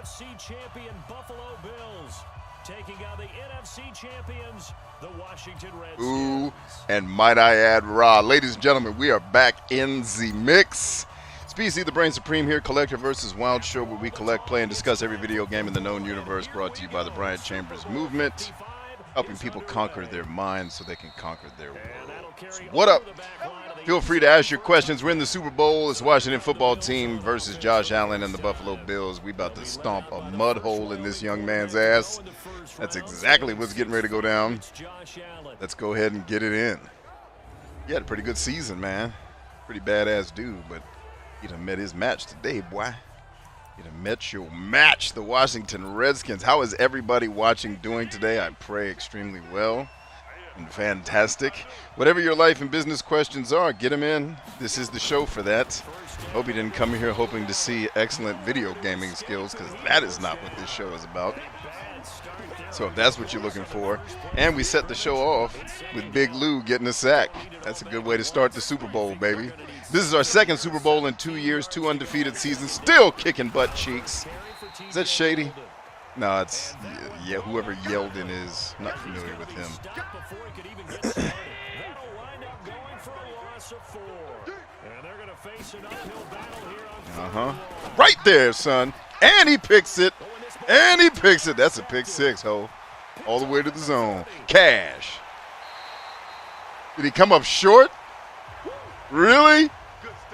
AFC champion Buffalo Bills taking on the NFC champions, the Washington Redskins. Ooh, and might I add, raw. Ladies and gentlemen, we are back in the mix. Species, the Brain Supreme here, Collector versus Wild Show, where we collect, play, and discuss every video game in the known universe, brought to you by the Brian Chambers Movement, helping people conquer their minds so they can conquer their world. So what up? Feel free to ask your questions. We're in the Super Bowl. It's Washington football team versus Josh Allen and the Buffalo Bills. We about to stomp a mud hole in this young man's ass. That's exactly what's getting ready to go down. Let's go ahead and get it in. He had a pretty good season, man. Pretty badass dude, but he done met his match today, boy. You done met your match, the Washington Redskins. How is everybody watching doing today? I pray extremely well and fantastic. Whatever your life and business questions are, get them in. This is the show for that. Hope you didn't come here hoping to see excellent video gaming skills, because that is not what this show is about. So if that's what you're looking for, and we set the show off with Big Lou getting a sack. That's a good way to start the Super Bowl, baby. This is our second Super Bowl in 2 years, 2 undefeated seasons, still kicking butt cheeks. Is that shady? No, it's, yeah, whoever Yeldon is. Not familiar with him. Right there, son. And he picks it. And he picks it. That's a pick six, ho. All the way to the zone. Cash. Did he come up short? Really?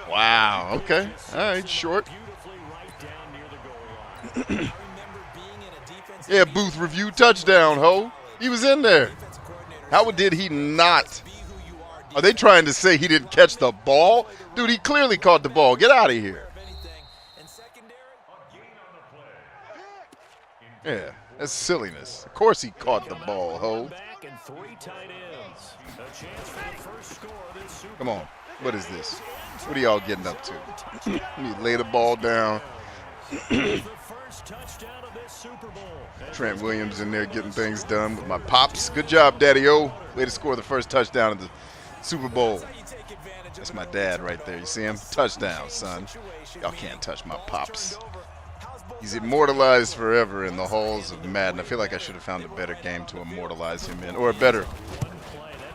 Wow. Okay. All right. Short. Yeah, booth review touchdown, ho. He was in there. How did he not? Are they trying to say he didn't catch the ball? Dude, he clearly caught the ball. Get out of here. Yeah, that's silliness. Of course he caught the ball, ho. Come on. What is this? What are y'all getting up to? Let me lay the ball down. Trent Williams in there getting things done with my pops. Good job, Daddy-O. Way to score the first touchdown of the Super Bowl. That's my dad right there. You see him? Touchdown, son. Y'all can't touch my pops. He's immortalized forever in the halls of Madden. I feel like I should have found a better game to immortalize him in. Or a better.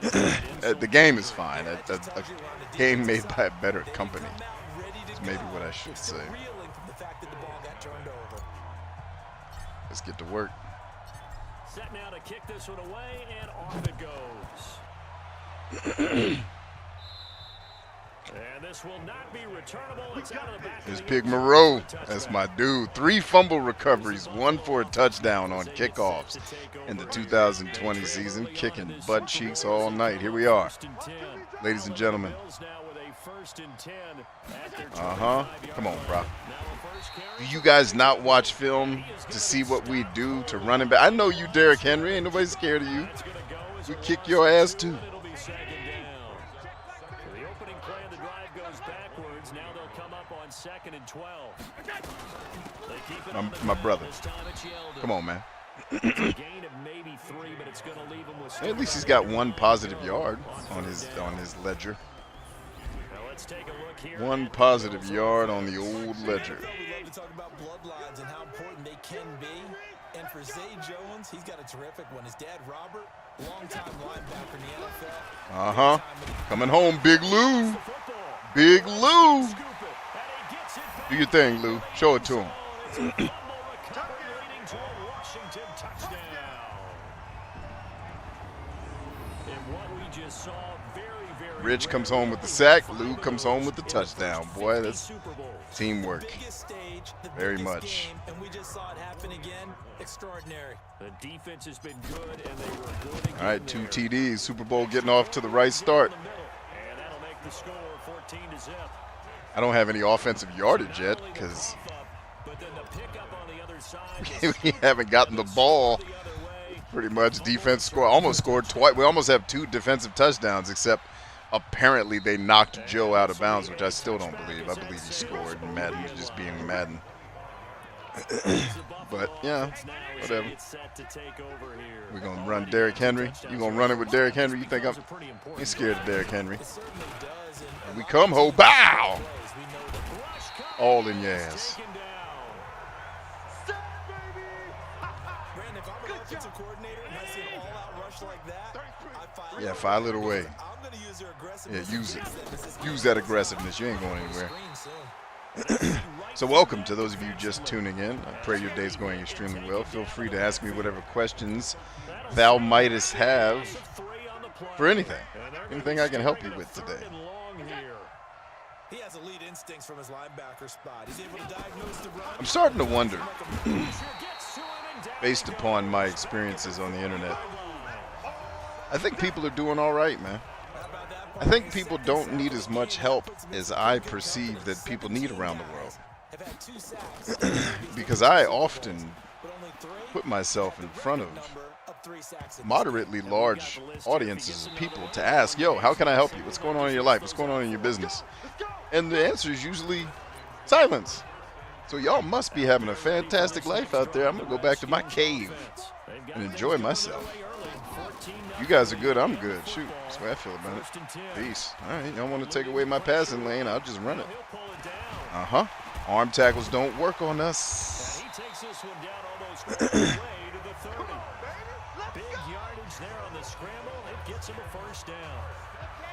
The game is fine. A game made by a better company is maybe what I should say. Let's get to work. Set now to kick this one away, and off it goes. And this will not be returnable. It's out of the back. Here's Pig Moreau. That's my dude. 3 fumble recoveries, 1 for a touchdown on kickoffs in the 2020 season. Kicking butt cheeks all night. Here we are. Ladies and gentlemen. Come on, bro. Do you guys not watch film to see what we do to running back? I know you, Derrick Henry. Ain't nobody scared of you. We kick your ass, too. My brother. Come on, man. At least he's got 1 positive yard on his ledger. 1 positive yard on the old ledger. We love to talk about bloodlines and how important they can be. And for Zay Jones, he's got a terrific one. His dad, Robert, longtime linebacker in the NFL. Coming home, Big Lou. Big Lou. Do your thing, Lou. Show it to him. Rich comes home with the sack. Lou comes home with the touchdown. Boy, that's teamwork. Very much. All right, 2 TDs. Super Bowl getting off to the right start. I don't have any offensive yardage yet because we haven't gotten the ball. Pretty much defense almost scored twice. We almost have 2 defensive touchdowns, except apparently they knocked Joe out of bounds, which I still don't believe. I believe he scored. Madden just being Madden. But, yeah, whatever. We're going to run Derrick Henry. You going to run it with Derrick Henry? You think I'm scared of Derrick Henry? And we come, ho, bow! All in your ass. offensive coordinator and I see an all-out rush like that, Yeah, file it away. I'm going to use their Yeah, aggressiveness. use it. Use that aggressiveness. You ain't going anywhere. So welcome to those of you just tuning in. I pray your day's going extremely well. Feel free to ask me whatever questions thou mightest have for anything. Anything I can help you with today. He has elite instincts from his linebacker spot. He's able to diagnose the run. I'm starting to wonder, based upon my experiences on the internet, I think people are doing all right, man. I think people don't need as much help as I perceive that people need around the world. Because I often put myself in front of moderately large audiences of people to ask, yo, how can I help you? What's going on in your life? What's going on in your business? And the answer is usually silence. So y'all must be having a fantastic life out there. I'm going to go back to my cave and enjoy myself. You guys are good, I'm good. Shoot, that's the way I feel about it. Peace. All right, y'all want to take away my passing lane, I'll just run it. Uh-huh. Arm tackles don't work on us. He takes this one down almost way to the 30. Big yardage there on the scramble. It gets him a first down.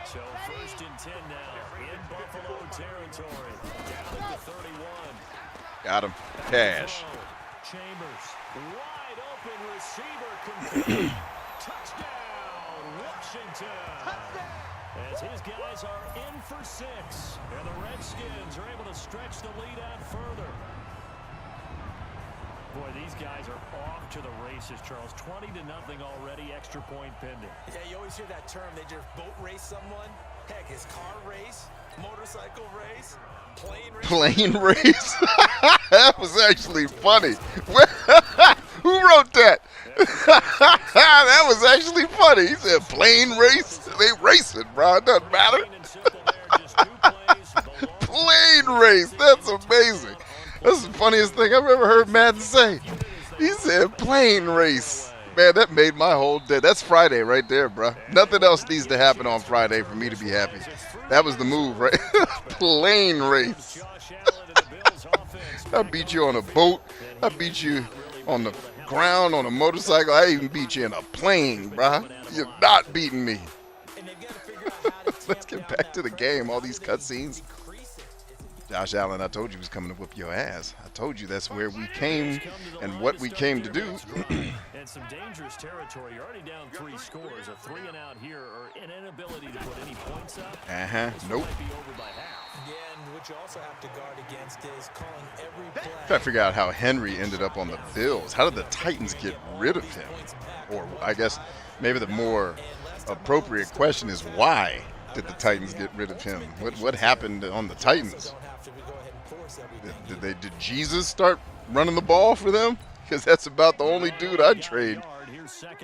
So first and 10 now in Buffalo territory. Down at the 31. Got him. Cash. Chambers. Wide open receiver complete. Touchdown, Washington. As his guys are in for 6. And the Redskins are able to stretch the lead out further. Boy, these guys are off to the races, Charles. 20-0 already, extra point pending. Yeah, you always hear that term. They just boat race someone. Heck, his car race, motorcycle race, plane race. Plane race? That was actually funny. Who wrote that? That was actually funny. He said plane race. They racing, bro. It doesn't matter. Plane race. That's amazing. That's the funniest thing I've ever heard Madden say. He said plane race. Man, that made my whole day. That's Friday right there, bro. Nothing else needs to happen on Friday for me to be happy. That was the move, right? Plane race. I beat you on a boat. I beat you on the ground, on a motorcycle. I even beat you in a plane, bro. You're not beating me. Let's get back to the game. All these cutscenes. Josh Allen, I told you was coming to whoop your ass. I told you that's where we came and what we came to do. And some dangerous territory. You're already down 3 scores. A 3 and out here, or an inability to put any points up. Nope. Might be over by half. Yeah, and what you also have to guard against is calling every play. Trying to figure out how Henry ended up on the Bills. How did the Titans get rid of him? Or I guess maybe the more appropriate question is why did the Titans get rid of him? What happened on the Titans? Did Jesus start running the ball for them? Because that's about the only dude I'd trade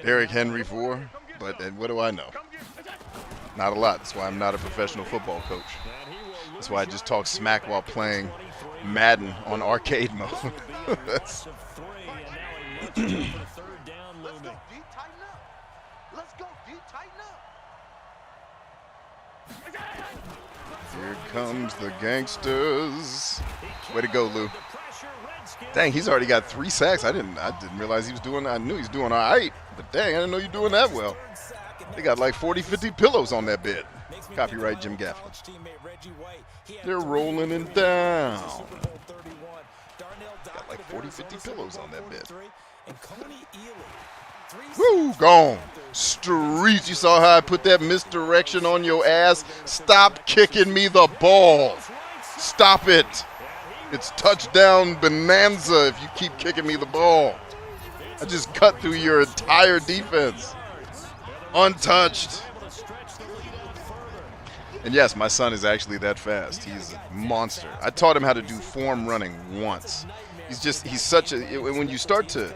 Derrick Henry for. But what do I know? Not a lot. That's why I'm not a professional football coach. That's why I just talk smack while playing Madden on arcade mode. Here comes the gangsters. Way to go, Lou. Dang, he's already got 3 sacks. I didn't realize he was doing. I knew he was doing all right, but dang, I didn't know you were doing that well. They got like 40, 50 pillows on that bed. Copyright Jim Gaffney. They're rolling it down. Got like 40, 50 pillows on that bed. Woo, gone. Streets. You saw how I put that misdirection on your ass? Stop kicking me the ball. Stop it. It's touchdown bonanza if you keep kicking me the ball. I just cut through your entire defense. Untouched. And yes, my son is actually that fast. He's a monster. I taught him how to do form running once. He's such a, when you start to,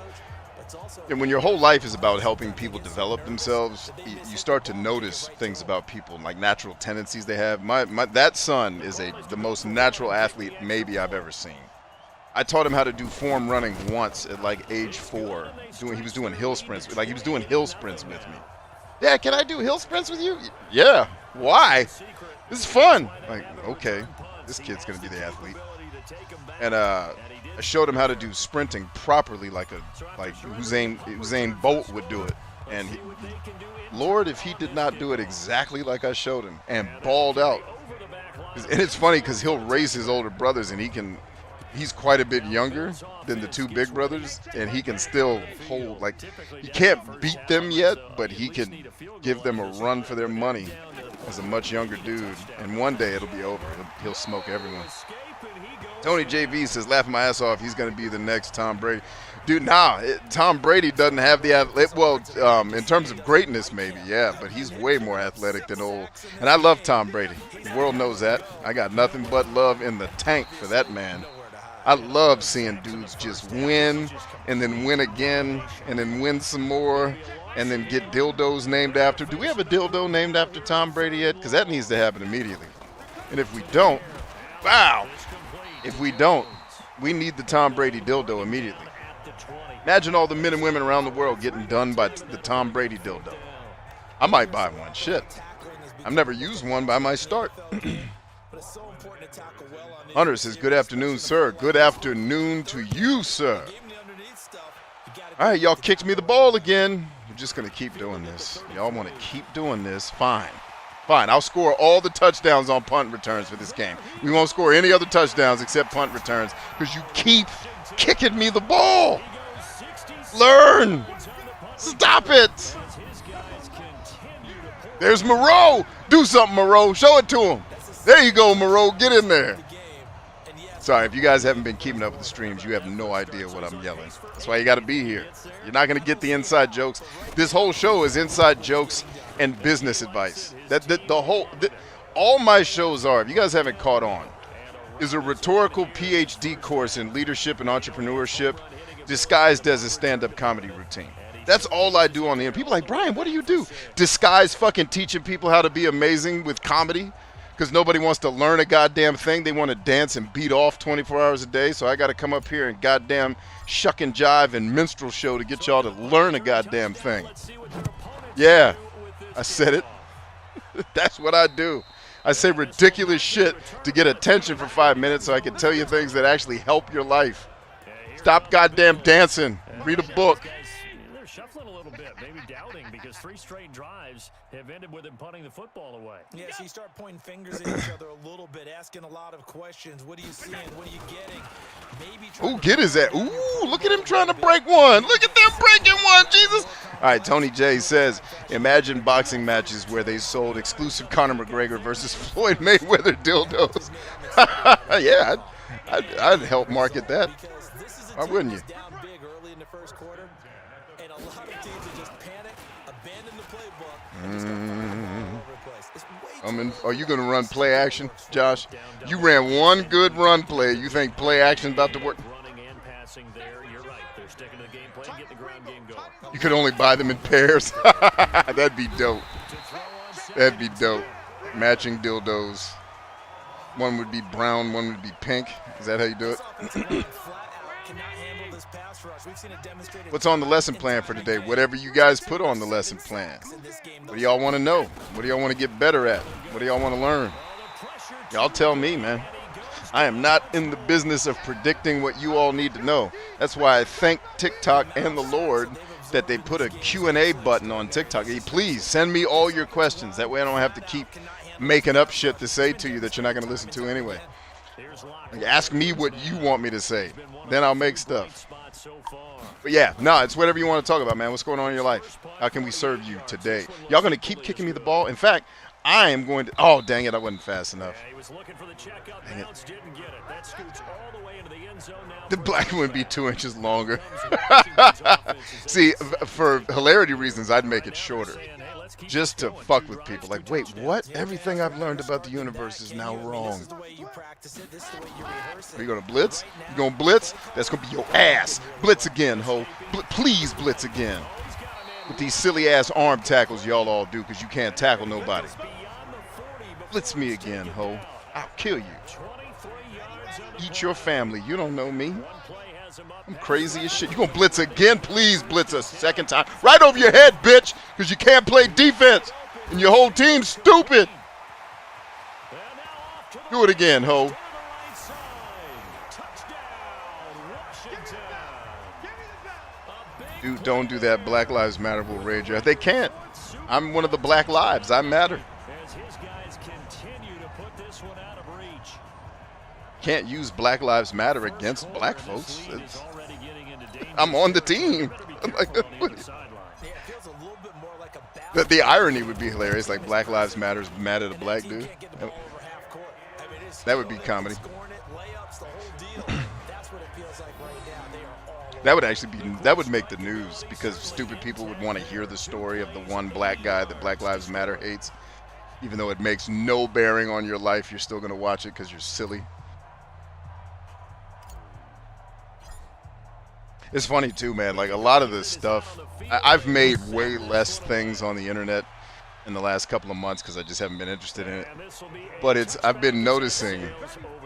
and when your whole life is about helping people develop themselves, you start to notice things about people, like natural tendencies they have. That son is the most natural athlete maybe I've ever seen. I taught him how to do form running once at like age 4. He was doing hill sprints. Like he was doing hill sprints with me. Yeah, can I do hill sprints with you? Yeah. Why? This is fun. Like, okay, this kid's gonna be the athlete. And I showed him how to do sprinting properly, like Usain Bolt would do it. And Lord, if he did not do it exactly like I showed him and balled out. And it's funny because he'll race his older brothers, and he's quite a bit younger than the two big brothers, and he can still hold, like, you can't beat them yet, but he can give them a run for their money as a much younger dude. And one day it'll be over. He'll smoke everyone. Tony JV says, laughing my ass off, he's going to be the next Tom Brady. Dude, Tom Brady doesn't have the athletic. Well, in terms of greatness, maybe, yeah, but he's way more athletic than old. And I love Tom Brady. The world knows that. I got nothing but love in the tank for that man. I love seeing dudes just win and then win again and then win some more and then get dildos named after. Do we have a dildo named after Tom Brady yet? Because that needs to happen immediately. And if we don't, wow. If we don't, we need the Tom Brady dildo immediately. Imagine all the men and women around the world getting done by the Tom Brady dildo. I might buy one. Shit. I've never used one, but I might start. Hunter says, good afternoon, sir. Good afternoon to you, sir. All right, y'all kicked me the ball again. We're just going to keep doing this. Y'all want to keep doing this? Fine. Fine, I'll score all the touchdowns on punt returns for this game. We won't score any other touchdowns except punt returns because you keep kicking me the ball. Learn. Stop it. There's Moreau. Do something, Moreau. Show it to him. There you go, Moreau. Get in there. Sorry, if you guys haven't been keeping up with the streams, you have no idea what I'm yelling. That's why you got to be here. You're not going to get the inside jokes. This whole show is inside jokes and business advice. All my shows are, if you guys haven't caught on, is a rhetorical PhD course in leadership and entrepreneurship disguised as a stand-up comedy routine. That's all I do on the end. People are like, Brian, what do you do? Disguise fucking teaching people how to be amazing with comedy because nobody wants to learn a goddamn thing. They want to dance and beat off 24 hours a day, so I got to come up here and goddamn shuck and jive and minstrel show to get y'all to learn a goddamn thing. Yeah, I said it. That's what I do. I say ridiculous shit to get attention for 5 minutes so I can tell you things that actually help your life. Stop goddamn dancing. Read a book. They're shuffling a little bit, maybe doubting because 3 straight drives have ended with him punting the football away. Yeah, so you start pointing fingers at each other a little bit, asking a lot of questions. What are you seeing? What are you getting? Ooh, get his ass. Ooh, look at him trying to break one. Look at them breaking one, Jesus. All right, Tony J says, imagine boxing matches where they sold exclusive Conor McGregor versus Floyd Mayweather dildos. Yeah, I'd help market that. Why wouldn't you? Are you going to run play action, Josh? You ran one good run play. You think play action about to work? You could only buy them in pairs. That'd be dope. That'd be dope. Matching dildos. One would be brown, one would be pink. Is that how you do it? What's on the lesson plan for today? Whatever you guys put on the lesson plan. What do y'all want to know? What do y'all want to get better at? What do y'all want to learn? Y'all tell me, man. I am not in the business of predicting what you all need to know. That's why I thank TikTok and the Lord that they put a Q&A button on TikTok. Hey, please send me all your questions. That way I don't have to keep making up shit to say to you that you're not going to listen to anyway. Like, ask me what you want me to say. Then I'll make stuff. But yeah, no, it's whatever you want to talk about, man. What's going on in your life? How can we serve you today? Y'all going to keep kicking me the ball? In fact, I am going to... Oh, dang it, I wasn't fast enough. Dang it. The black one would be 2 inches longer. See, for hilarity reasons, I'd make it shorter. Just to fuck with people. Like, wait, what? Everything I've learned about the universe is now wrong. Are you going to blitz? You going to blitz? That's going to be your ass. Blitz again, ho. Please blitz again. With these silly-ass arm tackles y'all all do because you can't tackle nobody. Blitz me again, ho. I'll kill you. Eat your family. You don't know me. I'm crazy as shit. You gonna blitz again? Please blitz a second time. Right over your head, bitch, because you can't play defense. And your whole team's stupid. Do it again, ho. Dude, don't do that. Black Lives Matter will rage. They can't. I'm one of the Black Lives. I matter. As his guys continue to put this one out of reach. Can't use Black Lives Matter against black folks. I'm on the team. The irony would be hilarious. Like Black Lives Matter's mad at a black dude. That would be comedy. That would actually be, that would make the news because stupid people would want to hear the story of the one black guy that Black Lives Matter hates. Even though it makes no bearing on your life, you're still going to watch it because you're silly. It's funny too, man. Like a lot of this stuff, I've made way less things on the internet in the last couple of months because I just haven't been interested in it. But I've been noticing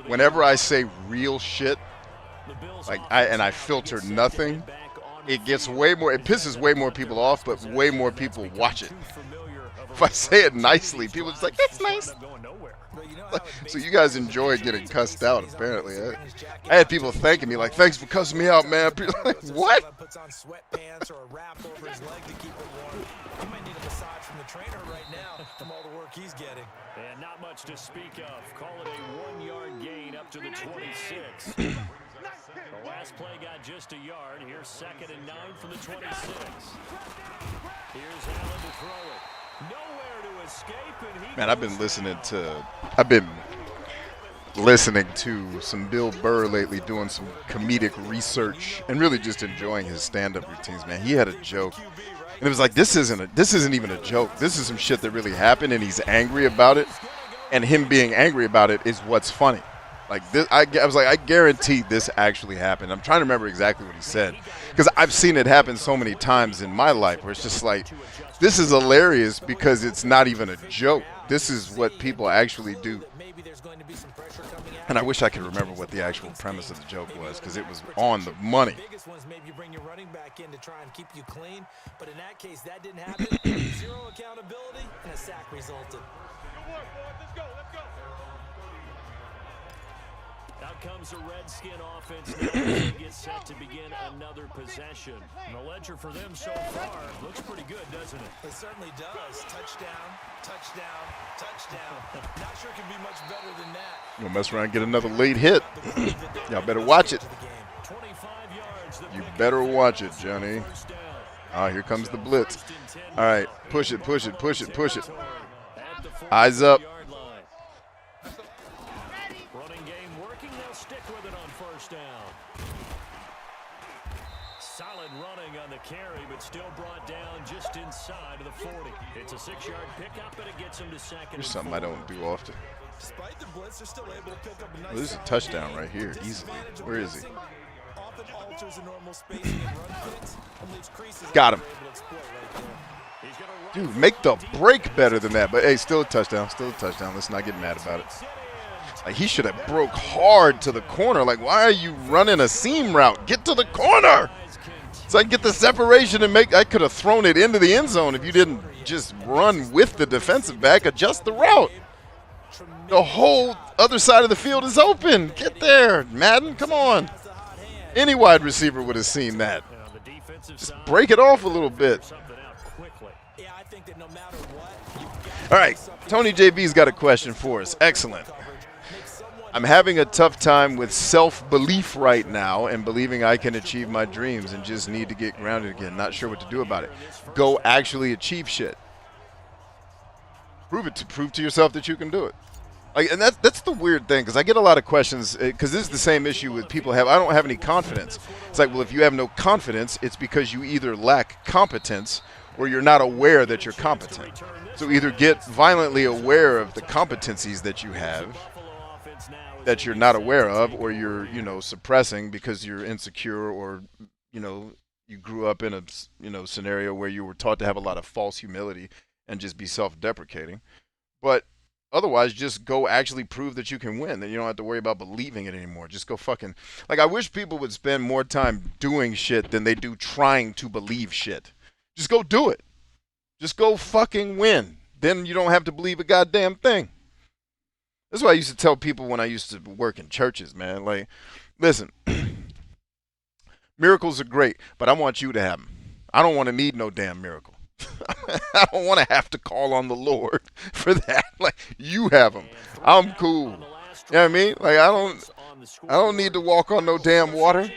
whenever I say real shit, like I filter nothing, it gets way more, it pisses way more people off, but way more people watch it. If I say it nicely, people are just like, that's nice. So you guys enjoy getting cussed out, apparently. I had people thanking me, like, thanks for cussing me out, man. People like, what? And not much to speak of. Call it a 1-yard gain up to the 26. The last play got just a yard. Here's 2nd and 9 from the 26. Here's Allen to throw it. Nowhere to escape, and he, man, I've been listening to some Bill Burr lately, doing some comedic research and really just enjoying his stand-up routines, man. He had a joke. And it was like, this isn't even a joke. This is some shit that really happened, and he's angry about it. And him being angry about it is what's funny. Like this, I was like, I guarantee this actually happened. I'm trying to remember exactly what he said because I've seen it happen so many times in my life where it's just like, this is hilarious because it's not even a joke. This is what people actually do. And I wish I could remember what the actual premise of the joke was because it was on the money. Maybe bring your running back in to try and keep you clean, but in that case, that didn't happen. Zero accountability, and a sack resulted. Out comes the Redskin offense. They get set to begin another possession. And the ledger for them so far looks pretty good, doesn't it? It certainly does. Touchdown, touchdown, touchdown. Not sure it can be much better than that. You'll mess around and get another late hit. Y'all better watch it. 25 yards. You better watch it, Johnny. Ah, here comes the blitz. All right, push it, push it, push it, push it. Eyes up. Running game working. They'll stick with it on 1st down. Solid running on the carry, but still brought down just inside of the 40. It's a 6-yard pickup, and it gets him to 2nd. Here's something I don't do often. Despite the blitz, they're still able to pick up a nice. Oh, this is a touchdown right here, easily. Where is he? Often alters the normal spacing and run fits and leaves creases. Got him. Able to exploit right there. Dude, make the break better than that. But hey, still a touchdown. Still a touchdown. Let's not get mad about it. Like, he should have broke hard to the corner. Like, why are you running a seam route? Get to the corner. So I can get the separation and make. I could have thrown it into the end zone if you didn't just run with the defensive back, adjust the route. The whole other side of the field is open. Get there, Madden. Come on. Any wide receiver would have seen that. Just break it off a little bit. All right, Tony JB's got a question for us. Excellent. I'm having a tough time with self-belief right now and believing I can achieve my dreams and just need to get grounded again. Not sure what to do about it. Go actually achieve shit. Prove to yourself that you can do it. Like, and that's the weird thing, because I get a lot of questions, because this is the same issue with people have. I don't have any confidence. It's like, well, if you have no confidence, it's because you either lack competence or you're not aware that you're competent. So either get violently aware of the competencies that you have that you're not aware of, or you're, suppressing because you're insecure, or, you grew up in a, scenario where you were taught to have a lot of false humility and just be self-deprecating. But otherwise, just go actually prove that you can win. Then you don't have to worry about believing it anymore. Just go fucking. Like, I wish people would spend more time doing shit than they do trying to believe shit. Just go do it. Just go fucking win. Then you don't have to believe a goddamn thing. That's what I used to tell people when I used to work in churches, man. Like, listen, miracles are great, but I want you to have them. I don't want to need no damn miracle. I don't want to have to call on the Lord for that. Like, you have them. I'm cool. You know what I mean? Like, I don't need to walk on no damn water.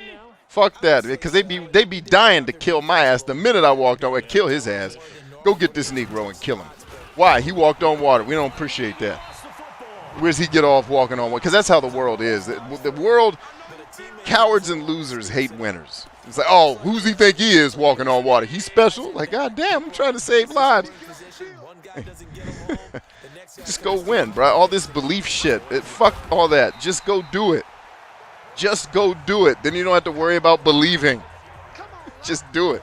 Fuck that, because they be dying to kill my ass the minute I walked on. Kill his ass. Go get this Negro and kill him. Why? He walked on water. We don't appreciate that. Where does he get off walking on water? Because that's how the world is. The world, cowards and losers hate winners. It's like, oh, who's he think he is walking on water? He's special? Like, God damn, I'm trying to save lives. Just go win, bro. All this belief shit. Fuck all that. Just go do it. Just go do it. Then you don't have to worry about believing. Just do it.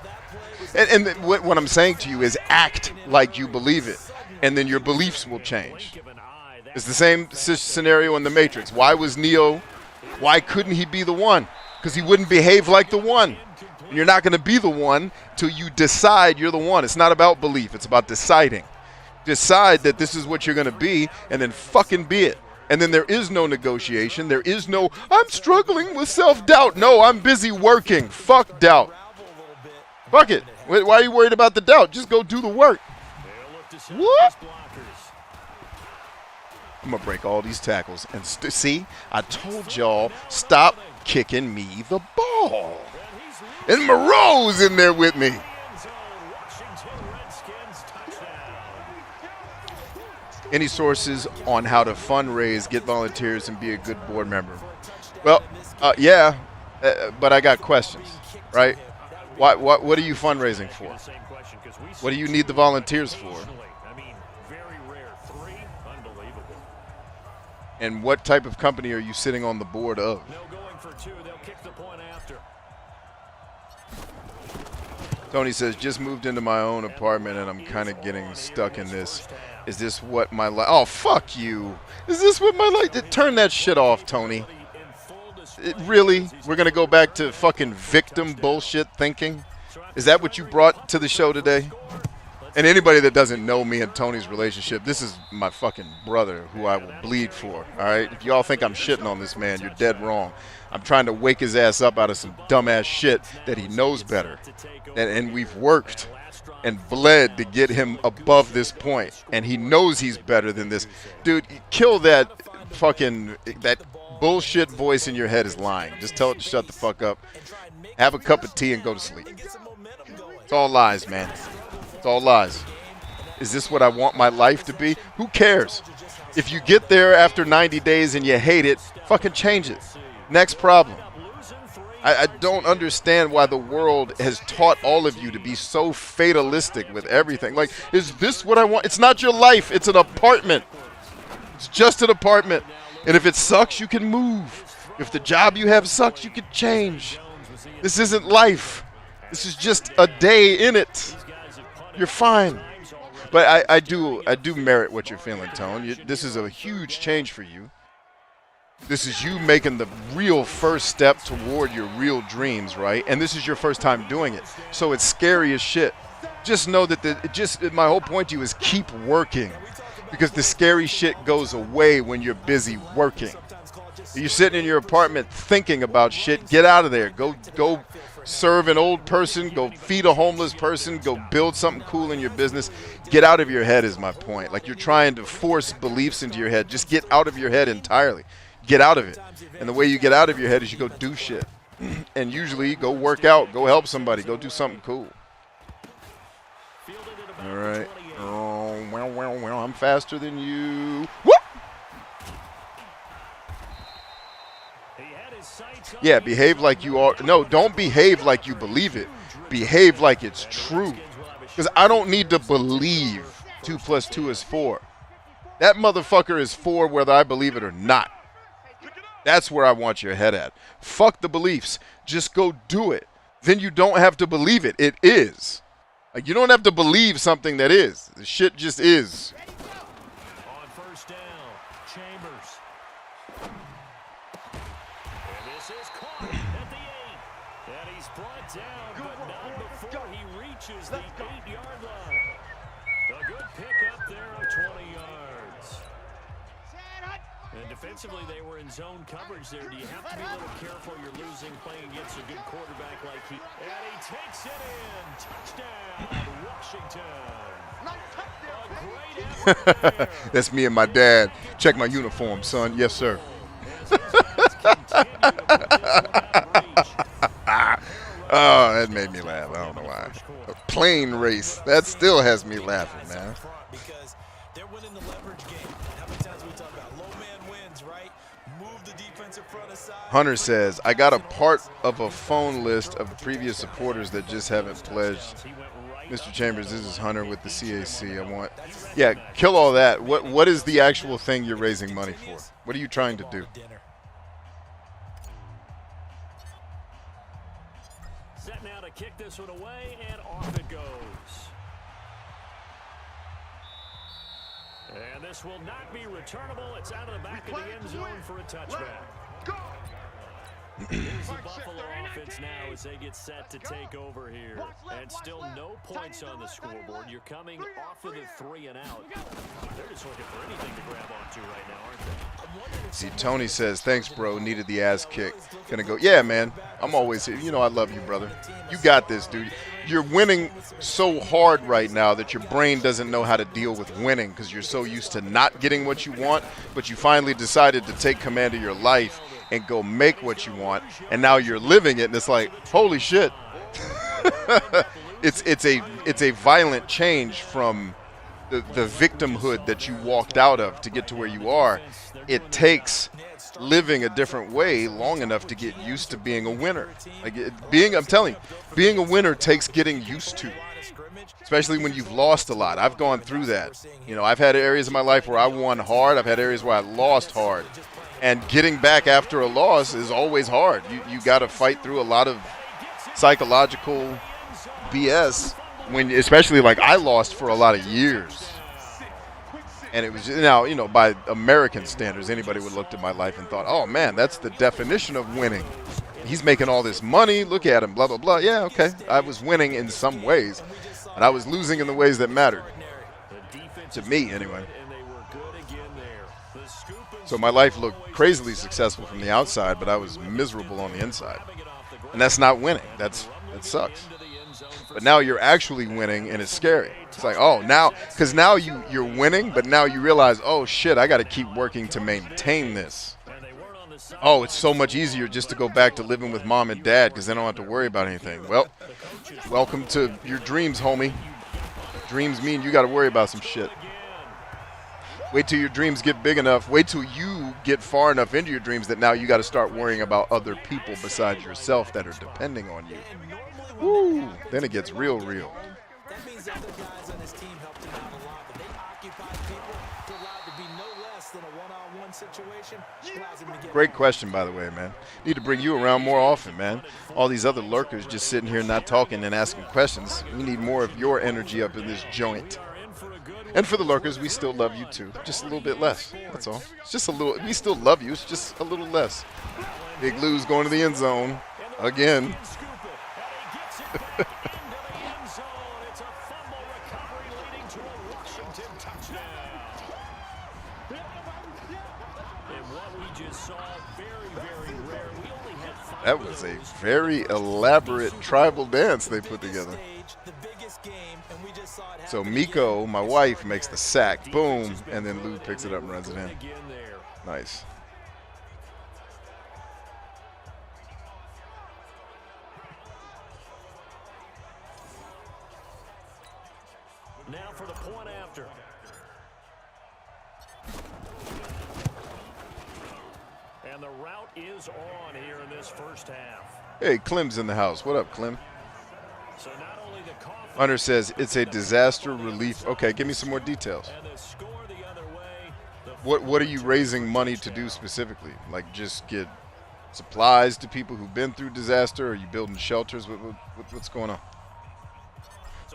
And what I'm saying to you is act like you believe it. And then your beliefs will change. It's the same scenario in The Matrix. Why was Neo, why couldn't he be the one? Because he wouldn't behave like the one. And you're not going to be the one till you decide you're the one. It's not about belief. It's about deciding. Decide that this is what you're going to be, and then fucking be it. And then there is no negotiation. There is no, I'm struggling with self-doubt. No, I'm busy working. Fuck doubt. Fuck it. Why are you worried about the doubt? Just go do the work. What? I'm going to break all these tackles. And see, I told y'all, stop kicking me the ball. And Moreau's in there with me. Any sources on how to fundraise, get volunteers, and be a good board member? Well, yeah, but I got questions, right? What are you fundraising for? What do you need the volunteers for? And what type of company are you sitting on the board of? Tony says, just moved into my own apartment and I'm kind of getting stuck in this. Is this what my life? Oh, fuck you. Is this what my life? Turn that shit off, Tony. Really? We're going to go back to fucking victim bullshit thinking? Is that what you brought to the show today? And anybody that doesn't know me and Tony's relationship, this is my fucking brother who I will bleed for, all right? If y'all think I'm shitting on this man, you're dead wrong. I'm trying to wake his ass up out of some dumbass shit that he knows better. And we've worked and bled to get him above this point. And he knows he's better than this. Dude, kill that fucking, that bullshit voice in your head is lying. Just tell it to shut the fuck up. Have a cup of tea and go to sleep. It's all lies, man. It's all lies. Is this what I want my life to be? Who cares? If you get there after 90 days and you hate it, fucking change it. Next problem. I don't understand why the world has taught all of you to be so fatalistic with everything. Like, is this what I want? It's not your life. It's an apartment. It's just an apartment. And if it sucks, you can move. If the job you have sucks, you can change. This isn't life. This is just a day in it. You're fine. But I do merit what you're feeling, Tone. This is a huge change for you. This is you making the real first step toward your real dreams, right? And this is your first time doing it. So it's scary as shit. Just know that my whole point to you is keep working. Because the scary shit goes away when you're busy working. You're sitting in your apartment thinking about shit, get out of there. Go serve an old person, go feed a homeless person, go build something cool in your business. Get out of your head is my point. Like, you're trying to force beliefs into your head. Just get out of your head entirely. Get out of it. And the way you get out of your head is you go do shit. And usually go work out, go help somebody, go do something cool. All right. Oh, well, I'm faster than you. Whoop! Yeah, behave like you are. No, don't behave like you believe it. Behave like it's true. Because I don't need to believe 2 + 2 is 4. That motherfucker is 4 whether I believe it or not. That's where I want your head at. Fuck the beliefs. Just go do it. Then you don't have to believe it. It is. Like, you don't have to believe something that is. The shit just is. On first down, Chambers. And this is caught at the 8. And he's brought down, but not before he reaches the 8-yard line. A good pickup there of 20 yards. And defensively, they were in zone coverage there. Do you have to be a little careful? You're losing playing against a good quarterback like he. And he takes it in. Touchdown, Washington. A great effort there. That's me and my dad. Check my uniform, son. Yes, sir. Oh, that made me laugh. I don't know why. A plane race. That still has me laughing, man. Because they're winning the leverage game. How many times we talk about low man wins, right? Move the defensive front aside. Hunter says, I got a part of a phone list of previous supporters that just haven't pledged. Mr. Chambers, this is Hunter with the CAC. I want, yeah, kill all that. What is the actual thing you're raising money for? What are you trying to do? Set now to kick this one away, and off it goes. And this will not be returnable. It's out of the back of the end zone for a touchback. Here's the Buffalo offense now as they get set to take over here. And still no points on the scoreboard. You're coming off of the 3 and out. They're just looking for anything to grab onto right now, aren't they? See, Tony says, thanks, bro. Needed the ass kick. Gonna go, yeah, man. I'm always here. You know I love you, brother. You got this, dude. You're winning so hard right now that your brain doesn't know how to deal with winning because you're so used to not getting what you want, but you finally decided to take command of your life and go make what you want, and now you're living it, and it's like, holy shit. it's a violent change from the victimhood that you walked out of to get to where you are. It takes living a different way long enough to get used to being a winner. Like I'm telling you, being a winner takes getting used to, especially when you've lost a lot. I've gone through that. You know, I've had areas of my life where I won hard. I've had areas where I lost hard. And getting back after a loss is always hard. You got to fight through a lot of psychological BS, when, especially like I lost for a lot of years. And it was just, now, you know, by American standards, anybody would have looked at my life and thought, oh, man, that's the definition of winning. He's making all this money. Look at him, blah, blah, blah. Yeah, okay. I was winning in some ways, and I was losing in the ways that mattered. To me, anyway. So my life looked crazily successful from the outside, but I was miserable on the inside. And that's not winning. That sucks. But now you're actually winning, and it's scary. It's like, oh, now, because now you're winning, but now you realize, oh, shit, I got to keep working to maintain this. Oh, it's so much easier just to go back to living with mom and dad because they don't have to worry about anything. Well, welcome to your dreams, homie. Dreams mean you got to worry about some shit. Wait till your dreams get big enough. Wait till you get far enough into your dreams that now you got to start worrying about other people besides yourself that are depending on you. Woo! Then it gets real. That means other guys on his team helped him out a lot, but they occupied people to allow it to be no less than a one-on-one situation. Allows him to get Great question, by the way, man. Need to bring you around more often, man. All these other lurkers just sitting here not talking and asking questions. We need more of your energy up in this joint. And for the lurkers, we still love you too. Just a little bit less. That's all. It's just a little. We still love you. It's just a little less. Big Lou's going to the end zone again. That was a very elaborate tribal dance they put together. So Miko, my wife, makes the sack, boom, and then Lou picks it up and runs it in. Nice. Now for the point after. And the route is on here in this first half. Hey, Clem's in the house. What up, Clem? So not only the Hunter says it's a disaster relief. Okay, give me some more details. and the score the other way. What are you raising money to do specifically? Like just get supplies to people who've been through disaster? Are you building shelters? What's going on?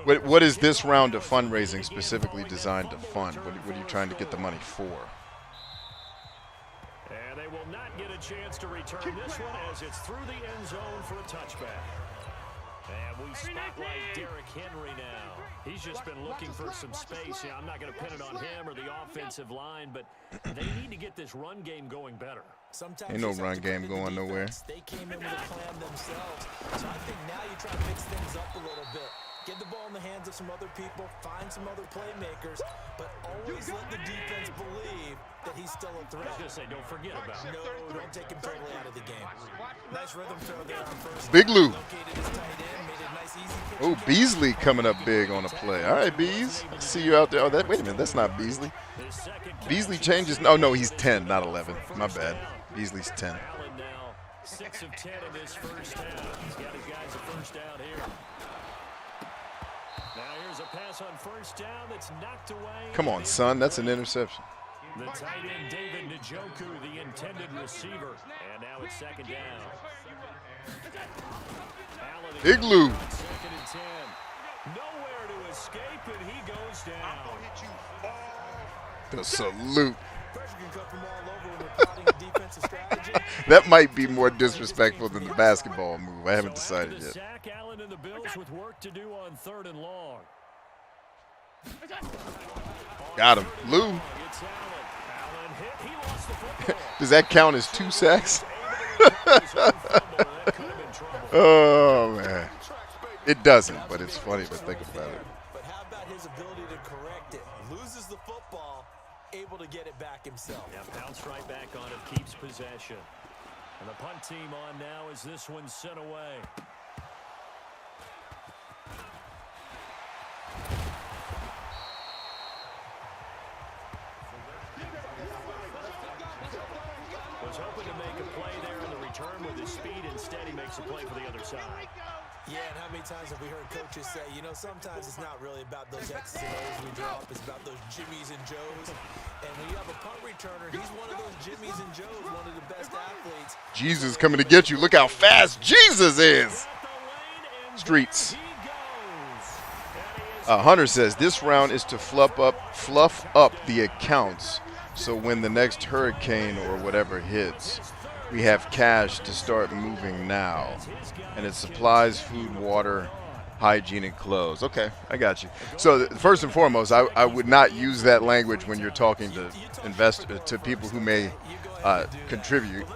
What is this round of fundraising specifically designed to fund? What are you trying to get the money for? And they will not get a chance to return this one as it's through the end zone for a touchback. And we spotlight Derrick Henry now. He's just been looking for some space. Yeah, I'm not going to pin it on him or the offensive line, but they need to get this run game going better. Sometimes Ain't no run game going nowhere. They came in with a plan themselves. So I think now you try to mix things up a little bit. Get the ball in the hands of some other people, find some other playmakers, but always let the defense believe that he's still a threat. I was going to say, don't forget about it. No, don't take him totally out of the game. Nice rhythm throw there on first. Big Lou. Located his tight end, made a nice easy pitch. Oh, Beasley coming up big on a play. All right, Bees. See you out there. Oh, wait a minute. That's not Beasley. Beasley changes. Oh, no, he's 10, not 11. My bad. Beasley's 10. Allen now 6 of 10 in this first half. He's got his guys a first down here. Now here's a pass on first down that's knocked away. Come on, son. That's an interception. The tight end, David Njoku, the intended receiver. And now it's second down. Allen Big Lou. 2nd and 10. Nowhere to escape, and he goes down. The salute. Pressure can come from all over when we're plotting a defensive strategy. That might be more disrespectful than the basketball move. I haven't So after decided the yet. sack, Allen and the Bills with work to do on 3rd and long. Got him. Lou. It's Allen. Allen hit. He lost the football. Does that count as 2 sacks? That could have been trouble. Oh, man. It doesn't, but it's funny to think about it. But how about his ability to correct it? Loses the football, able to get it back himself. Yeah, bounce right back on it, keeps possession. And the punt team on now as this one's sent away. Was hoping to make a play there in the return with his speed. Instead, he makes a play for the other side. Yeah, and how many times have we heard coaches say, you know, sometimes it's not really about those X's and O's we drop, it's about those Jimmies and Joes. And when you have a punt returner, he's one of those Jimmies and Joes, one of the best athletes. Jesus coming to get you. Look how fast Jesus is. Streets. Hunter says this round is to fluff up the accounts, so when the next hurricane or whatever hits, we have cash to start moving now, and it supplies food, water, hygiene, and clothes. Okay, I got you. So first and foremost, I would not use that language when you're talking to to people who may contribute.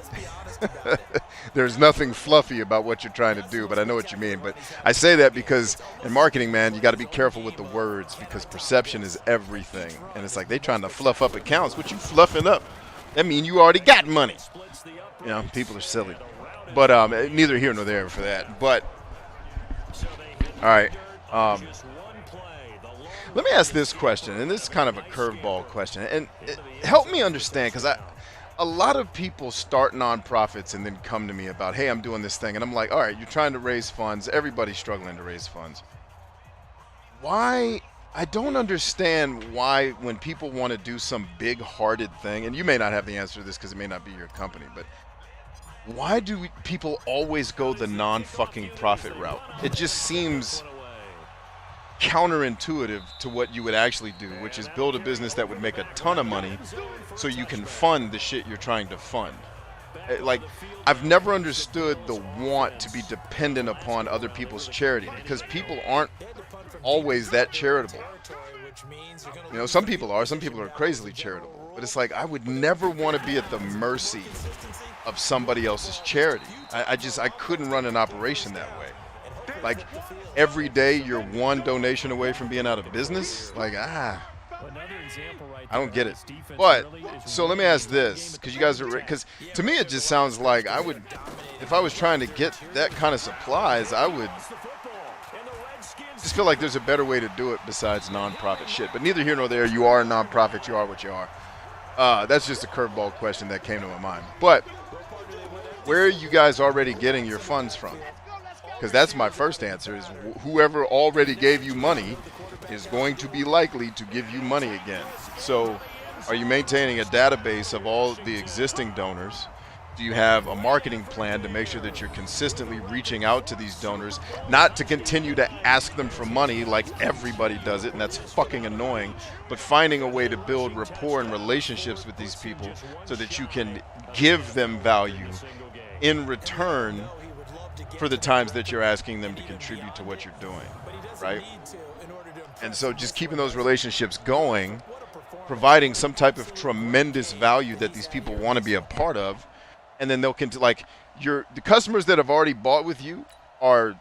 There's nothing fluffy about what you're trying to do, but I know what you mean. But I say that because in marketing, man, you got to be careful with the words because perception is everything. And it's like they trying to fluff up accounts. What you fluffing up? That mean you already got money. You know, people are silly. But neither here nor there for that. But all right. Let me ask this question, and this is kind of a curveball question, and help me understand because a lot of people start nonprofits and then come to me about, hey, I'm doing this thing. And I'm like, all right, you're trying to raise funds. Everybody's struggling to raise funds. Why? I don't understand why when people want to do some big-hearted thing, and you may not have the answer to this because it may not be your company, but why do people always go the non-fucking profit route? It just seems counterintuitive to what you would actually do, which is build a business that would make a ton of money so you can fund the shit you're trying to fund. Like, I've never understood the want to be dependent upon other people's charity because people aren't always that charitable. You know, some people are crazily charitable, but it's like I would never want to be at the mercy of somebody else's charity. I couldn't run an operation that way. Like, every day you're one donation away from being out of business. Like, I don't get it. But so let me ask this, because you guys are, because to me it just sounds like I would, if I was trying to get that kind of supplies, I would just feel like there's a better way to do it besides nonprofit shit. But neither here nor there. You are a nonprofit. You are what you are. That's just a curveball question that came to my mind. But where are you guys already getting your funds from? Because that's my first answer, is whoever already gave you money is going to be likely to give you money again. So are you maintaining a database of all the existing donors? Do you have a marketing plan to make sure that you're consistently reaching out to these donors, not to continue to ask them for money like everybody does it, and that's fucking annoying, but finding a way to build rapport and relationships with these people so that you can give them value in return for the times that you're asking them to contribute to what you're doing, right? And so just keeping those relationships going, providing some type of tremendous value that these people want to be a part of, and then they'll like the customers that have already bought with you are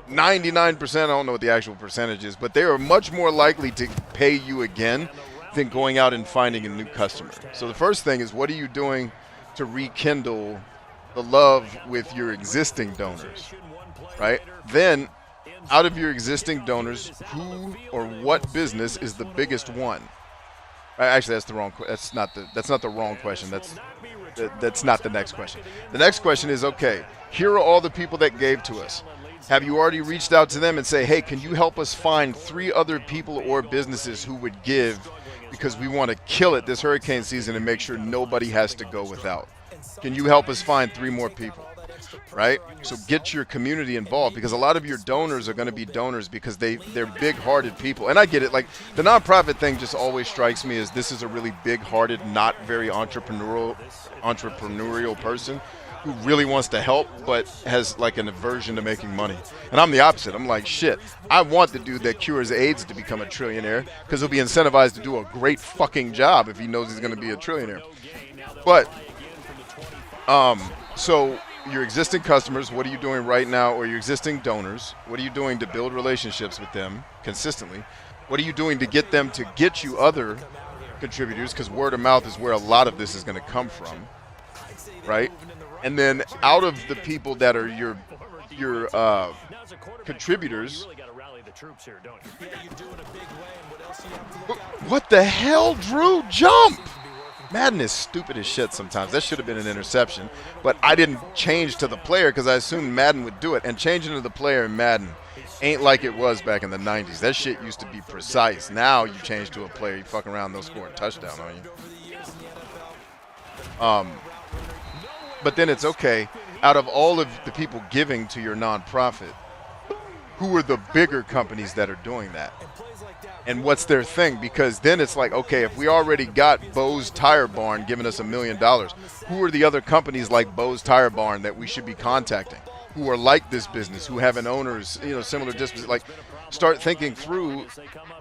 99%, I don't know what the actual percentage is, but they are much more likely to pay you again than going out and finding a new customer. So the first thing is, what are you doing to rekindle the love with your existing donors, right? Then, out of your existing donors, who or what business is the biggest one? Actually, that's the wrong. That's not the wrong question. That's not the next question. The next question is, okay, here are all the people that gave to us. Have you already reached out to them and say, hey, can you help us find 3 other people or businesses who would give, because we want to kill it this hurricane season and make sure nobody has to go without? Can you help us find 3 more people, right? So get your community involved, because a lot of your donors are going to be donors because they're big-hearted people. And I get it. Like, the nonprofit thing just always strikes me as this is a really big-hearted, not very entrepreneurial person who really wants to help but has like an aversion to making money. And I'm the opposite. I'm like, shit, I want the dude that cures AIDS to become a trillionaire, because he'll be incentivized to do a great fucking job if he knows he's going to be a trillionaire. But so your existing customers, what are you doing right now? Or your existing donors, what are you doing to build relationships with them consistently? What are you doing to get them to get you other contributors? Because word of mouth is where a lot of this is going to come from, right? And then out of the people that are your contributors, what the hell, Drew? Jump! Madden is stupid as shit sometimes. That should have been an interception, but I didn't change to the player because I assumed Madden would do it. And changing to the player in Madden ain't like it was back in the 90s. That shit used to be precise. Now you change to a player, you fuck around, they'll score a touchdown on you. But then it's okay, out of all of the people giving to your nonprofit, who are the bigger companies that are doing that? And what's their thing? Because then it's like, okay, if we already got Bo's Tire Barn giving us $1 million, who are the other companies like Bo's Tire Barn that we should be contacting, who are like this business, who have an owners, similar disposition? Like, start thinking through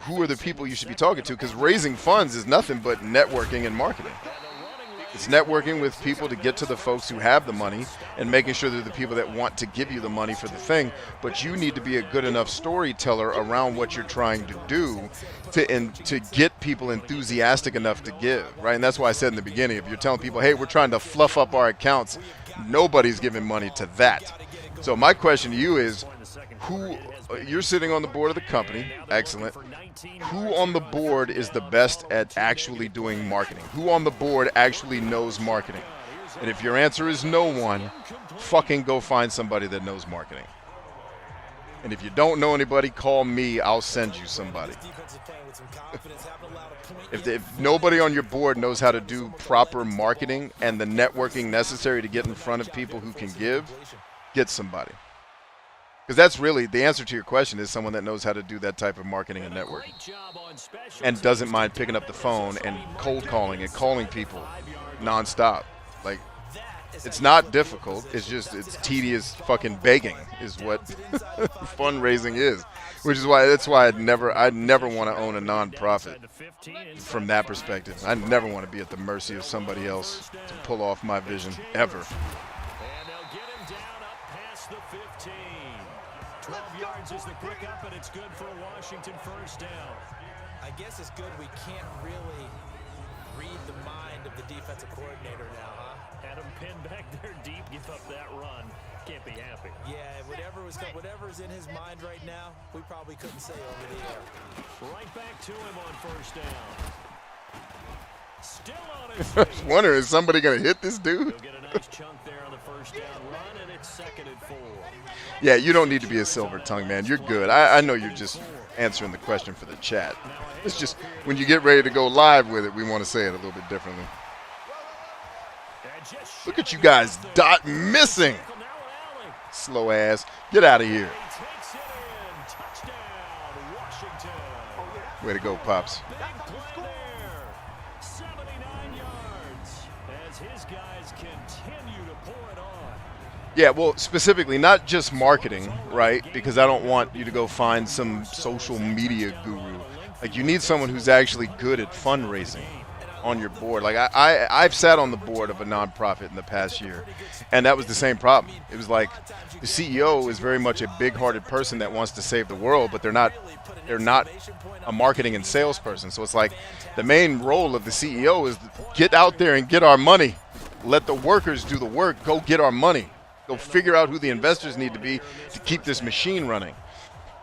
who are the people you should be talking to, because raising funds is nothing but networking and marketing. It's networking with people to get to the folks who have the money and making sure they're the people that want to give you the money for the thing. But you need to be a good enough storyteller around what you're trying to do to get people enthusiastic enough to give, right? And that's why I said in the beginning, if you're telling people, hey, we're trying to fluff up our accounts, nobody's giving money to that. So my question to you is, you're sitting on the board of the company. Excellent. Who on the board is the best at actually doing marketing? Who on the board actually knows marketing? And if your answer is no one, fucking go find somebody that knows marketing. And if you don't know anybody, call me. I'll send you somebody. If nobody on your board knows how to do proper marketing and the networking necessary to get in front of people who can give, get somebody. Because that's really the answer to your question, is someone that knows how to do that type of marketing and networking and doesn't mind picking up the phone and cold calling and calling people nonstop. Like, it's not difficult. It's tedious fucking begging is what fundraising is, which is why I'd never want to own a nonprofit from that perspective. I never want to be at the mercy of somebody else to pull off my vision ever. And they'll get him down up past the 15. 12 yards is the quick up, and it's good for a Washington first down. I guess it's good we can't really read the mind of the defensive coordinator now, huh? Had him pinned back there deep, give up that run. Can't be happy. Yeah, whatever's in his mind right now, we probably couldn't say over the air. Right back to him on first down. Still on his I feet. was wondering, is somebody going to hit this dude? He'll get a nice chunk there on the first down run, and it's 2nd and 4. Yeah, you don't need to be a silver tongue, man. You're good. I know you're just answering the question for the chat. It's just when you get ready to go live with it, we want to say it a little bit differently. Look at you guys missing. Slow ass. Get out of here. Takes it in. Touchdown, Washington. Way to go, Pops. Big play there. 79 yards as his guys continue to pour it on. Yeah, well, specifically, not just marketing, right? Because I don't want you to go find some social media guru. Like, you need someone who's actually good at fundraising on your board. Like, I've sat on the board of a nonprofit in the past year, and that was the same problem. It was like the CEO is very much a big-hearted person that wants to save the world, but they're not a marketing and salesperson. So it's like the main role of the CEO is get out there and get our money. Let the workers do the work. Go get our money. Go figure out who the investors need to be to keep this machine running,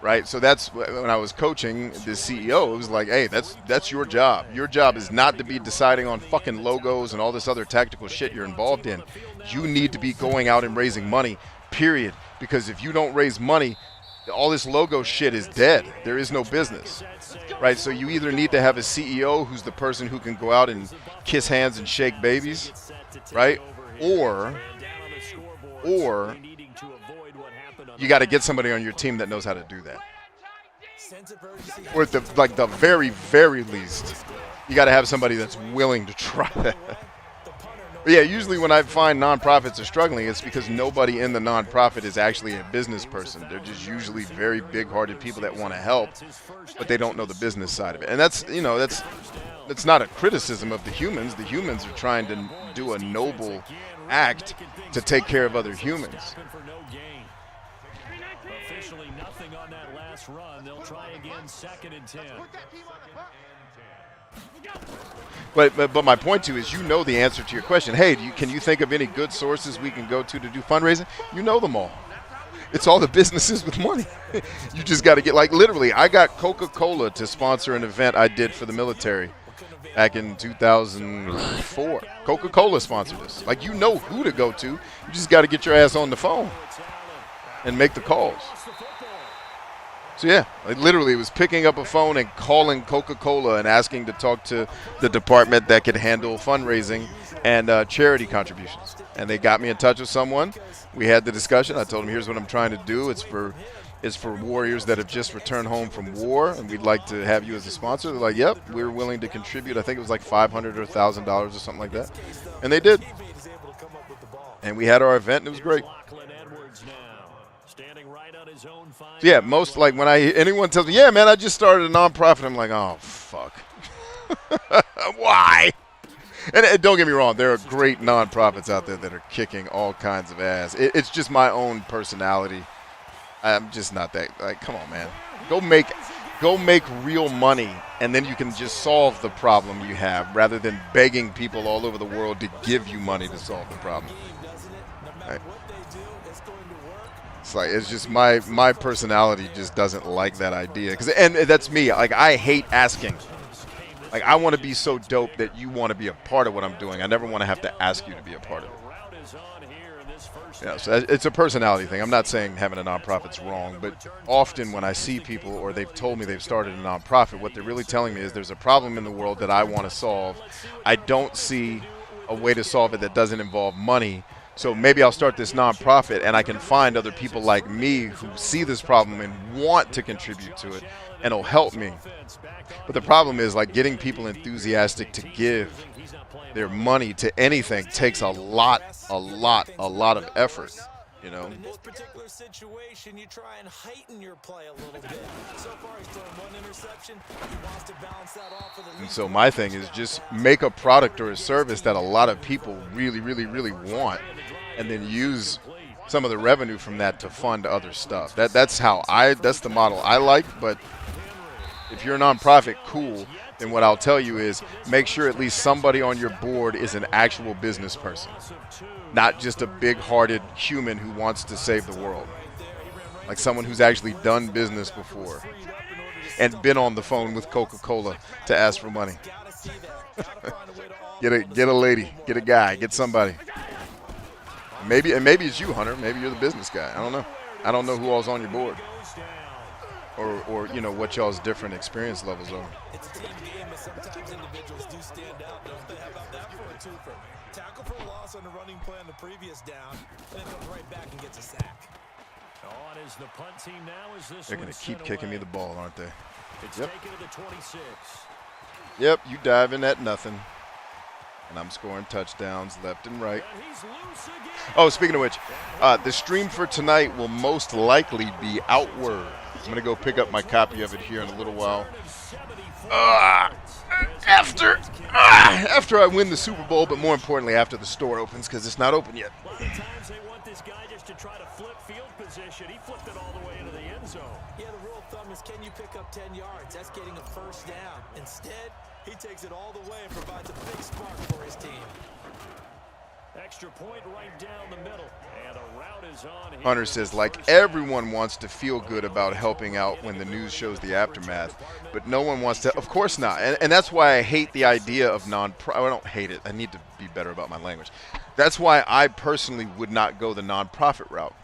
right? So that's when I was coaching the CEO. It was like, hey, that's your job. Your job is not to be deciding on fucking logos and all this other tactical shit you're involved in. You need to be going out and raising money, period. Because if you don't raise money, all this logo shit is dead. There is no business, right? So you either need to have a CEO who's the person who can go out and kiss hands and shake babies, right? Or you got to get somebody on your team that knows how to do that. Or at the very, very least, you got to have somebody that's willing to try that. But yeah, usually when I find nonprofits are struggling, it's because nobody in the nonprofit is actually a business person. They're just usually very big-hearted people that want to help, but they don't know the business side of it. And that's not a criticism of the humans. The humans are trying to do a noble act to take care of other humans. Officially nothing on that last run. They'll try again, 2nd and 10. But my point to you is, you know the answer to your question. Hey, can you think of any good sources we can go to do fundraising? You know them all. It's all the businesses with money. You just got to get, like, literally, I got Coca-Cola to sponsor an event I did for the military back in 2004. Coca-Cola sponsored us. Like, you know who to go to. You just got to get your ass on the phone and make the calls. So yeah, like, literally, it was picking up a phone and calling Coca-Cola and asking to talk to the department that could handle fundraising and charity contributions. And they got me in touch with someone. We had the discussion. I told them, here's what I'm trying to do. It's for warriors that have just returned home from war, and we'd like to have you as a sponsor. They're like, yep, we're willing to contribute. I think it was like $500 or $1,000 or something like that. And they did. And we had our event, and it was great. So yeah, most, like, when anyone tells me, yeah, man, I just started a nonprofit, I'm like, oh, fuck. Why? And don't get me wrong, there are great nonprofits out there that are kicking all kinds of ass. It's just my own personality. I'm just not that, like, come on, man. Go make real money, and then you can just solve the problem you have rather than begging people all over the world to give you money to solve the problem. Right. It's like, it's just my personality just doesn't like that idea. And that's me. Like, I hate asking. Like, I want to be so dope that you want to be a part of what I'm doing. I never want to have to ask you to be a part of it. Yeah, so it's a personality thing. I'm not saying having a nonprofit's wrong, but often when I see people or they've told me they've started a nonprofit, what they're really telling me is there's a problem in the world that I want to solve. I don't see a way to solve it that doesn't involve money. So maybe I'll start this nonprofit and I can find other people like me who see this problem and want to contribute to it, and it'll help me. But the problem is, like, getting people enthusiastic to give their money to anything takes a lot of effort, you know. In this particular situation, you try and heighten your play a little bit. So far, he's thrown 1 interception. He wants to balance that off with And so my thing is just make a product or a service that a lot of people really want, and then use some of the revenue from that to fund other stuff. That's the model I like. But if you're a nonprofit, cool. Then what I'll tell you is make sure at least somebody on your board is an actual business person, not just a big-hearted human who wants to save the world. Like someone who's actually done business before and been on the phone with Coca-Cola to ask for money. Get a lady, get a guy, get somebody. Maybe it's you, Hunter. Maybe you're the business guy. I don't know. I don't know who all's on your board, or you know what y'all's different experience levels are. It's a team game, but sometimes individuals do stand out, don't they? How about that for a twofer? Tackle for a loss on the running play on the previous down, and then comes right back and gets a sack. On is the punt team now as this They're going to keep kicking me the ball, aren't they? It's taken to the 26. Yep, you diving at nothing. And I'm scoring touchdowns left and right. And he's loose again. Oh, speaking of which, the stream for tonight will most likely be Outward. I'm going to go pick up my copy of it here in a little while. After I win the Super Bowl, but more importantly, after the store opens, because it's not open yet. A lot of times they want this guy just to try to flip field position. He flipped it all the way into the end zone. Yeah, the rule of thumb is, can you pick up 10 yards? That's getting a first down. Instead, he takes it all the way and provides a big spark for his team. Extra point right down the middle. And the route is on. Hunter says, like, everyone wants to feel good about helping out when the news shows the aftermath, but no one wants to. Of course not. And that's why I hate the idea of I don't hate it. I need to be better about my language. That's why I personally would not go the nonprofit route.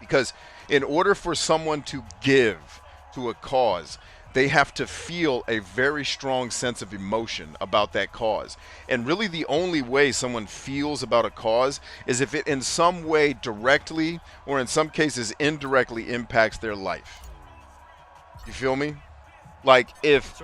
Because in order for someone to give to a cause, they have to feel a very strong sense of emotion about that cause. And really the only way someone feels about a cause is if it in some way directly or in some cases indirectly impacts their life. You feel me? Like if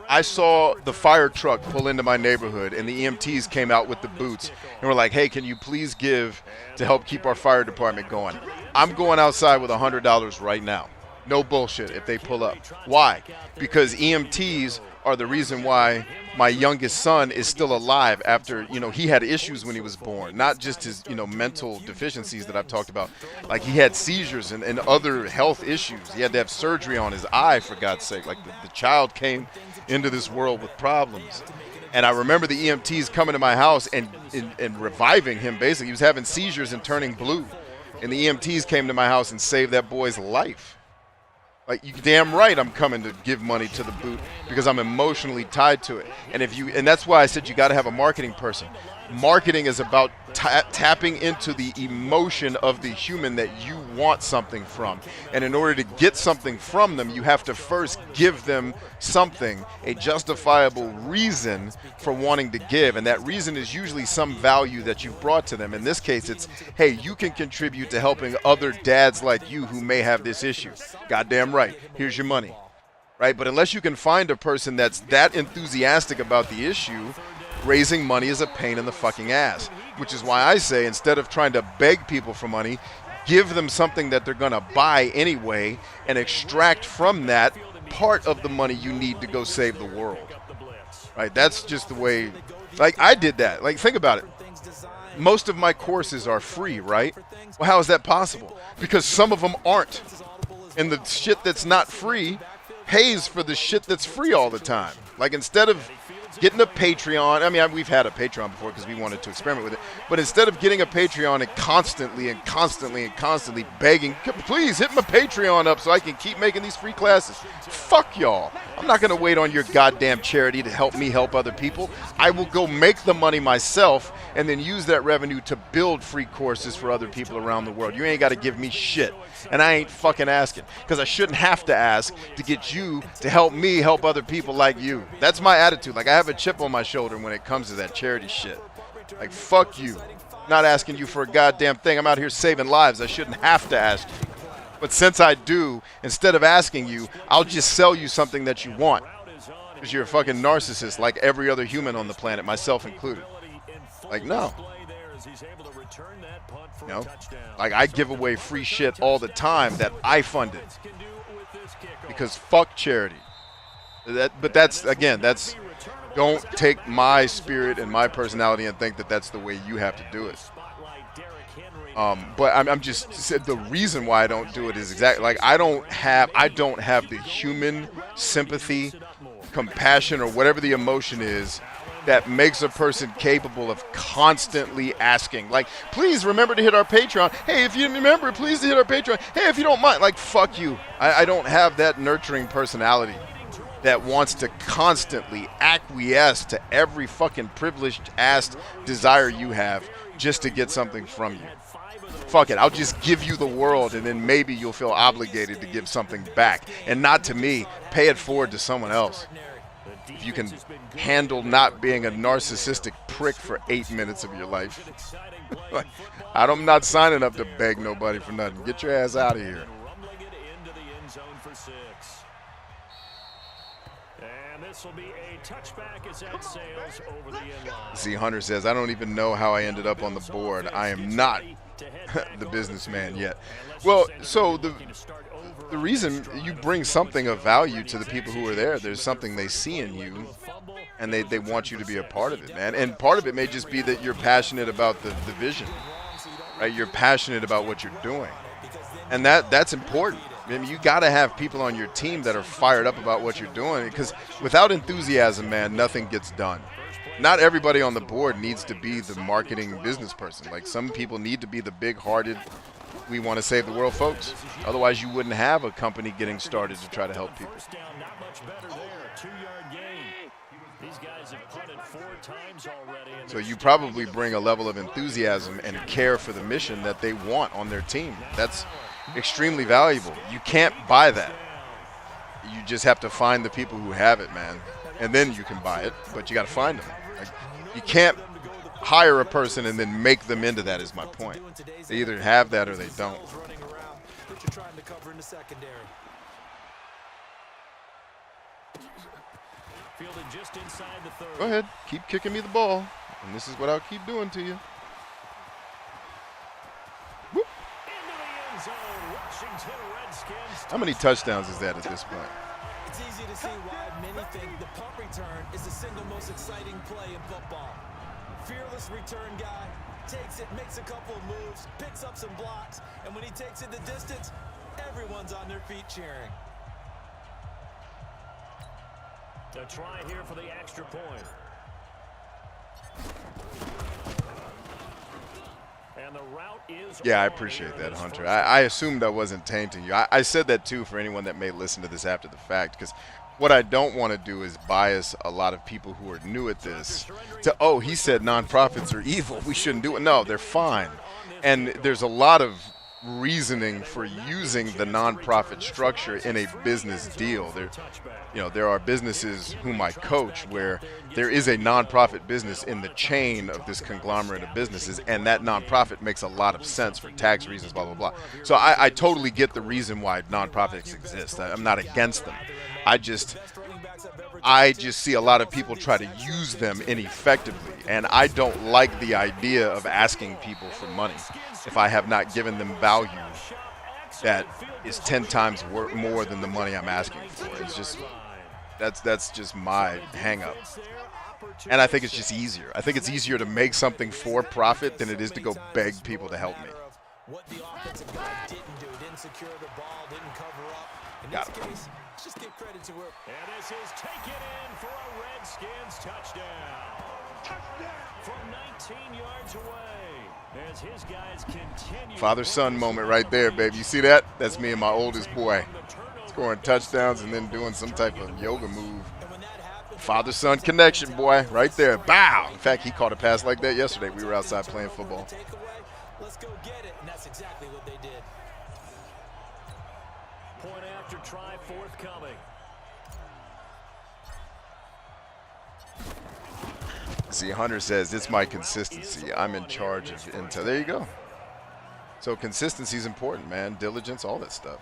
I saw the fire truck pull into my neighborhood and the EMTs came out with the boots and were like, hey, can you please give to help keep our fire department going? I'm going outside with $100 right now. No bullshit if they pull up. Why? Because EMTs are the reason why my youngest son is still alive after, he had issues when he was born. Not just his, mental deficiencies that I've talked about. Like he had seizures and other health issues. He had to have surgery on his eye, for God's sake. Like the child came into this world with problems. And I remember the EMTs coming to my house and reviving him, basically. He was having seizures and turning blue. And the EMTs came to my house and saved that boy's life. Like, you damn right I'm coming to give money to the boot because I'm emotionally tied to it. And that's why I said you got to have a marketing person. Marketing is about tapping into the emotion of the human that you want something from. And in order to get something from them, you have to first give them something, a justifiable reason for wanting to give. And that reason is usually some value that you've brought to them. In this case, it's, hey, you can contribute to helping other dads like you who may have this issue. Goddamn right. Here's your money. Right? But unless you can find a person that's that enthusiastic about the issue, raising money is a pain in the fucking ass, which is why I say instead of trying to beg people for money, give them something that they're going to buy anyway and extract from that part of the money you need to go save the world. Right? That's just the way, like I did that. Like think about it. Most of my courses are free, right? Well, how is that possible? Because some of them aren't. And the shit that's not free pays for the shit that's free all the time. Like instead of getting a Patreon, I mean, we've had a Patreon before because we wanted to experiment with it, but instead of getting a Patreon and constantly begging, please hit my Patreon up so I can keep making these free classes. Fuck y'all. I'm not going to wait on your goddamn charity to help me help other people. I will go make the money myself and then use that revenue to build free courses for other people around the world. You ain't got to give me shit. And I ain't fucking asking because I shouldn't have to ask to get you to help me help other people like you. That's my attitude. Like I have a chip on my shoulder when it comes to that charity shit. Like fuck you. Not asking you for a goddamn thing. I'm out here saving lives. I shouldn't have to ask you. But since I do, instead of asking you, I'll just sell you something that you want. Because you're a fucking narcissist like every other human on the planet, myself included. Like no. You know, like I give away free shit all the time that I funded because fuck charity. But that's again, that's don't take my spirit and my personality and think that that's the way you have to do it. But I'm just the reason why I don't do it is exactly like I don't have the human sympathy, compassion, or whatever the emotion is that makes a person capable of constantly asking, like, please remember to hit our Patreon. Hey, if you remember, please hit our Patreon. Hey, if you don't mind, like, fuck you. I don't have that nurturing personality that wants to constantly acquiesce to every fucking privileged ass desire you have just to get something from you. Fuck it, I'll just give you the world and then maybe you'll feel obligated to give something back. And not to me, pay it forward to someone else. If you can handle not being a narcissistic prick for 8 minutes of your life. Like, I'm not signing up to beg nobody for nothing. Get your ass out of here. And this will be a touchback as that sails over the end line. See, Hunter says, I don't even know how I ended up on the board. I am not the businessman yet. Well, so the reason you bring something of value to the people who are there, there's something they see in you, and they want you to be a part of it, man. And part of it may just be that you're passionate about the vision, right? You're passionate about what you're doing, and that's important. I mean, you got to have people on your team that are fired up about what you're doing, because without enthusiasm, man, nothing gets done. Not everybody on the board needs to be the marketing business person. Like, some people need to be the big-hearted, we want to save the world folks. Otherwise, you wouldn't have a company getting started to try to help people. First down, not much better there. 2-yard gain. These guys have punted 4 times already. So you probably bring a level of enthusiasm and care for the mission that they want on their team. That's extremely valuable. You can't buy that. You just have to find the people who have it, man. And then you can buy it, but you got to find them. Like, you can't hire a person and then make them into that, is my point. They either have that or they don't. Go ahead. Keep kicking me the ball. And this is what I'll keep doing to you. Whoop. How many touchdowns is that at this point? It's easy to see why many think the punt return is the single most exciting play in football. Fearless return guy, takes it, makes a couple of moves, picks up some blocks, and when he takes it the distance, everyone's on their feet cheering. A try here for the extra point. And the route is yeah, I appreciate that, Hunter. I assumed I wasn't tainting you. I said that, too, for anyone that may listen to this after the fact, because what I don't want to do is bias a lot of people who are new at this to, oh, he said nonprofits are evil, we shouldn't do it. No, they're fine. And there's a lot of reasoning for using the nonprofit structure in a business deal. There are businesses whom I coach where there is a nonprofit business in the chain of this conglomerate of businesses, and that nonprofit makes a lot of sense for tax reasons, blah, blah, blah. So I totally get the reason why nonprofits exist. I'm not against them. I just see a lot of people try to use them ineffectively, and I don't like the idea of asking people for money if I have not given them value that is 10 times more than the money I'm asking for. It's just that's just my hang-up. And I think it's just easier. I think it's easier to make something for profit than it is to go beg people to help me. What the offensive guy didn't do, didn't secure the ball, didn't cover up. In Got this him. case, just give credit to her. And this is taken in for a Redskins touchdown. From 19 yards away, as his guys continue. Father-son moment right there, baby. You see that? That's me and my oldest boy. Scoring touchdowns and then doing some type of yoga move. Father-son connection, boy, right there. Bow! In fact, he caught a pass like that yesterday. We were outside playing football. Let's go get it, and that's exactly what they did. Point after try forthcoming. See, Hunter says, it's my consistency. I'm in charge of intel. There you go. So consistency is important, man. Diligence, all that stuff.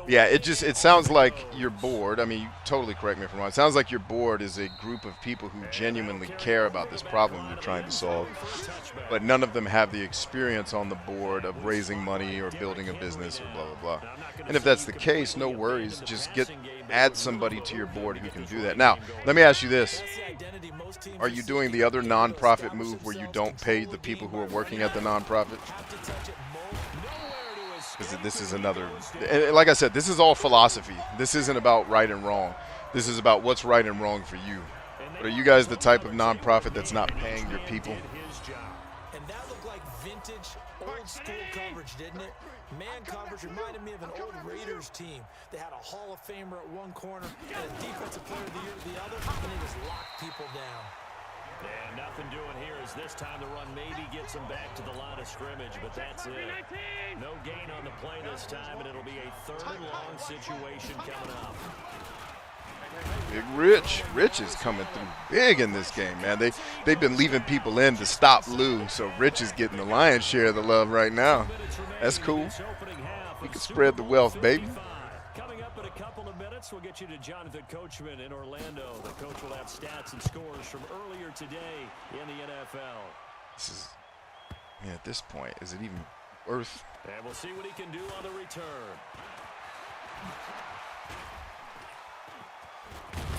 Yeah, it sounds like your board. I mean, you totally correct me if I'm wrong. It sounds like your board is a group of people who genuinely care about this problem you're trying to solve, but none of them have the experience on the board of raising money or building a business or blah, blah, blah. And if that's the case, no worries. Just add somebody to your board who can do that. Now, let me ask you this. Are you doing the other nonprofit move where you don't pay the people who are working at the nonprofit? Because this is another, and like I said, this is all philosophy. This isn't about right and wrong. This is about what's right and wrong for you. But are you guys the type of nonprofit that's not paying your people? And that looked like vintage, old school coverage, didn't it? Man coverage reminded me of an old Raiders team. They had a Hall of Famer at one corner and a defensive player of the year at the other, and they just locked people down. And nothing doing here is this time the run maybe gets them back to the line of scrimmage, but that's it. No gain on the play this time, and it'll be a third and long situation coming up. Big Rich. Rich is coming through big in this game, man. They've been leaving people in to stop Lou, so Rich is getting the lion's share of the love right now. That's cool. Opening half We can spread the wealth, baby. Coming up in a couple of minutes, we'll get you to Jonathan Coachman in Orlando. The coach will have stats and scores from earlier today in the NFL. This is, yeah, at this point, is it even worth? And we'll see what he can do on the return.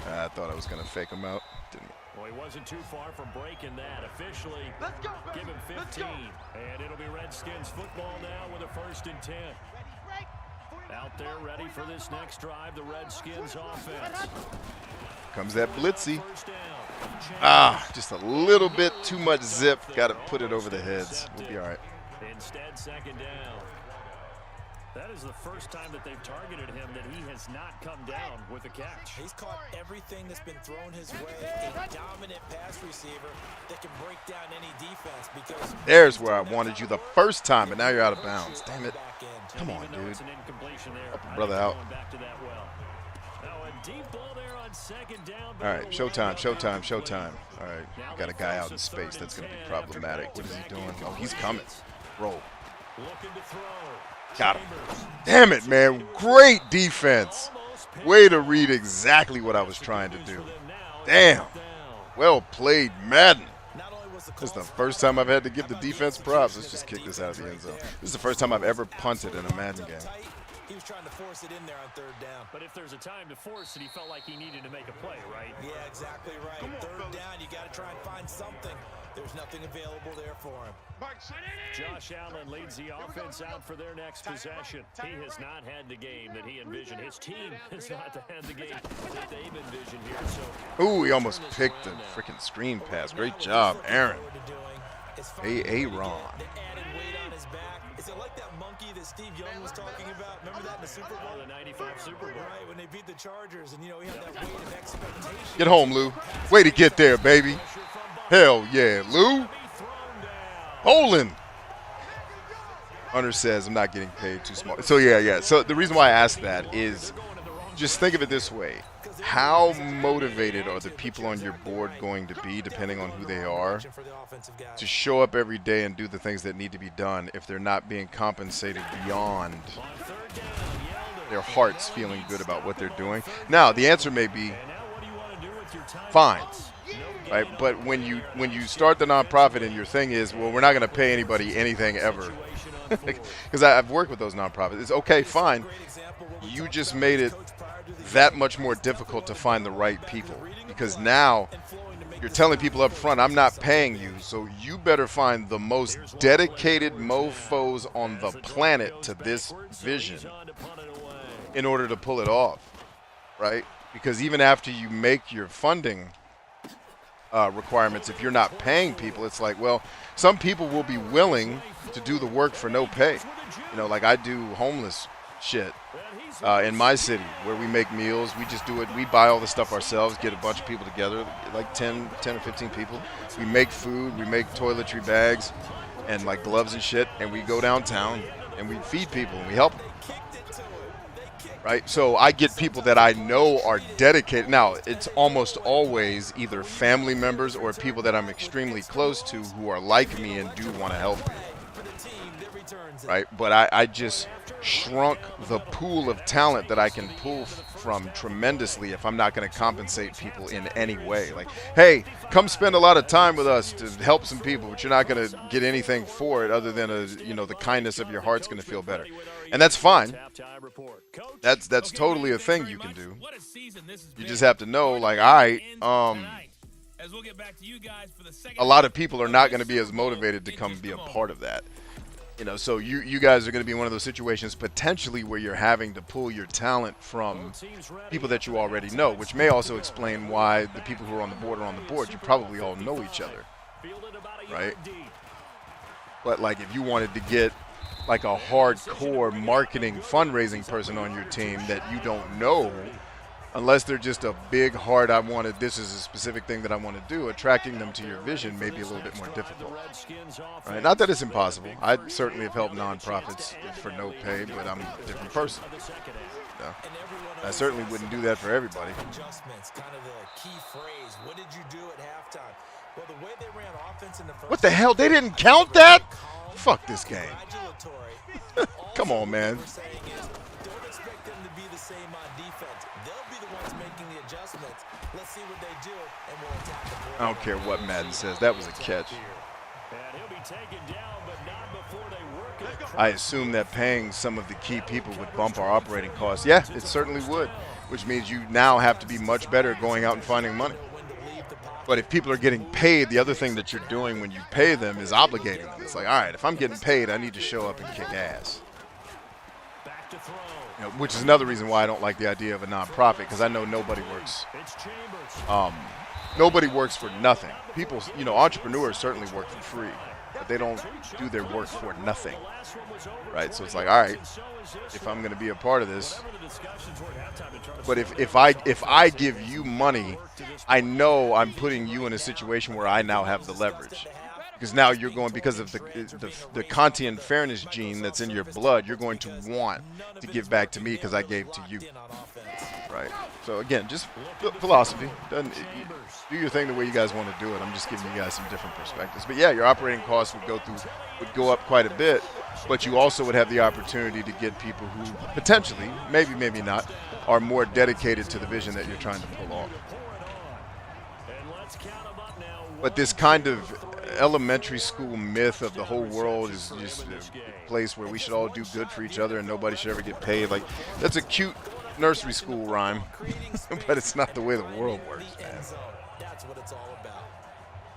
I thought I was going to fake him out. Didn't. Well, he wasn't too far from breaking that. Officially, give him 15. And it'll be Redskins football now with a 1st and 10. Out there ready for this next drive, the Redskins offense. Comes that blitzy. Just a little bit too much zip. Got to put it over the heads. We'll be all right. Instead, 2nd down. That is the first time that they've targeted him that he has not come down with a catch. He's caught everything that's been thrown his way. A dominant pass receiver that can break down any defense because there's where I wanted you the first time, but now you're out of bounds. Damn it. Come on, dude. Help your brother out. All right, showtime, showtime, showtime. All right, we got a guy out in space. That's going to be problematic. What is he doing? Oh, he's coming. Roll. Got him. Damn it, man. Great defense. Way to read exactly what I was trying to do. Damn. Well played, Madden. This is the first time I've had to give the defense props. Let's just kick this out of the end zone. This is the first time I've ever punted in a Madden game. He was trying to force it in there on 3rd down. But if there's a time to force it, he felt like he needed to make a play, right? Yeah, exactly right. 3rd down, you got to try and find something. There's nothing available there for him. Josh Allen leads the offense out for their next possession. He has not had the game that he envisioned. His team has not had the game that they've envisioned here. So, ooh, he almost picked the freaking screen pass. Great job, Aaron. Hey, Ron. Is it like that monkey that Steve Young was talking about? Remember that in the Super Bowl? The 95 Super Bowl. Right, when they beat the Chargers, and, you know, he had that weight of expectation. Get home, Lou. Way to get there, baby. Hell yeah, Lou. Holland. Hunter says, I'm not getting paid too small. So, yeah. So the reason why I asked that is just think of it this way. How motivated are the people on your board going to be, depending on who they are, to show up every day and do the things that need to be done if they're not being compensated beyond their hearts feeling good about what they're doing? Now, the answer may be fine, right? But when you start the nonprofit and your thing is, well, we're not going to pay anybody anything ever, because I've worked with those nonprofits. It's okay, fine. You just made it that much more difficult to find the right people, because now you're telling people up front, I'm not paying you, so you better find the most dedicated mofos on the planet to this vision in order to pull it off, right? Because even after you make your funding requirements, if you're not paying people, it's like, well, some people will be willing to do the work for no pay. You know, like I do homeless shit in my city where we make meals. We just do it. We buy all the stuff ourselves, get a bunch of people together, like 10 or 15 people. We make food, we make toiletry bags and like gloves and shit, and we go downtown and we feed people and we help them. Right? So I get people that I know are dedicated. Now, it's almost always either family members or people that I'm extremely close to who are like me and do want to help me. Right? But I just shrunk the pool of talent that I can pull from tremendously if I'm not going to compensate people in any way. Like, hey, come spend a lot of time with us to help some people, but you're not going to get anything for it other than the kindness of your heart's going to feel better. And that's fine. That's totally a thing you can do. You just have to know, like, all right, a lot of people are not going to be as motivated to come be a part of that. You know, so you guys are going to be in one of those situations potentially where you're having to pull your talent from people that you already know, which may also explain why the people who are on the board are on the board. You probably all know each other, right? But, like, if you wanted to get, like, a hardcore marketing fundraising person on your team that you don't know, unless they're just a big heart, this is a specific thing that I want to do, attracting them to your vision may be a little bit more difficult. Right? Not that it's impossible. I certainly have helped nonprofits for no pay, but I'm a different person. Yeah. I certainly wouldn't do that for everybody. Adjustments, kind of the key phrase. What did you do at halftime? Well, the way they ran offense in the first What the hell? They didn't count that? Fuck this game. territory. Come on, man. What we're saying is, don't expect them to be the same on defense. They'll be the ones making the adjustments. Let's see what they do, and we'll attack the board. I don't care what Madden says. That was a catch. And he'll be taken down, but not before they work it. I assume that paying some of the key people would bump our operating costs. Yeah, it certainly would, which means you now have to be much better at going out and finding money. But if people are getting paid, the other thing that you're doing when you pay them is obligating them. It's like, all right, if I'm getting paid, I need to show up and kick ass. Back to throw. You know, which is another reason why I don't like the idea of a nonprofit, because I know nobody works. It's Chambers. Nobody works for nothing. People, you know, entrepreneurs certainly work for free, but they don't do their work for nothing, right? So it's like, all right, if I'm going to be a part of this, but if I give you money, I know I'm putting you in a situation where I now have the leverage, because now you're going, because of the Kantian fairness gene that's in your blood, you're going to want to give back to me because I gave to you, right? So again, just philosophy. Do your thing the way you guys want to do it. I'm just giving you guys some different perspectives. But yeah, your operating costs would go up quite a bit, but you also would have the opportunity to get people who potentially, maybe not, are more dedicated to the vision that you're trying to pull off. But this kind of elementary school myth of the whole world is just a place where we should all do good for each other and nobody should ever get paid. Like, that's a cute nursery school rhyme, but it's not the way the world works, man. That's what it's all about.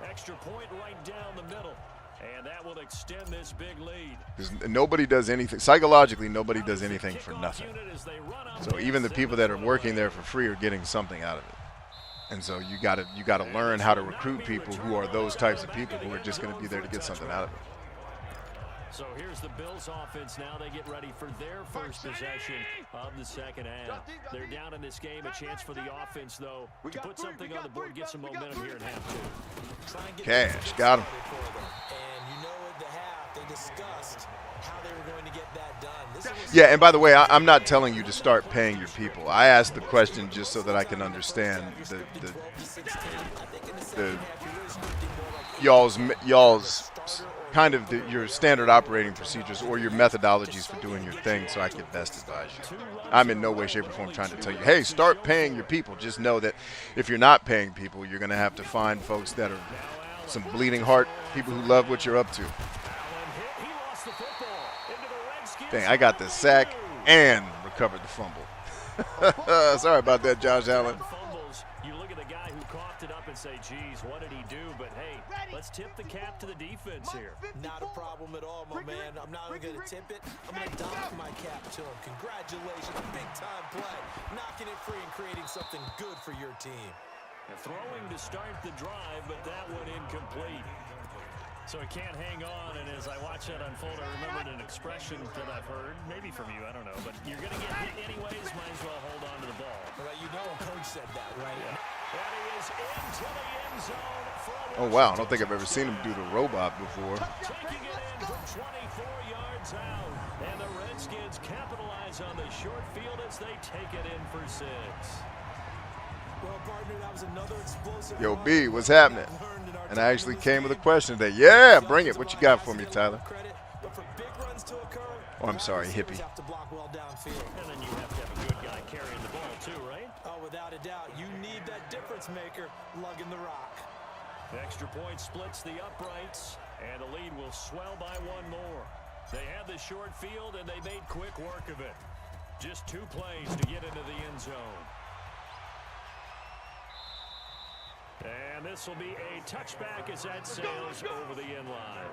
Extra point right down the middle, and that will extend this big lead. Because nobody does anything, psychologically, nobody does anything for nothing. So even the people that are working there for free are getting something out of it. And so you gotta learn how to recruit people who are those types of people who are just going to be there to get something out of it. So here's the Bills offense now. They get ready for their first possession of the second half. They're down in this game. A chance for the offense, though, to put something on the board, get some momentum here in half two. Cash, got him. And you know at the half, they discussed how they were going to get that done. Yeah, and by the way, I'm not telling you to start paying your people. I asked the question just so that I can understand y'all's kind of your standard operating procedures or your methodologies for doing your thing, so I could best advise you. I'm in no way, shape, or form trying to tell you, hey, start paying your people. Just know that if you're not paying people, you're going to have to find folks that are some bleeding heart, people who love what you're up to. Dang, I got the sack and recovered the fumble. Sorry about that, Josh Allen. You look at the guy who coughed it up and say, geez, what did he do? But hey, let's tip the cap to the defense here. Not a problem at all, my man. I'm not only going to tip it, I'm going to dock my cap to him. Congratulations, big-time play. Knocking it free and creating something good for your team. And throwing to start the drive, but that one incomplete. So he can't hang on, and as I watch that unfold, I remembered an expression that I've heard, maybe from you, I don't know, but you're going to get hit anyways, might as well hold on to the ball. Well, you know Coach said that, right? Yeah. And he is into the end zone from Oh, wow, I don't think I've ever seen him do the robot before. taking it in from 24 yards out. And the Redskins capitalize on the short field as they take it in for 6. Well, partner, that was another explosive. Yo, B, what's happening? And I actually came with a question today. Yeah, bring it. What you got for me, Tyler? Oh, I'm sorry, hippie. And then you have to have a good guy carrying the ball too, right? Oh, without a doubt. You need that difference maker lugging the rock. The extra point splits the uprights, and the lead will swell by one more. They had the short field, and they made quick work of it. Just 2 plays to get into the end zone. And this will be a touchback as that sails over the end line.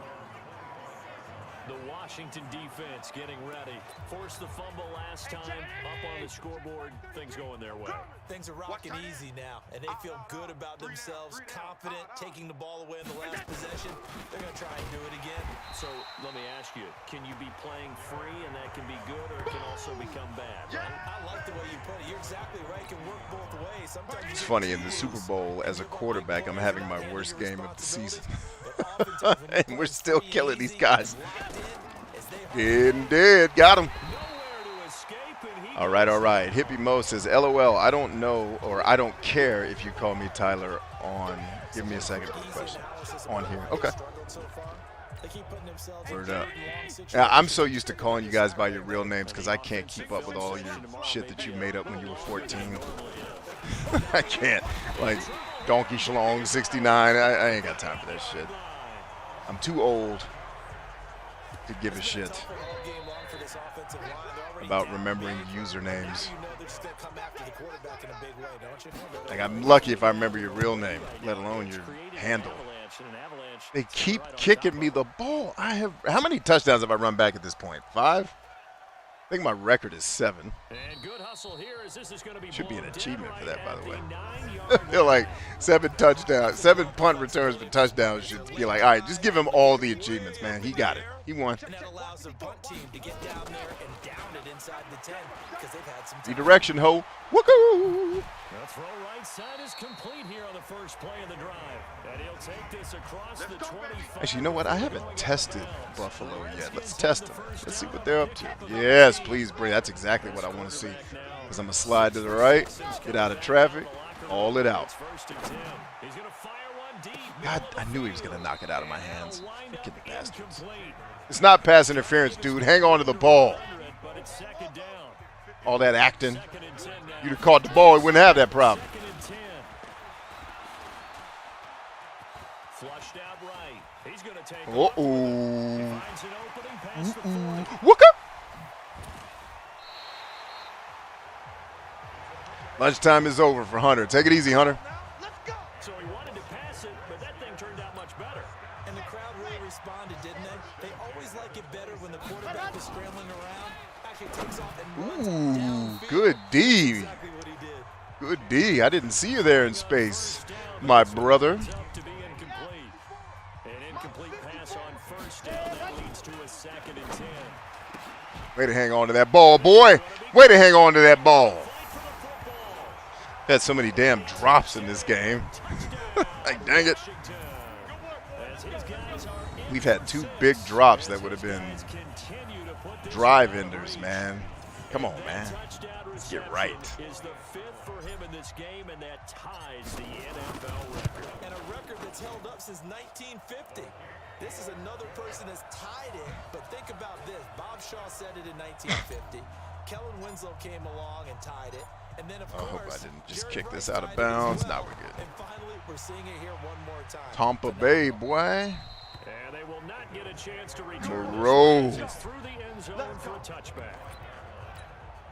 The Washington defense getting ready. Forced the fumble last time. Up on the scoreboard. Things going their way. Things are rocking easy now, and they feel good about themselves, confident, taking the ball away in the last possession. They're going to try and do it again. So let me ask you, can you be playing free and that can be good, or it can also become bad, right? I like the way you put it. You're exactly right. It can work both ways. Sometimes It's funny, in the Super Bowl, as a quarterback, I'm having my worst game of the season. And we're still killing these guys. Indeed, got him. All right. Hippie Mo says, LOL, I don't know or I don't care if you call me Tyler on. Give me a second for the question. On here. Okay. They keep putting themselves Word in up. third and long situations. Yeah, I'm so used to calling you guys by your real names because I can't keep up with all your shit that you made up when you were 14. I can't. Like, Donkey Schlong 69. I ain't got time for that shit. I'm too old to give a shit about remembering usernames. Like, I'm lucky if I remember your real name, let alone your handle. They keep kicking me the ball. How many touchdowns have I run back at this point? 5? I think my record is 7. Should be an achievement for that, by the way. I feel like 7 touchdowns, 7 punt returns for touchdowns should be like, all right, just give him all the achievements, man. He got it. He won. And that allows the punt team to get down there and down it inside the 10 because they've had some time. Redirection, ho. Woohoo! The throw right side is complete here on the first play of the drive. And he'll take this across the 25. Actually, you know what? I haven't tested Buffalo yet. Let's test them. Let's see what they're up to. Yes, please bring. That's exactly what I want to see. Because I'm going to slide to the right, get out of traffic, haul it out. God, I knew he was going to knock it out of my hands. Freaking bastards. It's not pass interference, dude. Hang on to the ball. All that acting. You'd have caught the ball, he wouldn't have that problem. Uh-oh. Wooka! Lunchtime is over for Hunter. Take it easy, Hunter. So he wanted to pass it, but that thing turned out much better. And the crowd really responded, didn't they? They always like it better when the quarterback is scrambling around, actually takes off and runs downfield. Good D. Exactly what he did. Good D. I didn't see you there in space, my brother. To be incomplete. An incomplete pass on first down. That leads to a 2nd and 10. Way to hang on to that ball, boy. Way to hang on to that ball. Had so many damn drops in this game. Like, dang it. We've had 2 big drops that would have been drive enders, man. Come on, man. Let's get right. Is the 5th for him in this game, and that ties the NFL record. And a record that's held up since 1950. This is another person that's tied it, but think about this. Bob Shaw said it in 1950. Kellen Winslow came along and tied it. And then, of I hope course, I didn't just Jerry kick this Rice out of tied it as bounds. well. Now we're good. And finally, we're seeing it here one more time. Tampa Bay, boy. And they will not get a chance to return. Moreau. It's through the end zone for a touchback.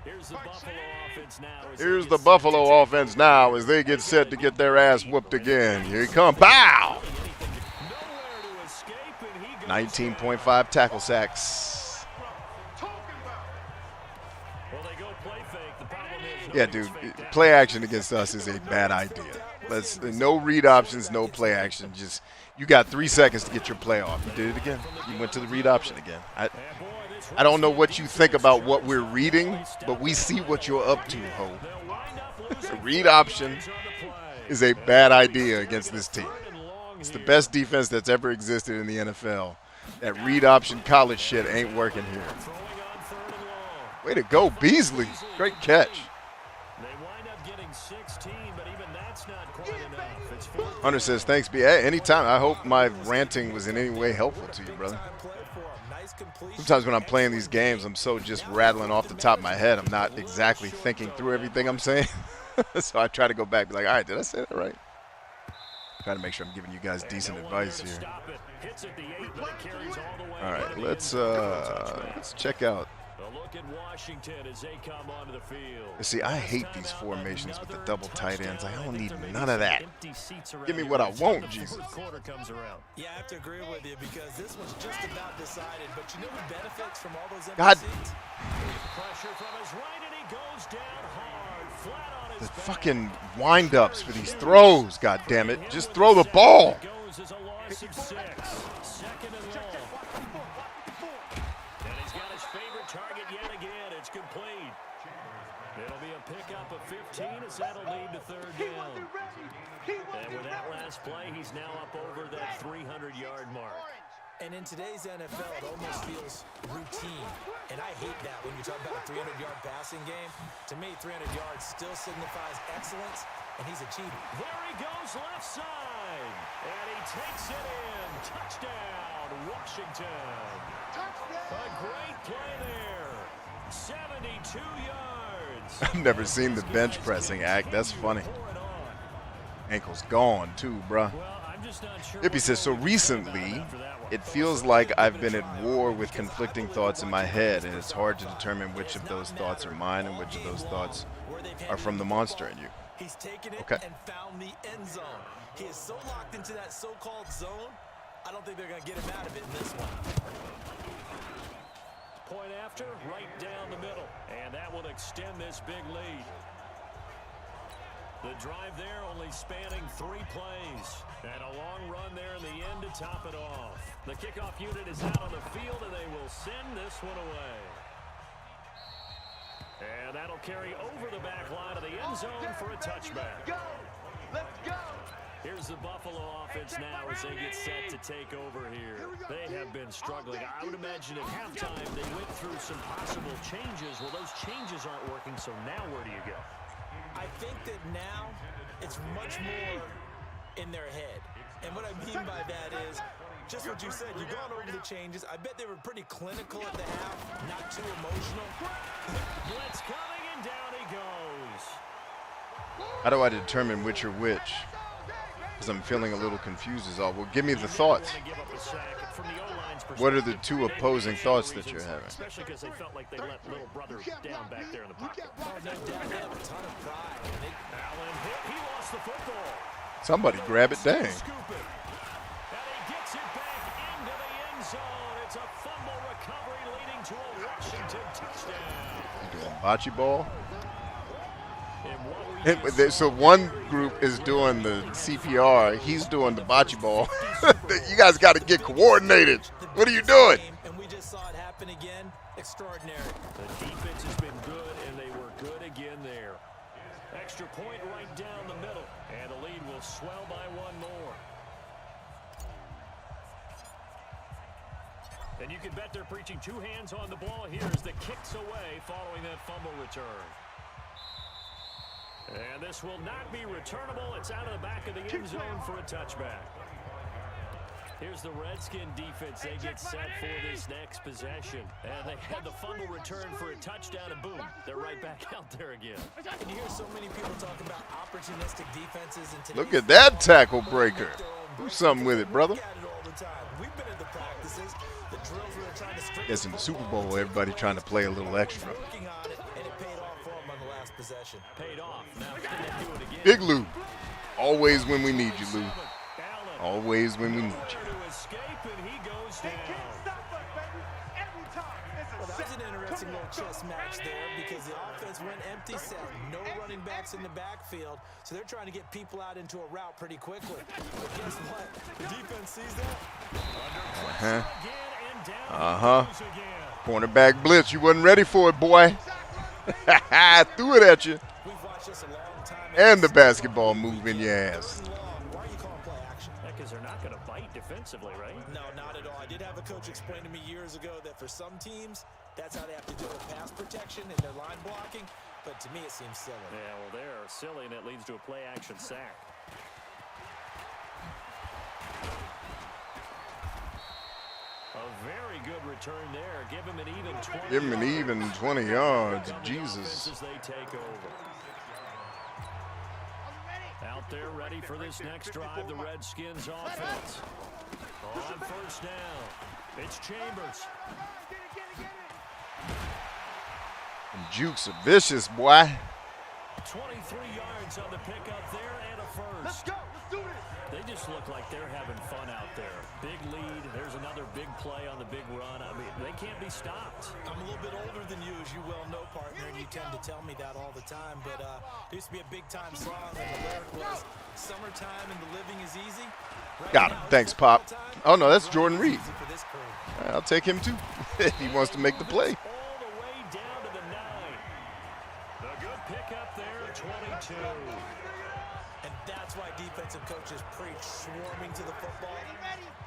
Here's the Buffalo offense now. Here's the Buffalo offense now as they get set to get their ass whooped again. Here he comes. Bow! 19.5 tackle sacks. Yeah, dude, play action against us is a bad idea. No read options, no play action. Just you got 3 seconds to get your play off. You did it again. You went to the read option again. I don't know what you think about what we're reading, but we see what you're up to, ho. The read option is a bad idea against this team. It's the best defense that's ever existed in the NFL. That read option college shit ain't working here. Way to go, Beasley. Great catch. Hunter says, thanks, B. Hey, anytime. I hope my ranting was in any way helpful to you, brother. Sometimes when I'm playing these games, I'm so just rattling off the top of my head. I'm not exactly thinking through everything I'm saying. So I try to go back and be like, all right, did I say that right? Try to make sure I'm giving you guys decent advice here. All right, let's check out. See, I hate these formations with the double tight ends. I don't need none of that. Give me what I want, Jesus. Yeah, I have to agree with you because this one's just about decided. But you know who benefits from all those empty God. seats? Pressure from his right, and he goes down hard, flat on his The fucking wind-ups for these throws, God damn it. Just throw the ball. goes as a loss of 6. 2nd and long. And he's got his favorite target yet again. It's complete. It'll be a pickup of 15 as that'll lead to 3rd down. And with that last play, he's now up over that 300-yard mark. And in today's NFL, it almost feels routine. And I hate that when you talk about a 300-yard passing game. To me, 300 yards still signifies excellence, and he's achieved it. There he goes left side. And he takes it in. Touchdown, Washington. A great play there. 72 yards. I've never seen the bench pressing act. That's funny. Ankle's gone too, bruh. Ippy says, so recently, it feels like I've been at war with conflicting thoughts in my head, and it's hard to determine which of those thoughts are mine and which of those thoughts are from the monster in you. He's taken it Okay. and found the end zone. He is so locked into that so-called zone, I don't think they're going to get him out of it in this one. Point after, right down the middle. And that will extend this big lead. The drive there only spanning 3 plays. And a long run there in the end to top it off. The kickoff unit is out on the field, and they will send this one away. And that'll carry over the back line of the end zone for a touchback. Let's go. Here's the Buffalo offense now as they get set to take over here. They have been struggling. I would imagine at halftime they went through some possible changes. Well, those changes aren't working, so now where do you go? I think that now it's much more in their head. And what I mean by that is just what you said. You've gone over the changes. I bet they were pretty clinical at the half, not too emotional. Blitz coming, and down he goes. How do I determine which are which? Because I'm feeling a little confused as all. Well, give me the thoughts. What are the 2 opposing thoughts that you're having? Especially because they felt like they let little brother down back there in the pocket. Allen hit. He lost the football. Somebody grab it, dang. Scoop it. And he gets it back into the end zone. It's a fumble recovery leading to a Washington touchdown. You doing bocce ball? And what we just So one group is doing the CPR. He's doing the bocce ball. You guys got to get coordinated. What are you doing? And we just saw it happen again. Extraordinary. The defense has been good, and they were good again there. Extra point right down the middle, and the lead will swell by 1 more. And you can bet they're preaching 2 hands on the ball here as the kick's away following that fumble return. And this will not be returnable. It's out of the back of the end zone for a touchback. Here's the Redskin defense. They get set for this next possession. And they had the fumble return for a touchdown, and boom, they're right back out there again. And you hear so many people talk about opportunistic defenses. And Look at that tackle breaker. Do something with it, brother. We've been in the practices, the drills where they're trying to strip. It's in the Super Bowl. Everybody trying to play a little extra. Working on it, and it paid off for them on the last possession. Paid off. Now can they do it again? Big Lou. Always when we need you, Lou. Always when we need you. Well, that was an interesting little chess match there because the offense went empty set. No running backs in the backfield, so they're trying to get people out into a route pretty quickly. But guess what? The defense sees that. Cornerback blitz. You wasn't ready for it, boy. I threw it at you. We've watched this a long time. And the basketball move in your ass. Why are you calling play action? Because they're not going to bite defensively, right? No, not at all. I did have a coach explain to me years ago that for some teams, that's how they have to deal with pass protection and their line blocking. But to me, it seems silly. Yeah, well, they're silly, and it leads to a play-action sack. A very good return there. Give him an even 20. Give him an even 20 yards. Jesus. As they take over. Out there ready for this next drive, the Redskins offense. On first down, it's Chambers. And Jukes are vicious, boy. 23 yards on the pickup there and a first. Let's go. Let's do this. They just look like they're having fun out there. Big lead. There's another big play on the big run. I mean, they can't be stopped. I'm a little bit older than you, as you well know, partner, and you tend to tell me that all the time. But there used to be a big-time song, and the lyric was, "Summertime and the living is easy." Right Got him. now, Thanks, it's Pop. time. Oh, no, that's Jordan Reed. Easy for this crew. I'll take him, too, if he wants to make the play. All the way down to the 9. The good pickup there, 22. And that's why defenses defensive coaches preach, swarming to the football.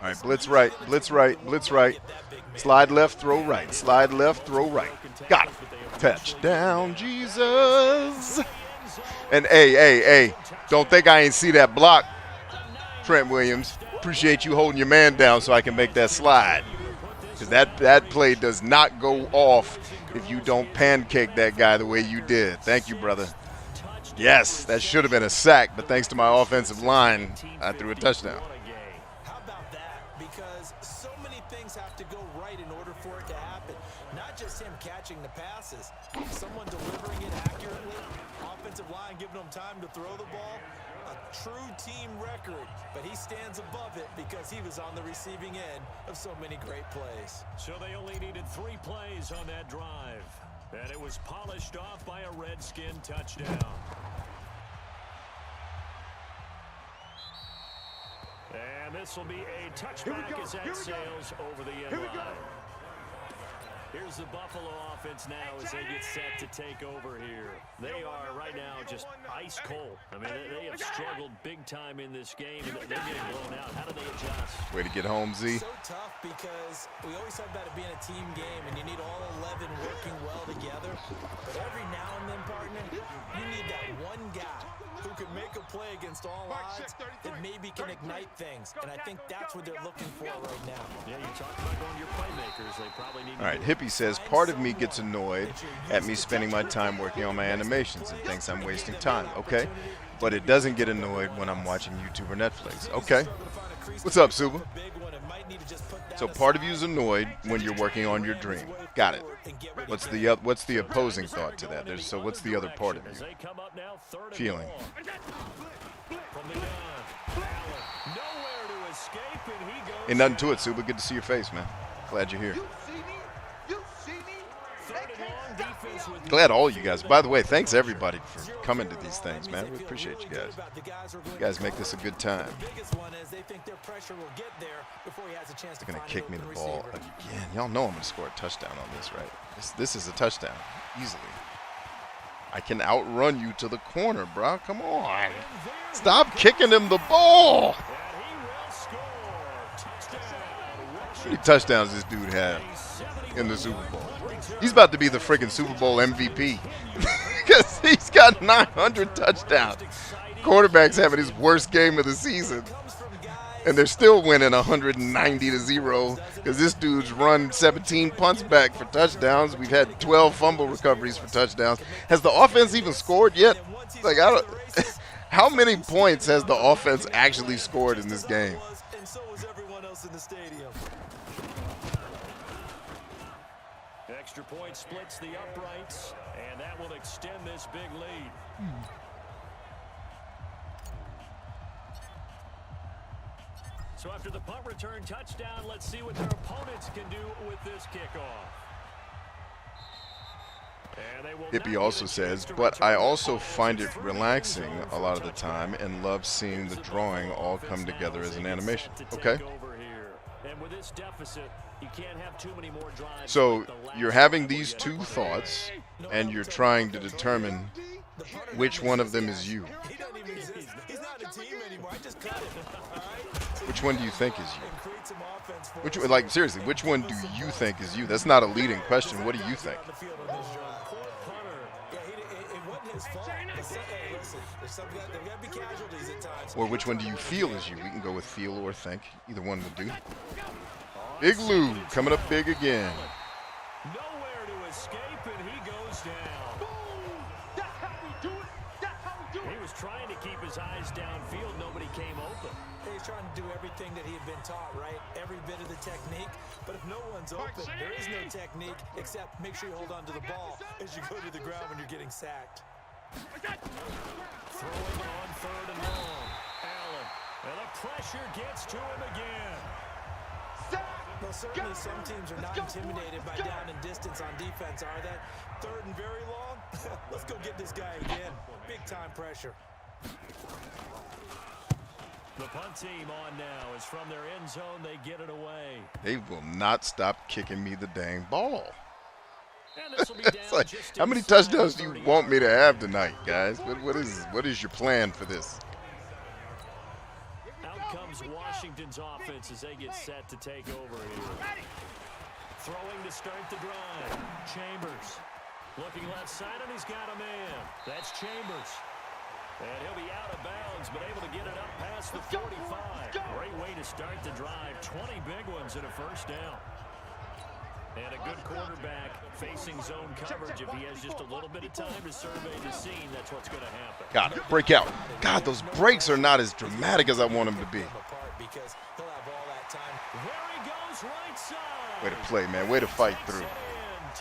All right, blitz right, blitz right, blitz right. Slide left, throw right. Slide left, throw right. Got it. Touchdown, Jesus. And hey, don't think I ain't see that block, Trent Williams. Appreciate you holding your man down so I can make that slide. Because that play does not go off if you don't pancake that guy the way you did. Thank you, brother. Yes, that should have been a sack, but thanks to my offensive line, I threw a touchdown. How about that? Because so many things have to go right in order for it to happen. Not just him catching the passes, someone delivering it accurately, offensive line giving him time to throw the ball. A true team record, but he stands above it because he was on the receiving end of so many great plays. So they only needed 3 plays on that drive, and it was polished off by a Redskin touchdown. And this will be a touchback as that sails over the end line. Here's the Buffalo offense now as they get set to take over here. They are right now just ice cold. I mean, they have struggled big time in this game, and they're getting blown out. How do they adjust? Way to get home, Z. So tough because we always talk about it being a team game, and you need all 11 working well together. But every now and then, partner, you need that one guy who can make a play against all odds that maybe can ignite things. And I think that's what they're looking for right now. Yeah, you talk about going to your playmakers. They probably need. All right, Hippie says, part of me gets annoyed at me spending my time working on my animations and thinks I'm wasting time. Okay, but it doesn't get annoyed when I'm watching YouTube or Netflix. Okay, what's up, Suba? So part of you is annoyed when you're working on your dream. Got it. What's the opposing thought to that? So what's the other part of you feeling? Ain't nothing to it, Suba. Good to see your face, man. Glad you're here. Glad all you guys. By the way, thanks everybody for coming to these things, man. We appreciate you guys. You guys make this a good time. They're gonna kick me the ball again. Y'all know I'm gonna score a touchdown on this, right? This is a touchdown, easily. I can outrun you to the corner, bro. Come on. Stop kicking him the ball. How many touchdowns does this dude have in the Super Bowl? He's about to be the freaking Super Bowl MVP because he's got 900 touchdowns. Quarterback's having his worst game of the season, and they're still winning 190-0 because this dude's run 17 punts back for touchdowns. We've had 12 fumble recoveries for touchdowns. Has the offense even scored yet? Like, I don't. How many points has the offense actually scored in this game? And so was everyone else in the stadium. Extra point splits the uprights, and that will extend this big lead. So after the punt return touchdown, let's see what their opponents can do with this kickoff. Hippie also says, but I also find it relaxing a lot of the time and love seeing the drawing all come together as an animation. Okay. So you're having these two thoughts, and you're trying to determine which one of them is you. Which one do you think is you? Which, like, seriously, which one do you think is you? That's not a leading question. What do you think? Or which one do you feel is you? We can go with feel or think. Either one will do. Big Lou coming up big again. Nowhere to escape, and he goes down. He was trying to keep his eyes downfield. Nobody came open. He's trying to do everything that he had been taught, right? Every bit of the technique. But if no one's open, there is no technique except make sure you hold on to the ball as you go to the ground when you're getting sacked. Throwing on 3rd and long. Allen. And the pressure gets to him again. Well, certainly some teams are not intimidated by down and distance on defense, are they? 3rd and very long? Let's go get this guy again. Big time pressure. The punt team on now is from their end zone. They get it away. They will not stop kicking me the dang ball. And this will be down like, just how many inside touchdowns do you 30 want me to yards. have tonight, guys? What is your plan for this? comes Washington's offense as they get set to take over here. Throwing to start the drive. Chambers. Looking left side, and he's got a man. That's Chambers. And he'll be out of bounds, but able to get it up past the 45. Great way to start the drive. 20 big ones and a first down. And a good quarterback facing zone coverage. If he has just a little bit of time to survey the scene, that's what's going to happen. Got it. Break out. God, those breaks are not as dramatic as I want them to be. Way to play, man. Way to fight through.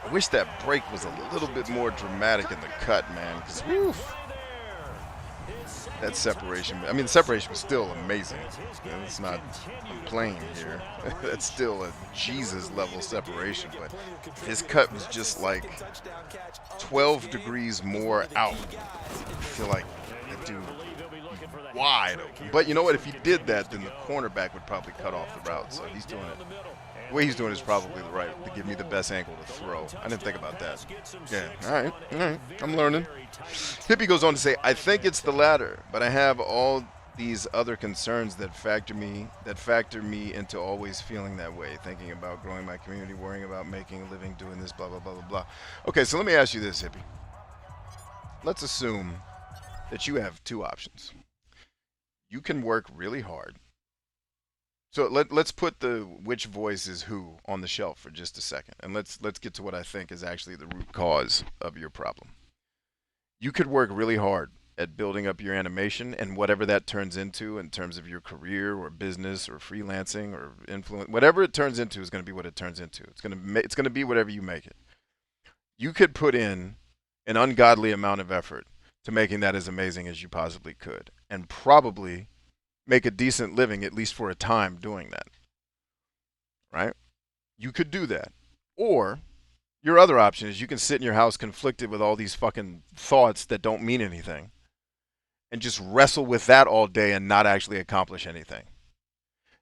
I wish that break was a little bit more dramatic in the cut, man. Because, woof. That separation, I mean, the separation was still amazing. It's not, I'm playing here. That's still a Jesus-level separation, but his cut was just like 12 degrees more out. I feel like that dude wide open. But you know what? If he did that, then the cornerback would probably cut off the route. So he's doing it. The way he's doing it is probably the right to give me the best angle to throw. I didn't think about that. Yeah, all right. I'm learning. Hippie goes on to say, I think it's the latter, but I have all these other concerns that factor me into always feeling that way, thinking about growing my community, worrying about making a living, doing this, blah, blah, blah, blah, blah. Okay, so let me ask you this, Hippie. Let's assume that you have two options. You can work really hard. So let's put the which voice is who on the shelf for just a second, and let's get to what I think is actually the root cause of your problem. You could work really hard at building up your animation, and whatever that turns into in terms of your career or business or freelancing or influence, whatever it turns into is going to be what it turns into. It's going to be whatever you make it. You could put in an ungodly amount of effort to making that as amazing as you possibly could, and probably make a decent living, at least for a time, doing that. Right? You could do that. Or your other option is you can sit in your house conflicted with all these fucking thoughts that don't mean anything and just wrestle with that all day and not actually accomplish anything.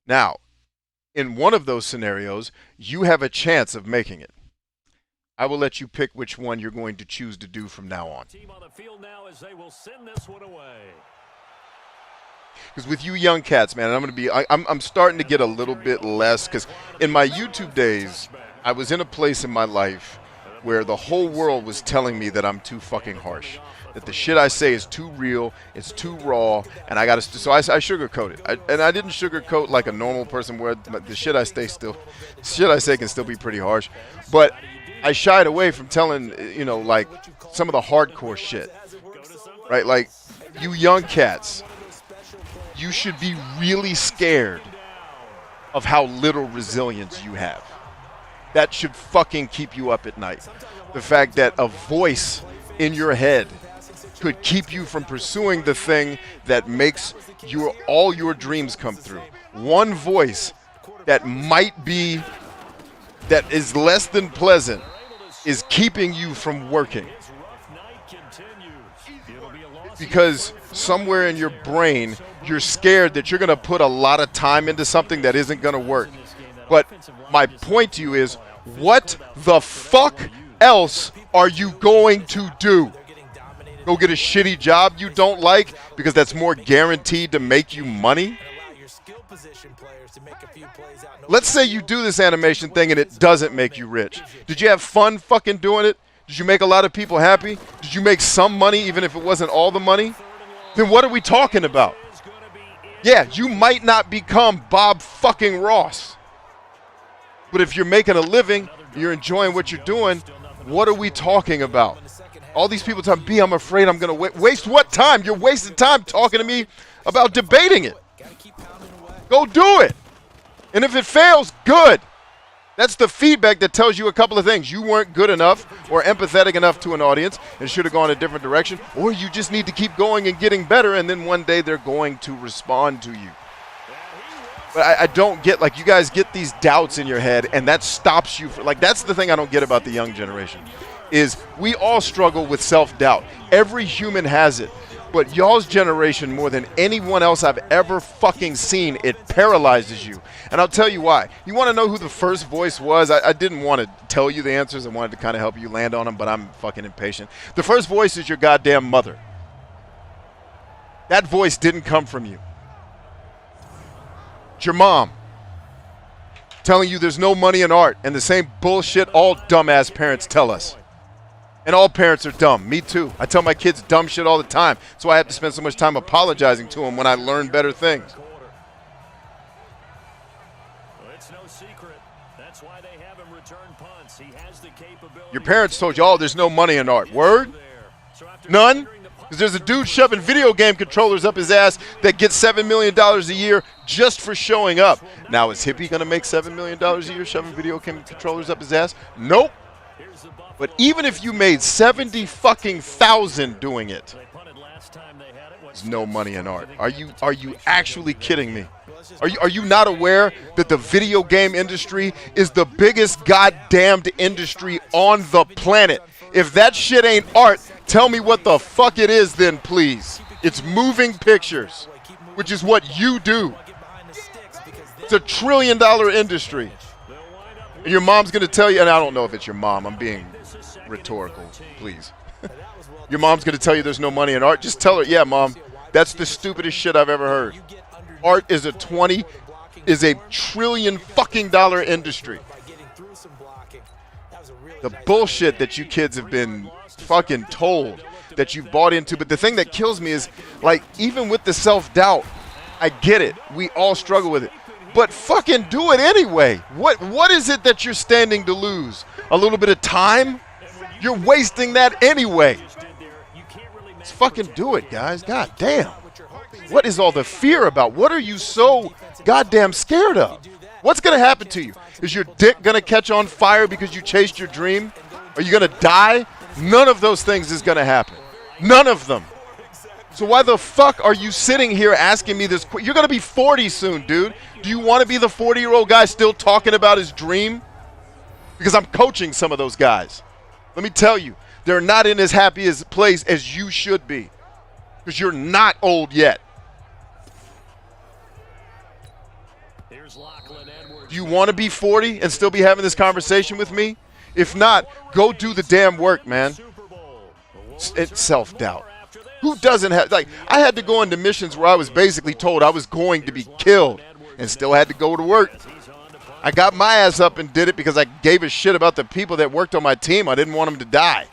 Now, in one of those scenarios, you have a chance of making it. I will let you pick which one you're going to choose to do from now on. Team on the field now as they will send this one away. Because with you young cats, man, I'm starting to get a little bit less, because in my YouTube days, I was in a place in my life where the whole world was telling me that I'm too fucking harsh, that the shit I say is too real, it's too raw, and I gotta. So I sugarcoat it, and I didn't sugarcoat like a normal person would. The shit I say can still be pretty harsh, but I shied away from telling, you know, like some of the hardcore shit, right? Like, you young cats, you should be really scared of how little resilience you have. That should fucking keep you up at night. The fact that a voice in your head could keep you from pursuing the thing that makes all your dreams come through. One voice that is less than pleasant is keeping you from working. Because somewhere in your brain, you're scared that you're going to put a lot of time into something that isn't going to work. But my point to you is, what the fuck else are you going to do? Go get a shitty job you don't like because that's more guaranteed to make you money? Let's say you do this animation thing and it doesn't make you rich. Did you have fun fucking doing it? Did you make a lot of people happy? Did you make some money even if it wasn't all the money? Then what are we talking about? Yeah, you might not become Bob fucking Ross. But if you're making a living, you're enjoying what you're doing, what are we talking about? All these people telling me, I'm afraid I'm going to waste what time? You're wasting time talking to me about debating it. Go do it. And if it fails, good. That's the feedback that tells you a couple of things. You weren't good enough or empathetic enough to an audience and should have gone a different direction, or you just need to keep going and getting better, and then one day they're going to respond to you. But I don't get, like, you guys get these doubts in your head, and that stops you. That's the thing I don't get about the young generation, is we all struggle with self-doubt. Every human has it. But y'all's generation, more than anyone else I've ever fucking seen, it paralyzes you. And I'll tell you why. You want to know who the first voice was? I didn't want to tell you the answers. I wanted to kind of help you land on them, but I'm fucking impatient. The first voice is your goddamn mother. That voice didn't come from you. It's your mom telling you there's no money in art, and the same bullshit all dumbass parents tell us. And all parents are dumb. Me too. I tell my kids dumb shit all the time. That's why I have to spend so much time apologizing to them when I learn better things. It's no secret. That's why they have him return punts. He has the capability. Your parents told you, oh, there's no money in art. Word? None? Because there's a dude shoving video game controllers up his ass that gets $7 million a year just for showing up. Now, is Hippie going to make $7 million a year shoving video game controllers up his ass? Nope. But even if you made 70 fucking thousand doing it, there's no money in art. Are you actually kidding me? Are you not aware that the video game industry is the biggest goddamned industry on the planet? If that shit ain't art, tell me what the fuck it is then, please. It's moving pictures, which is what you do. It's $1 trillion industry. And your mom's going to tell you, and I don't know if it's your mom. I'm being rhetorical, please. Your mom's going to tell you there's no money in art. Just tell her, yeah, Mom, that's the stupidest shit I've ever heard. Art is a $1 trillion fucking dollar industry. The bullshit that you kids have been fucking told that you've bought into. But the thing that kills me is, like, even with the self-doubt, I get it. We all struggle with it. But fucking do it anyway. What is it that you're standing to lose? A little bit of time? You're wasting that anyway. Let's fucking do it, guys. God damn. What is all the fear about? What are you so goddamn scared of? What's going to happen to you? Is your dick going to catch on fire because you chased your dream? Are you going to die? None of those things is going to happen. None of them. So why the fuck are you sitting here asking me this? You're going to be 40 soon, dude. Do you want to be the 40-year-old guy still talking about his dream? Because I'm coaching some of those guys. Let me tell you, they're not in as happy a place as you should be. Because you're not old yet. Do you want to be 40 and still be having this conversation with me? If not, go do the damn work, man. It's self-doubt. Who doesn't have, like, I had to go into missions where I was basically told I was going to be killed and still had to go to work. I got my ass up and did it because I gave a shit about the people that worked on my team. I didn't want them to die.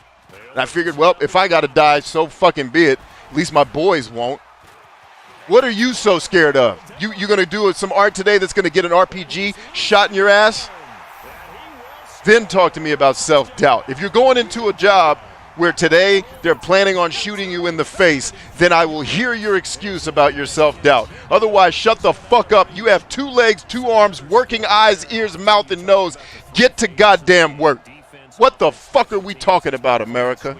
And I figured, well, if I got to die, so fucking be it. At least my boys won't. What are you so scared of? You going to do some art today that's going to get an RPG shot in your ass? Then talk to me about self-doubt. If you're going into a job where today they're planning on shooting you in the face, then I will hear your excuse about your self-doubt. Otherwise, shut the fuck up. You have 2 legs, 2 arms, working eyes, ears, mouth, and nose. Get to goddamn work. What the fuck are we talking about, America?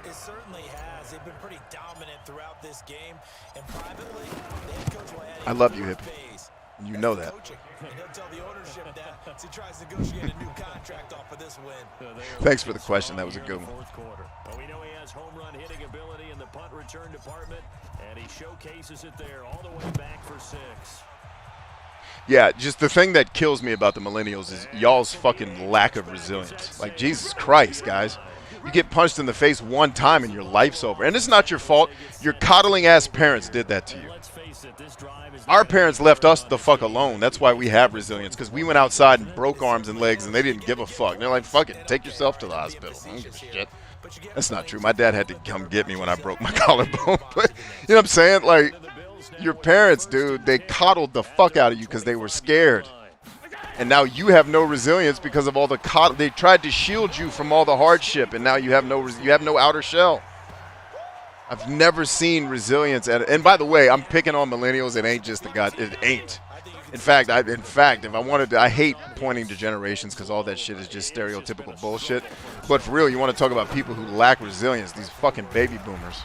It certainly has. They've been pretty dominant throughout this game. And privately, the head coach will add I love you, Hippie. You know that. And he'll tell the ownership that as he tries to negotiate a new contract off of this win. Thanks for the question. That was a good one. Well, we know he has home run hitting ability in the punt return department, and he showcases it there all the way back for 6. Yeah, just the thing that kills me about the millennials is y'all's fucking lack of resilience. Like, Jesus Christ, guys. You get punched in the face one time and your life's over. And it's not your fault. Your coddling-ass parents did that to you. Our parents left us the fuck alone. That's why we have resilience, because we went outside and broke arms and legs, and they didn't give a fuck. And they're like, fuck it, take yourself to the hospital. I don't give a shit. That's not true. My dad had to come get me when I broke my collarbone. But, you know what I'm saying? Like, your parents, dude, they coddled the fuck out of you because they were scared. And now you have no resilience because of all the they tried to shield you from all the hardship, and now you have no outer shell. I've never seen resilience and by the way, I'm picking on millennials. It ain't just the God. It ain't. In fact, if I wanted to, I hate pointing to generations because all that shit is just stereotypical bullshit. But for real, you want to talk about people who lack resilience? These fucking baby boomers.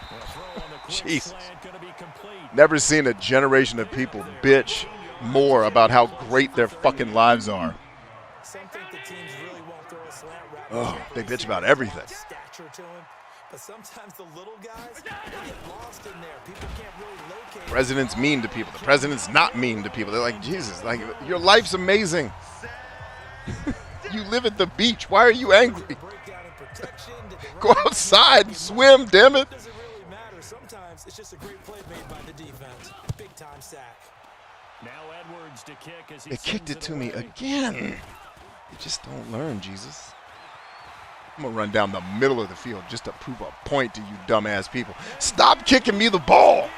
Jesus. Never seen a generation of people bitch more about how great their fucking lives are. Oh, they bitch about everything. But sometimes the little guys, they get lost in there. People can't really locate. The president's mean to people. The president's not mean to people. They're like, Jesus, like, your life's amazing. You live at the beach. Why are you angry? Go outside and swim, damn it. Doesn't really matter. Sometimes it's just a great play made by the defense. Big time sack. Now Edwards to kick as he They kicked it to me again. You just don't learn, Jesus. I'm going to run down the middle of the field just to prove a point to you dumbass people. Stop kicking me the ball.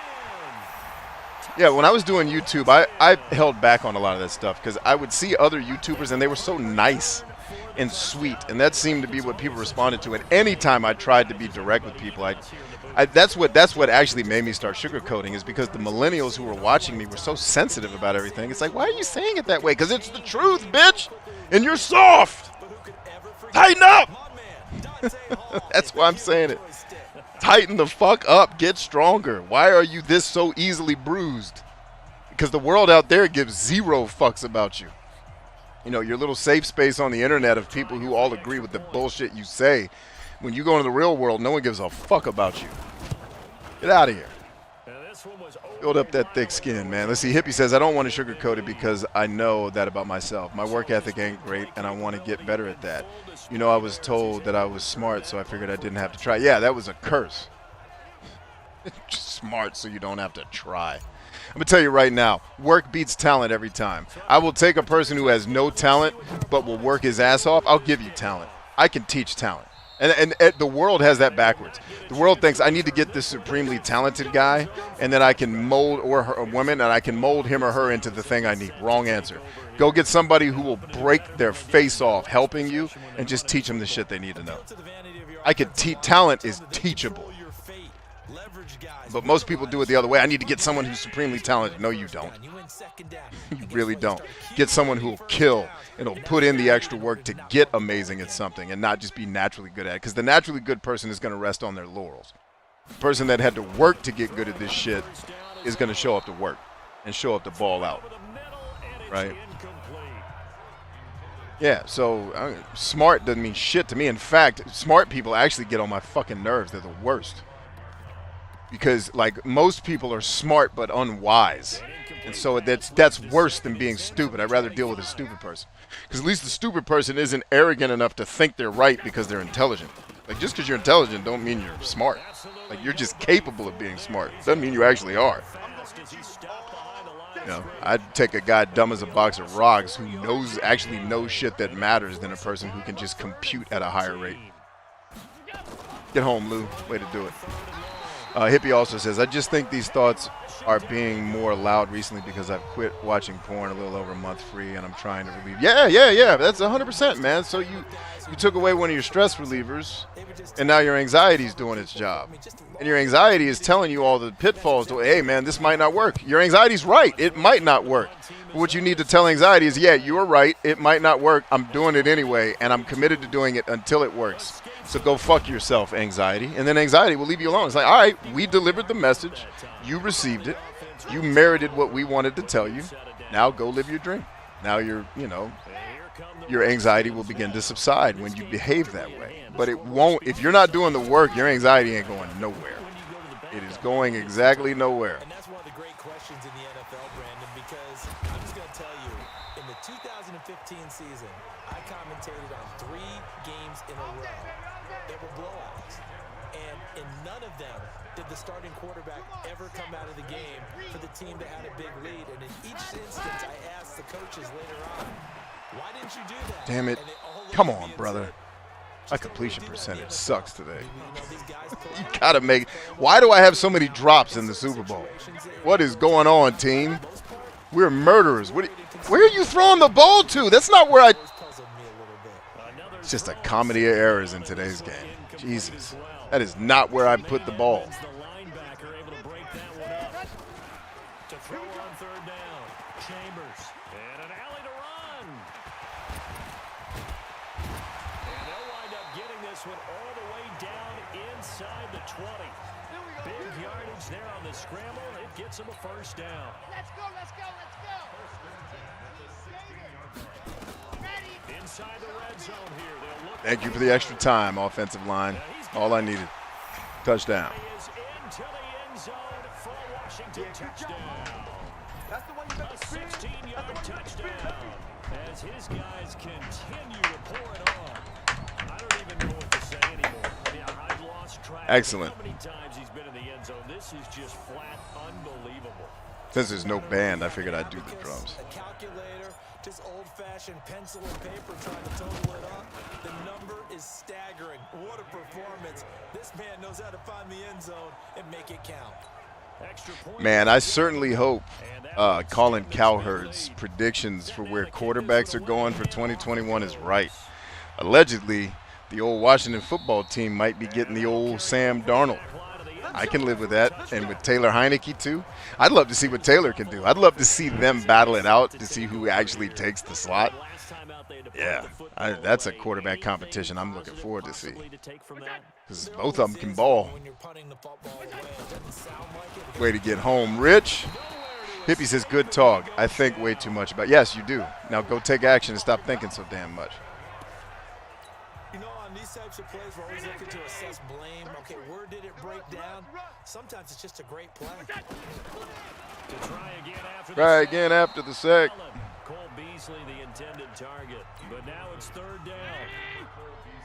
Yeah, when I was doing YouTube, I held back on a lot of that stuff because I would see other YouTubers and they were so nice and sweet, and that seemed to be what people responded to. And any time I tried to be direct with people, that's what actually made me start sugarcoating, is because the millennials who were watching me were so sensitive about everything. It's like, why are you saying it that way? Because it's the truth, bitch, and you're soft. Tighten up. That's why I'm saying it. Tighten the fuck up. Get stronger. Why are you this so easily bruised? Because the world out there gives zero fucks about you. You know, your little safe space on the internet of people who all agree with the bullshit you say. When you go into the real world, no one gives a fuck about you. Get out of here. Build up that thick skin, man. Let's see. Hippie says, I don't want to sugarcoat it because I know that about myself. My work ethic ain't great, and I want to get better at that. You know, I was told that I was smart, so I figured I didn't have to try. Yeah, that was a curse. Just smart so you don't have to try. I'm going to tell you right now, work beats talent every time. I will take a person who has no talent but will work his ass off. I'll give you talent. I can teach talent. And the world has that backwards. The world thinks I need to get this supremely talented guy, and then I can mold, or a woman, and I can mold him or her into the thing I need. Wrong answer. Go get somebody who will break their face off helping you and just teach them the shit they need to know. I could talent is teachable. But most people do it the other way. I need to get someone who's supremely talented. No, you don't. You really don't. Get someone who will kill and will put in the extra work to get amazing at something and not just be naturally good at it. Because the naturally good person is going to rest on their laurels. The person that had to work to get good at this shit is going to show up to work and show up to ball out. Right? Yeah, so smart doesn't mean shit to me. In fact, smart people actually get on my fucking nerves. They're the worst. Because, like, most people are smart but unwise. And so that's worse than being stupid. I'd rather deal with a stupid person. Because at least the stupid person isn't arrogant enough to think they're right because they're intelligent. Like, just because you're intelligent don't mean you're smart. Like, you're just capable of being smart. Doesn't mean you actually are. You know, I'd take a guy dumb as a box of rocks who actually knows shit that matters than a person who can just compute at a higher rate. Get home, Lou. Way to do it. Hippie also says, I just think these thoughts are being more loud recently because I've quit watching porn a little over a month free and I'm trying to relieve. Yeah. That's 100%, man. So you took away one of your stress relievers and now your anxiety is doing its job. And your anxiety is telling you all the pitfalls. Hey, man, this might not work. Your anxiety's right. It might not work. But what you need to tell anxiety is, yeah, you were right. It might not work. I'm doing it anyway, and I'm committed to doing it until it works. So go fuck yourself, anxiety. And then anxiety will leave you alone. It's like, all right, we delivered the message. You received it. You merited what we wanted to tell you. Now go live your dream. Now your anxiety will begin to subside when you behave that way. But it won't. If you're not doing the work, your anxiety ain't going nowhere. It is going exactly nowhere. And that's one of the great questions in the NFL, Brandon, because I'm just going to tell you, in the 2015 season, I commentated on 3 games in a row. They were blowouts. And in none of them did the starting quarterback ever come out of the game for the team that had a big lead. And in each instance, I asked the coaches later on, why didn't you do that? Damn it. Come on, brother. My completion percentage sucks today. You gotta make. Why do I have so many drops in the Super Bowl? What is going on, team? We're murderers. Where are you throwing the ball to? That's not where I. It's just a comedy of errors in today's game. Jesus, that is not where I put the ball. One all the way down inside the 20. Big yardage there on the scramble. It gets him a first down. Let's go. Ready. Inside the red zone here. They'll look. Thank you for the extra time, offensive line. All I needed. Touchdown. He is into the end zone for a Washington touchdown. That's the one you got A the screen. 16-yard touchdown as his guys continue to pour it on. I don't even know what to say anymore. I've lost track. Excellent. How many times he's been in the end zone? This is just flat unbelievable. Since there's no band, I figured I'd do the drums. A calculator, just old-fashioned pencil and paper trying to total it up. The number is staggering. What a performance. This man knows how to find the end zone and make it count. Man, I certainly hope Colin Cowherd's predictions for where quarterbacks are going for 2021 is right. Allegedly, the old Washington football team might be getting the old Sam Darnold. I can live with that, and with Taylor Heineke too. I'd love to see what Taylor can do. I'd love to see them battle it out to see who actually takes the slot. Yeah, that's a quarterback competition I'm looking forward to see. Because both of them can ball. Way to get home, Rich. Hippie says, good talk. I think way too much about. Yes, you do. Now go take action and stop thinking so damn much. You know, on these types of plays, we're always looking to assess blame. Okay, where did it break down? Sometimes it's just a great play. Try again after the sack. Cole Beasley, the intended target, but now it's third down.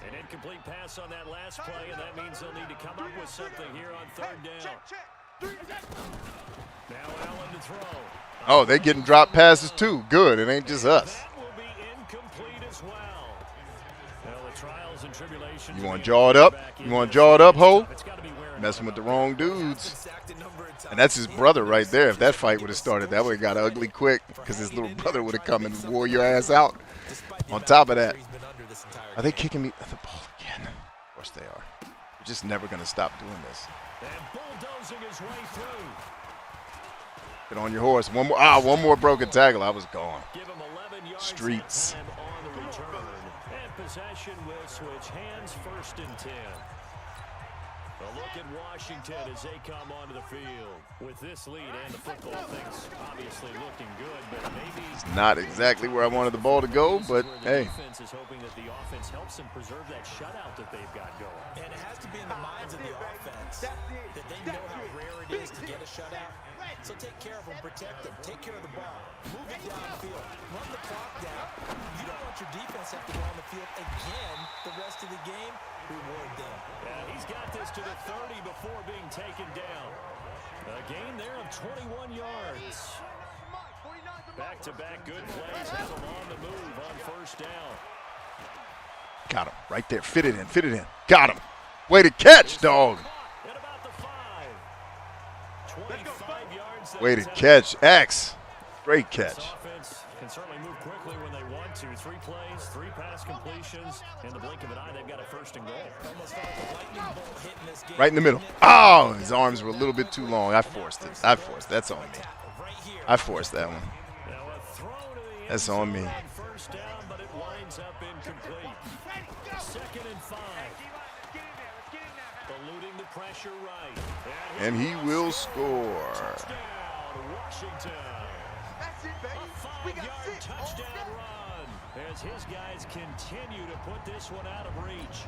An incomplete pass on that last play, and that means they'll need to come up with something here on third down. Now Allen to throw. Oh, they're getting drop passes too. Good. It ain't just us. That will be incomplete as well. Well, the trials and tribulations. You want to jaw it up? You want to jaw it up, ho? Messing with the wrong dudes. And that's his brother right there. If that fight would have started, that would have got ugly quick because his little brother would have come and wore your ass out. On top of that, are they kicking me the ball again? Of course they are. We're just never going to stop doing this. And bulldozing his way through. Get on your horse. One more broken tackle. I was gone. Give him 11 yards Streets. that time on the return. And possession will switch hands, 1st and 10. A look at Washington as they come onto the field. With this lead and the football, things obviously looking good, but maybe It's not exactly where I wanted the ball to go, but hey. the defense is hoping that the offense helps them preserve that shutout that they've got going. And it has to be in the minds of the offense that they know how rare it is to get a shutout. So take care of them, protect them, take care of the ball, move it downfield, run the clock down. You don't want your defense to have to go on the field again the rest of the game. Reward them. He's got this to the 30 before being taken down. A gain there of 21 yards. Back-to-back good plays have him on the move on 1st down. Got him. Right there. Fit it in. Fit it in. Got him. Way to catch, dog. At about the 5. 25 yards. Way to catch. X. Great catch. This offense can certainly move quickly when they want to. 3 plays, 3 pass completions. In the blink of an eye, they've got a 1st and goal. Almost felt like a lightning bolt hitting this game. Right in the middle. Oh, his arms were a little bit too long. I forced it. That's on me. I forced that one. Now a throw to the end That's on me. zone 1st down, but it winds up incomplete. 2nd and 5. Eluding the pressure right. And he will score. Touchdown, Washington. That's it, baby. A We got 5-yard 6. touchdown run as his guys continue to put this one out of reach.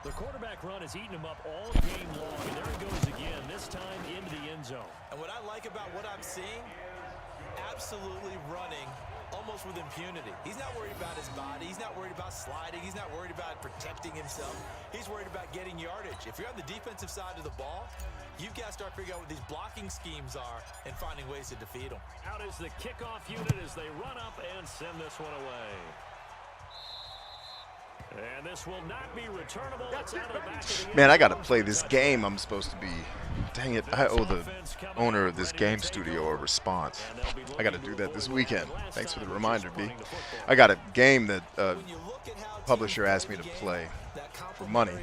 The quarterback run has eaten him up all game long, and there he goes again, this time into the end zone. And what I like about what I'm seeing, absolutely running almost with impunity. He's not worried about his body. He's not worried about sliding. He's not worried about protecting himself. He's worried about getting yardage. If you're on the defensive side of the ball, you've got to start figuring out what these blocking schemes are and finding ways to defeat them. Out is the kickoff unit as they run up and send this one away. And this will not be returnable. It's out of the back of the Man, I got to play this game I'm supposed to be. Dang it. I owe the owner of this game studio a response. I got to do that this weekend. Thanks for the reminder, B. I got a game that publisher asked me to play for money.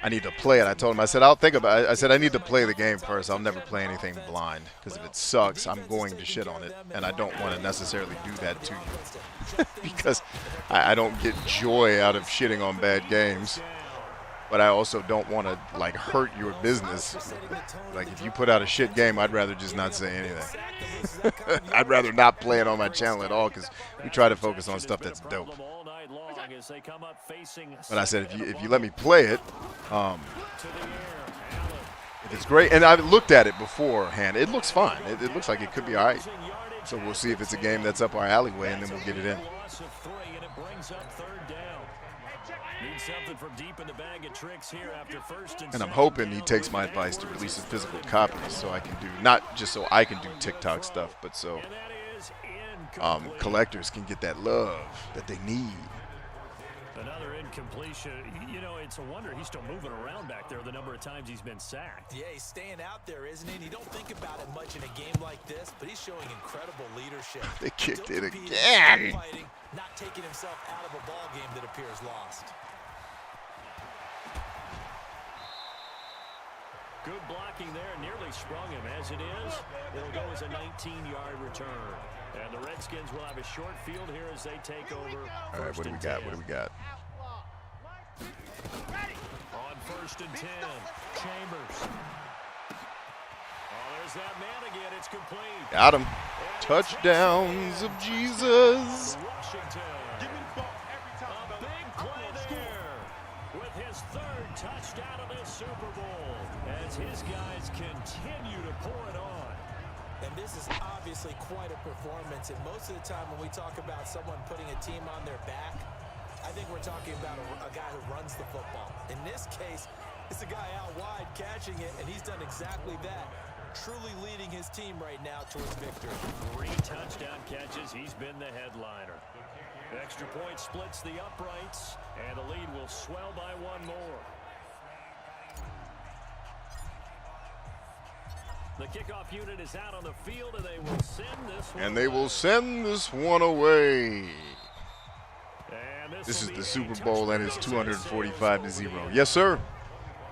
I need to play it. I told him, I said, I'll think about it. I said, I need to play the game first. I'll never play anything blind because if it sucks, I'm going to shit on it. And I don't want to necessarily do that to you because I don't get joy out of shitting on bad games. But I also don't want to, like, hurt your business. Like, if you put out a shit game, I'd rather just not say anything. I'd rather not play it on my channel at all because we try to focus on stuff that's dope. But I said, if you let me play it, if it's great, and I've looked at it beforehand, it looks fine. It looks like it could be all right. So we'll see if it's a game that's up our alleyway, and then we'll get it in. Need something from deep in the bag of tricks here after first And I'm hoping he takes my advice to release a physical copy so I can do, not just so I can do TikTok stuff, but so collectors can get that love that they need. Another incompletion. You know, it's a wonder he's still moving around back there the number of times he's been sacked. Yeah, he's staying out there, isn't he? And you don't think about it much in a game like this, but he's showing incredible leadership. They kicked Still it competing, again. still fighting, not taking himself out of a ball game that appears lost. Good blocking there, nearly sprung him. As it is, it'll go as a 19-yard return. And the Redskins will have a short field here as they take over. All right, what do we got? What do we got? On first and 10, Chambers. Oh, there's that man again. It's complete. Got him. Touchdowns of Jesus. Washington. Give me the ball every time. A big play there with his third touchdown of this Super Bowl as his guys continue to pour it on. And this is obviously quite a performance. And most of the time when we talk about someone putting a team on their back, I think we're talking about a guy who runs the football. In this case, it's a guy out wide catching it, and he's done exactly that. Truly leading his team right now towards victory. 3 touchdown catches. He's been the headliner. Extra point splits the uprights, and the lead will swell by 1 more. The kickoff unit is out on the field, and they will send this one And they will away. send this one away. And This will is be the a Super Bowl, and it's touchdown 245-0. Yes, sir.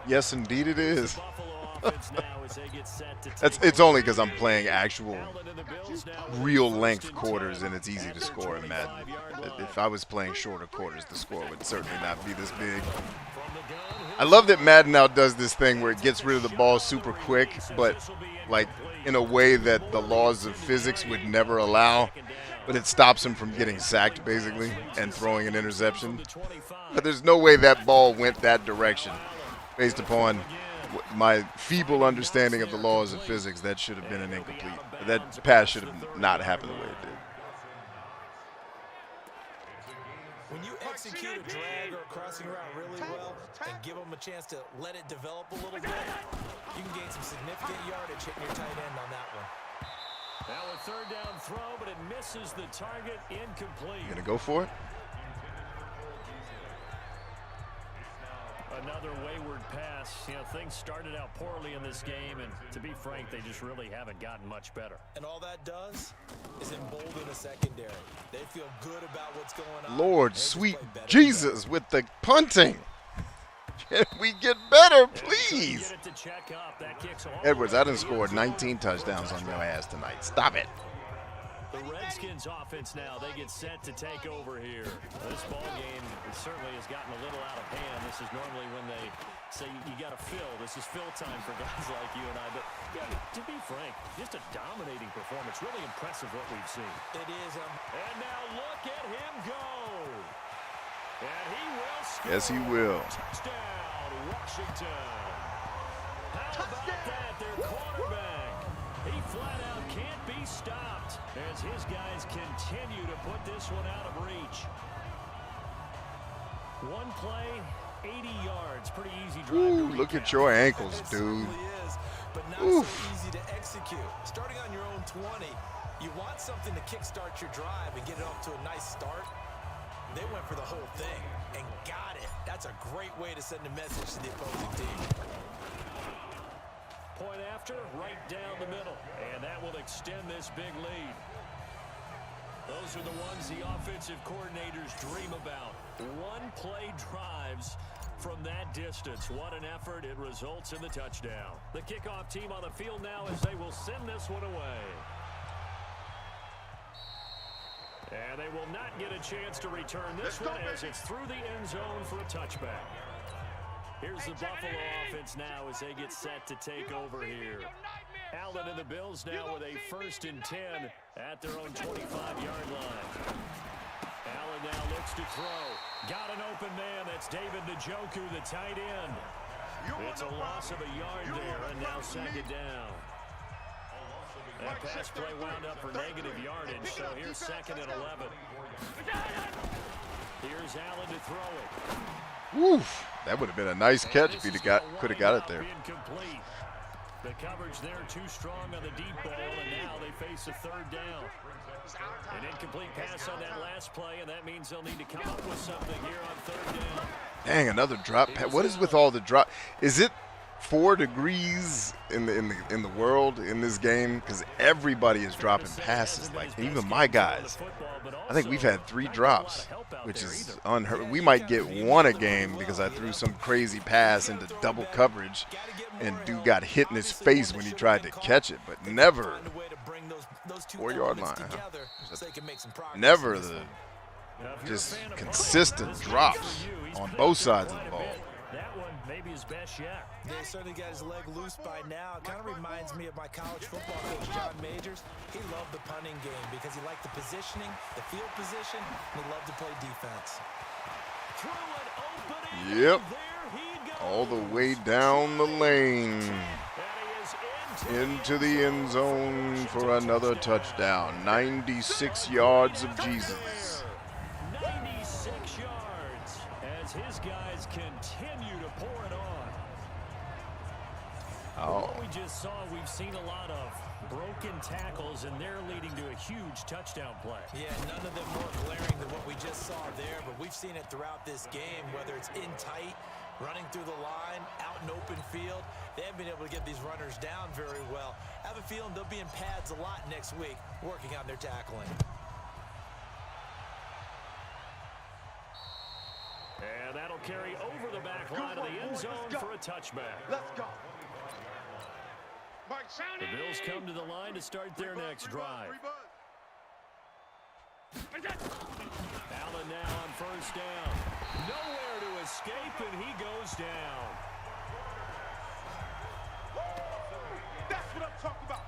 Yes, indeed it is. Buffalo offense now as they get set to It's take only over. because I'm playing actual Allen and the Bills now with real first length and quarters, 10 and it's easy at to their score in Madden. 25-yard line. If I was playing shorter quarters, the score would certainly not be this big. From the gun, I love that Madden now does this thing where it gets rid of the ball super quick, but like in a way that the laws of physics would never allow, but it stops him from getting sacked basically and throwing an interception. But there's no way that ball went that direction based upon my feeble understanding of the laws of physics. That should have been an incomplete. That pass should have not happened the way it did. When you execute a drag or a crossing route really well and give them a chance to let it develop a little bit, you can gain some significant yardage hitting your tight end on that one. Now a third down throw, but it misses the target, incomplete. You gonna go for it? Another wayward pass. You know, things started out poorly in this game, and to be frank, they just really haven't gotten much better. And all that does is embolden the secondary. They feel good about what's going on. Lord, They just sweet play better Jesus, with the punting. Can we get better, And please? get it to check up. That kicks all Edwards, the I way done to the scored end zone. 19 touchdowns on your ass tonight. Stop it. The Redskins offense now, they get set to take over here. This ball game certainly has gotten a little out of hand. This is normally when they say you got to fill. This is fill time for guys like you and I. But yeah, to be frank, just a dominating performance. Really impressive what we've seen. It is. And now look at him go. And he will score. Yes, he will. Touchdown, Washington. How about that? Their quarterback. He flat out can't be stopped as his guys continue to put this one out of reach. One play, 80 yards. Pretty easy drive. Ooh, to look recap. at your ankles, It dude. certainly is, but not Oof. so easy to execute. Starting on your own 20, you want something to kickstart your drive and get it off to a nice start. They went for the whole thing and got it. That's a great way to send a message to the opposing team. Point after, right down the middle. And that will extend this big lead. Those are the ones the offensive coordinators dream about. One-play drives from that distance. What an effort. It results in the touchdown. The kickoff team on the field now as they will send this one away. And they will not get a chance to return this one as it's through the end zone for a touchback. Here's the Buffalo offense now as they get set to take over here. Allen and the Bills now with a 1st and 10 at their own 25-yard line. Allen now looks to throw. Got an open man. That's David Njoku, the tight end. It's a loss of a yard there, and now 2nd down. That pass play wound up for negative yardage, so here's 2nd and 11. Here's Allen to throw it. Woof. That would have been a nice catch if he could have got it there. Incomplete. The coverage there too strong on the deep ball, and now they face a third down. An incomplete pass on that last play, and that means they'll need to come up with something here on third down. Dang, another drop. What is with all the drop? Is it 4 degrees in the world in this game? Because everybody is dropping passes. Like even my guys. I think we've had 3 drops, which is unheard. We might get 1 a game because I threw some crazy pass into double coverage, and dude got hit in his face when he tried to catch it, but never 4-yard line. Never the just consistent drops on both sides of the ball. That one maybe his best yet. They certainly got his leg loose by now. It kind of reminds me of my college football coach, John Majors. He loved the punting game because he liked the positioning, the field position, and he loved to play defense. Through an opening. Yep. There he goes. All the way down the lane. And he is Into the end zone for another touchdown. 96 yards of Jesus. 96 yards as his guys continue to pour it on. What we just saw, we've seen a lot of broken tackles, and they're leading to a huge touchdown play. Yeah, none of them more glaring than what we just saw there, but we've seen it throughout this game, whether it's in tight, running through the line, out in open field. They haven't been able to get these runners down very well. I have a feeling they'll be in pads a lot next week, working on their tackling. And that'll carry over the back line of the end zone for a touchback. Let's go. The Bills come to the line to start their next drive. Allen now on first down. Nowhere to escape, and he goes down. That's what I'm talking about.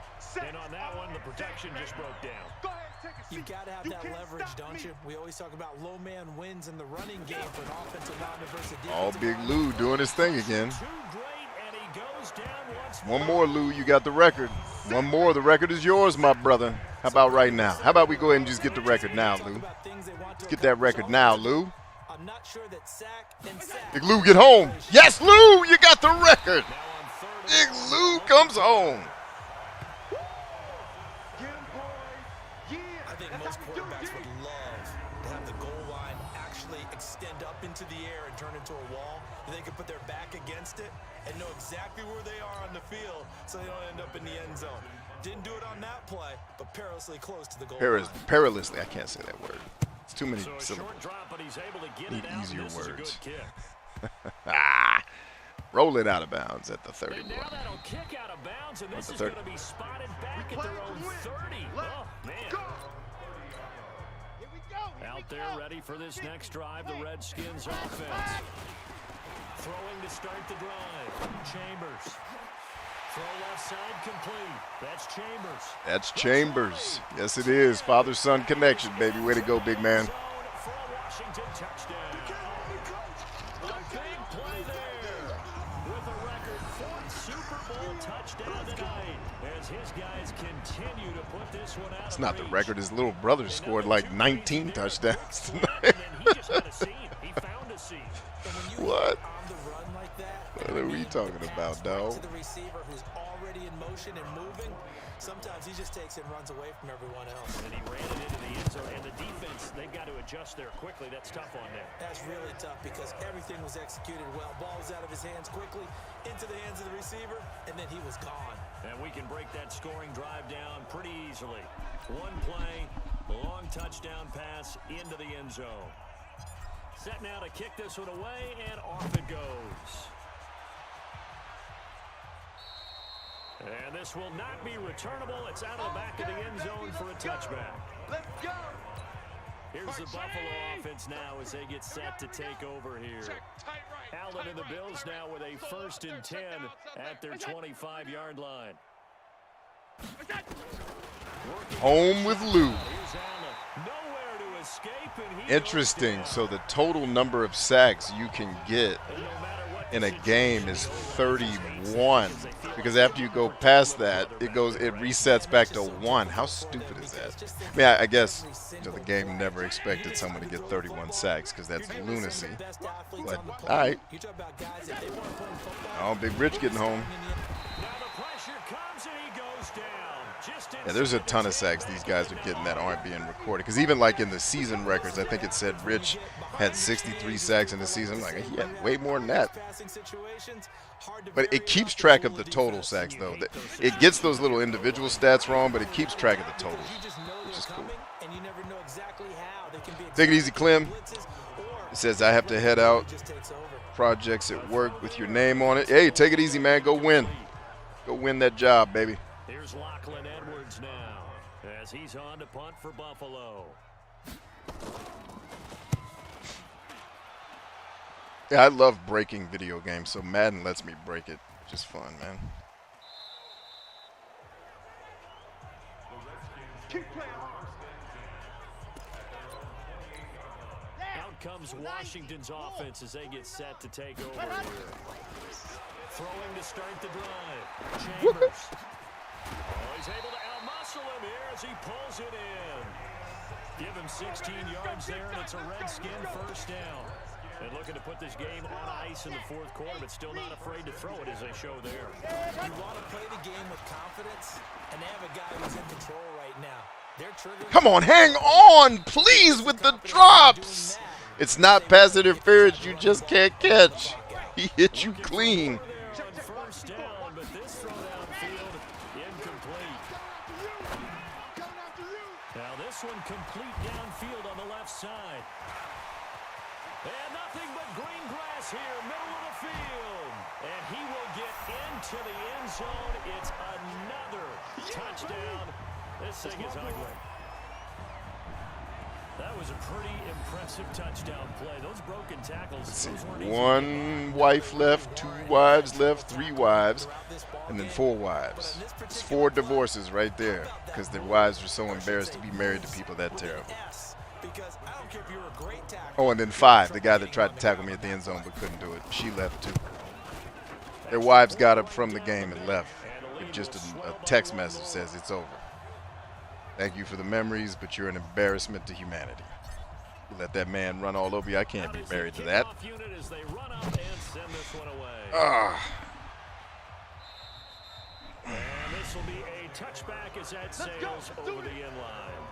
And on that one, the protection just broke down. Go ahead, take a seat. You've got to have that leverage, don't you? We always talk about low man wins in the running game for an offensive lineman versus defensive All Big Lou doing his thing again. Too great, and he goes down once One more, Lou. You got the record. One more. The record is yours, my brother. How about right now? How about we go ahead and just get the record now, Lou? Let's get that record now, Lou. I'm not sure that sack and sack. Big Lou, get home. Yes, Lou, you got the record. Big Lou comes home. I think most quarterbacks would love to have the goal line actually extend up into the air and turn into a wall. And they can put their back against it and know exactly where they are on the field so they don't end up in the end zone. Didn't do it on that play, but perilously close to the goal line. Perilously, I can't say that word. It's too many So a syllables. short drop, but he's able to get Need it out. easier This is a words. good kick. Roll it out of bounds at the And 31. now that'll kick out of bounds, and this the is 30. going to be spotted back at their own 30. Oh, man. Out there ready for this next drive, the Redskins offense. Throwing to start the drive. Chambers. Throw left side complete. That's Chambers. That's Chambers. Yes, it is. Father-son connection, baby. Way to go, big man. Zone for a Washington touchdown. A big play there with a record 4th Super Bowl touchdown tonight as his guys continue to put this one out. It's not the record. His little brother scored like 19 touchdowns tonight. And he just had a seam. He found a seam. What? On the run like that, What are we talking about, dog? to the receiver who's already in motion and moving, sometimes he just takes it and runs away from everyone else. And he ran it into the end zone. And the defense, they've got to adjust there quickly. That's tough on them. That's really tough because everything was executed well. Ball was out of his hands quickly, into the hands of the receiver, and then he was gone. And we can break that scoring drive down pretty easily. One play, long touchdown pass into the end zone. Set now to kick this one away, and off it goes. And this will not be returnable. It's out of the back of the end zone for a touchback. Let's go. Here's the Buffalo offense now as they get set to take over here. Allen and the Bills now with a 1st and 10 at their 25-yard line. Home with Lou. Here's Allen. Nowhere to escape, and he Interesting. goes So the total number of sacks you can get down. No matter what in the a game is 31. situation, because after you go past that, it resets back to 1. How stupid is that? I mean, I guess the game never expected someone to get 31 sacks because that's lunacy. But all right. Oh, Big Rich getting home. Yeah, there's a ton of sacks these guys are getting that aren't being recorded. Because even like in the season records, I think it said Rich had 63 sacks in the season. Like, he had way more than that. But it keeps track of the total sacks, though. It gets those little individual stats wrong, but it keeps track of the totals, which is cool. Take it easy, Clem. It says, I have to head out. Projects at work with your name on it. Hey, take it easy, man. Go win. Go win that job, baby. Here's Lachlan Edwards now as he's on to punt for Buffalo. Yeah, I love breaking video games, so Madden lets me break it. Just fun, man. Out comes Washington's offense as they get set to take over here. Throwing to start the drive. Chambers. Oh, he's able to out-muscle him here as he pulls it in. Give him 16 yards there, and it's a Redskin first down. And looking to put this game on ice in the fourth quarter, but still not afraid to throw it as they show there. You want to play the game with confidence, and they have a guy who's in control right now. They're triggering. Come on, hang on, please, with the drops. It's not pass interference. You just can't catch. He hit you clean. First down, but this throw downfield incomplete. Now this one complete downfield on the left side. And nothing but green grass here, middle of the field. And he will get into the end zone. It's another touchdown. This thing is ugly. That was a pretty impressive touchdown play. Those broken tackles. Let's see, 1 wife left, 2 wives left, 3 wives, and then 4 wives. It's 4 divorces right there because their wives were so embarrassed to be married to people that terrible. Oh, and then 5, the guy that tried to tackle me at the end zone but couldn't do it. She left too. Their wives got up from the game and left. With just a text message says it's over. Thank you for the memories, but you're an embarrassment to humanity. You let that man run all over you. I can't be married to that. And this will be a touchback as that sails over the end line.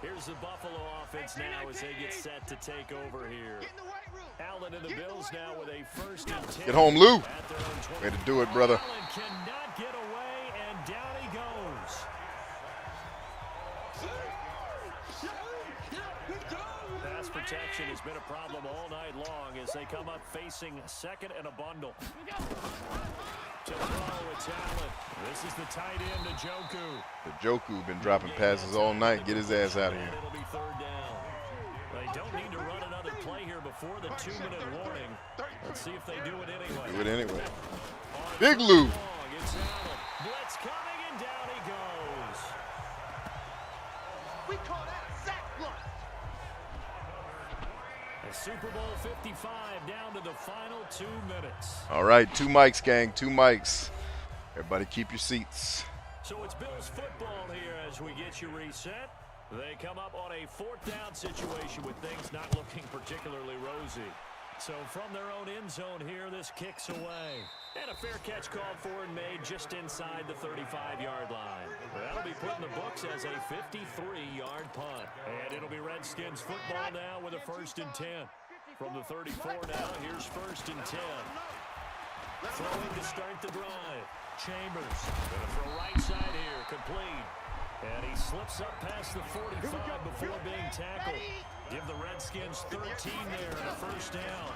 Here's the Buffalo offense now as they get set to take over here. Allen and the Bills now with a first and 10. Get home, Lou. Way to do it, brother. Allen cannot get away, and down he goes. Pass protection has been a problem all night long as they come up facing second and a bundle. To throw, it's Allen. This is the tight end to Joku been dropping passes all night. Get his ass out of here. It'll be third down. They don't need to run another play here before the 2-minute warning. Let's see if they do it anyway. Do it anyway. Big Lou. It's Allen. Blitz coming, and down he goes. We call that a sack block. A Super Bowl 55 down to the final 2 minutes. All right, 2 mics, gang, 2 mics. Everybody keep your seats. So it's Bills football here as we get you reset. They come up on a 4th down situation with things not looking particularly rosy. So from their own end zone here, this kicks away. And a fair catch called for and made just inside the 35-yard line. That'll be put in the books as a 53-yard punt. And it'll be Redskins football now with a 1st and 10. From the 34 now, here's 1st and 10. Throwing to start the drive. Chambers, gonna throw right side here, complete. And he slips up past the 45 before being tackled. Give the Redskins 13 there and a 1st down.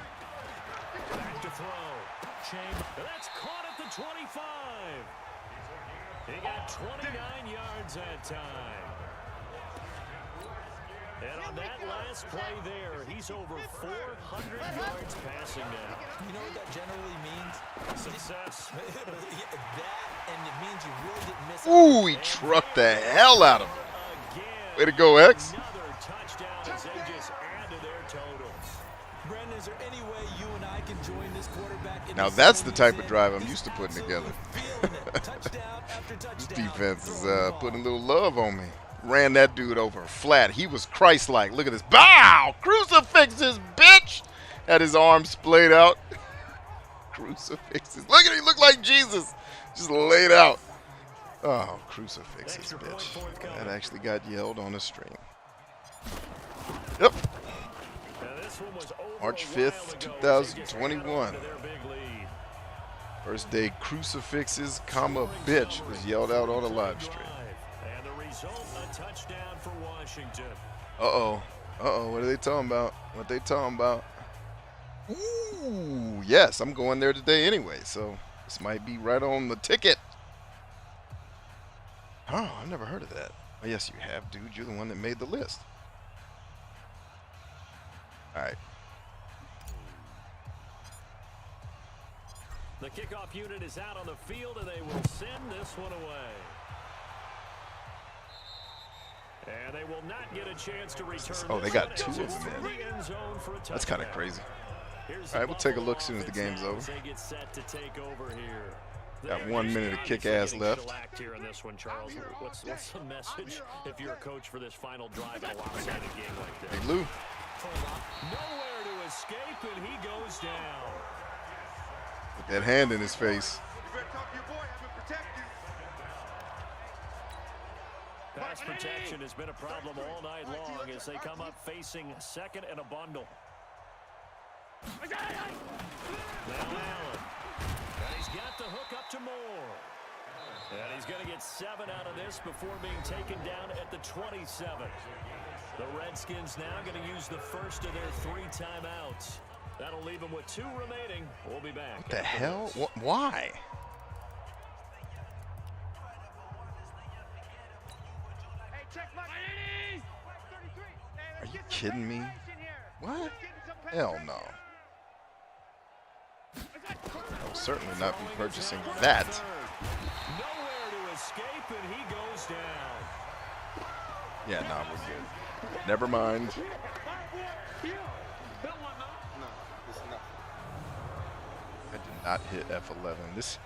Back to throw. Chambers, that's caught at the 25. He got 29 yards that time. And on that last play there, he's over 400 yards passing now. You know what that generally means? Success. That, and it means you really didn't miss it. Ooh, he trucked the hell out of him. Way to go, X. Another touchdown as they just add to their totals. Brandon, is there any way you and I can join this quarterback in Now the that's zone the type he's of in? drive I'm He's used to putting absolutely together. feeling it. Touchdown after This touchdown. defense is Throwing the ball. putting a little love on me. Ran that dude over flat. He was Christ-like. Look at this. Bow! Crucifixes, bitch! Had his arms splayed out. Crucifixes. Look at him. He looked like Jesus. Just laid out. Oh, crucifixes, Extra point bitch. forthcoming. That actually got yelled on the stream. Yep. And this one was over March a while 5th, ago as they just 2021. held on to their big lead. First day crucifixes, comma, bitch was yelled out on the live stream. And the result, a touchdown for Washington. Uh-oh. Uh-oh, what are they talking about? What they talking about? Ooh, yes, I'm going there today anyway, so this might be right on the ticket. Oh, I've never heard of that. Oh, yes, you have, dude. You're the one that made the list. All right. The kickoff unit is out on the field, and they will send this one away. And they will not get a chance to return. Oh, they this got one two as of it's them in. through the end zone for a That's kind of touchdown. crazy. Here's All right, the we'll take a look Buffalo as soon as the offense game's now over. as they get set to take over here. Got They're 1 minute of obviously kick-ass getting left. shellacked here in this one, Charles. What's the message if you're a coach for this final drive in a lopsided game like this? Hey, Lou. Nowhere to escape, and he goes down. Put that hand in his face. You better talk to your boy, have him protect you. Pass protection has been a problem all night long as they come up facing second and a bundle. Now Allen. And he's got the hook up to Moore. And he's going to get 7 out of this before being taken down at the 27. The Redskins now going to use the first of their 3 timeouts. That'll leave them with 2 remaining. We'll be back. What the hell? Why? Hey, check my 33. Hey, Are you kidding me? What? Hell no. I'll certainly not be purchasing that. Nowhere to escape, and he goes down. Yeah, nah, we're good. Never mind. I did not hit F11. This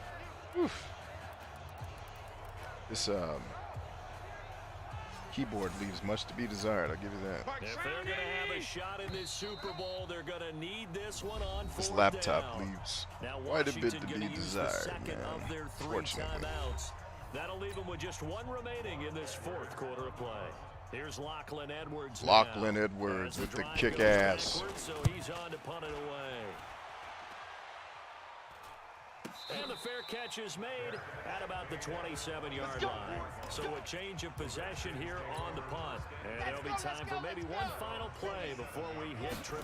keyboard leaves much to be desired. I'll give you that. If they're going to have a shot in this Super Bowl, they're going to need this one on This fourth laptop down. leaves Now quite a bit Washington to gonna be use the desired, second man. of their 3 Fortunately. timeouts. That'll leave them with just 1 remaining in this 4th quarter of play. Here's Lachlan Edwards. Lachlan now. Edwards As with the drive kick goes ass. backwards, so he's on to punt it away. And the fair catch is made at about the 27-yard line. So a change of possession here on the punt. And there'll be time for maybe one final play before we hit 000.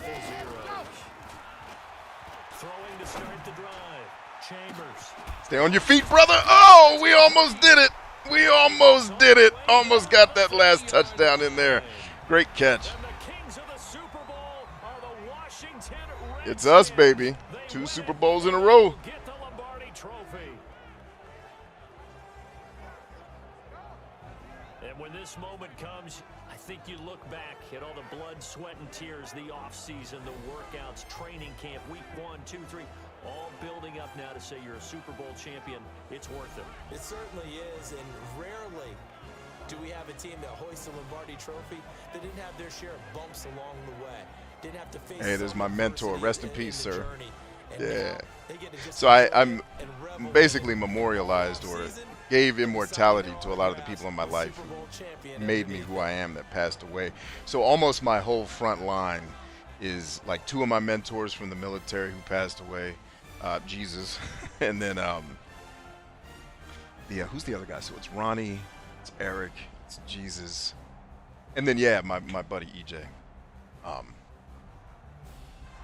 Throwing to start the drive. Chambers. Stay on your feet, brother. Oh, we almost did it. We almost did it. Almost got that last touchdown in there. Great catch. And the kings of the Super Bowl are the Washington Redskins. It's us, baby. 2 Super Bowls in a row. Get the Lombardi Trophy. And when this moment comes, I think you look back at all the blood, sweat, and tears, the offseason, the workouts, training camp, week 1, 2, 3, all building up now to say you're a Super Bowl champion. It's worth it. It certainly is, and rarely do we have a team that hoists the Lombardi Trophy that didn't have their share of bumps along the way. Didn't have to face. Hey, there's my mentor. adversity Rest in peace, the sir. journey. And Yeah. now they get to just So I'm enjoy and revel basically in the memorialized or offseason. gave immortality to a lot of the people in my The life Super Bowl champion who made me who I am that passed away. So almost my whole front line is like 2 of my mentors from the military who passed away, Jesus, and then yeah, who's the other guy? So it's Ronnie, it's Eric, it's Jesus, and then yeah, my buddy EJ.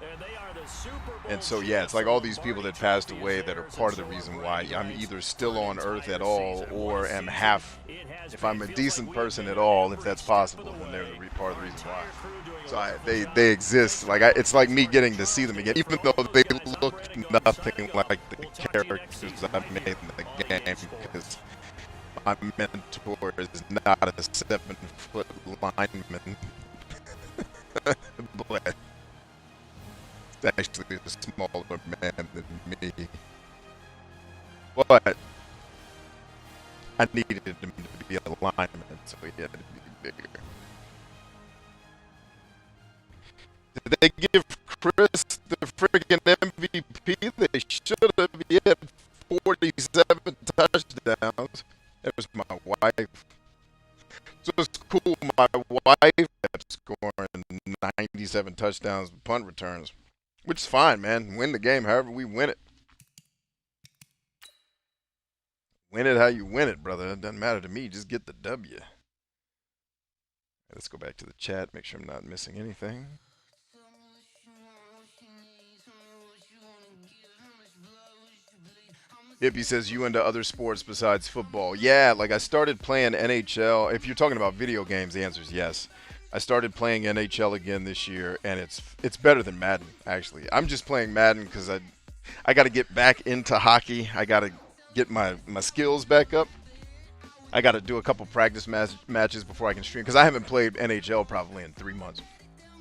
And they are the Super Bowl And so yeah, it's like all these people that passed away that are part of the reason why I'm either still on earth at all or am half, if I'm a decent person at all, if that's possible, then they're part of the reason why. So they exist. Like it's like me getting to see them again, even though they look nothing like the characters I've made in the game, because my mentor is not a 7-foot lineman. But actually a smaller man than me. But I needed him to be a lineman, so he had to be bigger. Did they give Chris the freaking MVP? They should have. He had 47 touchdowns. It was my wife. So it's cool. My wife kept scoring 97 touchdowns, punt returns, which is fine, man. Win the game however we win it. Win it how you win it, brother. It doesn't matter to me. Just get the W. Let's go back to the chat. Make sure I'm not missing anything. Hippie says, you into other sports besides football? Yeah, like I started playing NHL. If you're talking about video games, the answer is yes. I started playing NHL again this year, and it's better than Madden, actually. I'm just playing Madden because I got to get back into hockey. I got to get my skills back up. I got to do a couple practice matches before I can stream, because I haven't played NHL probably in 3 months.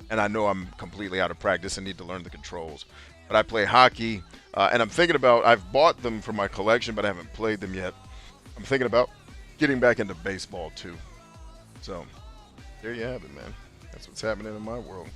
And I know I'm completely out of practice and need to learn the controls. But I play hockey, and I'm thinking about, I've bought them for my collection, but I haven't played them yet. I'm thinking about getting back into baseball too. So there you have it, man. That's what's happening in my world.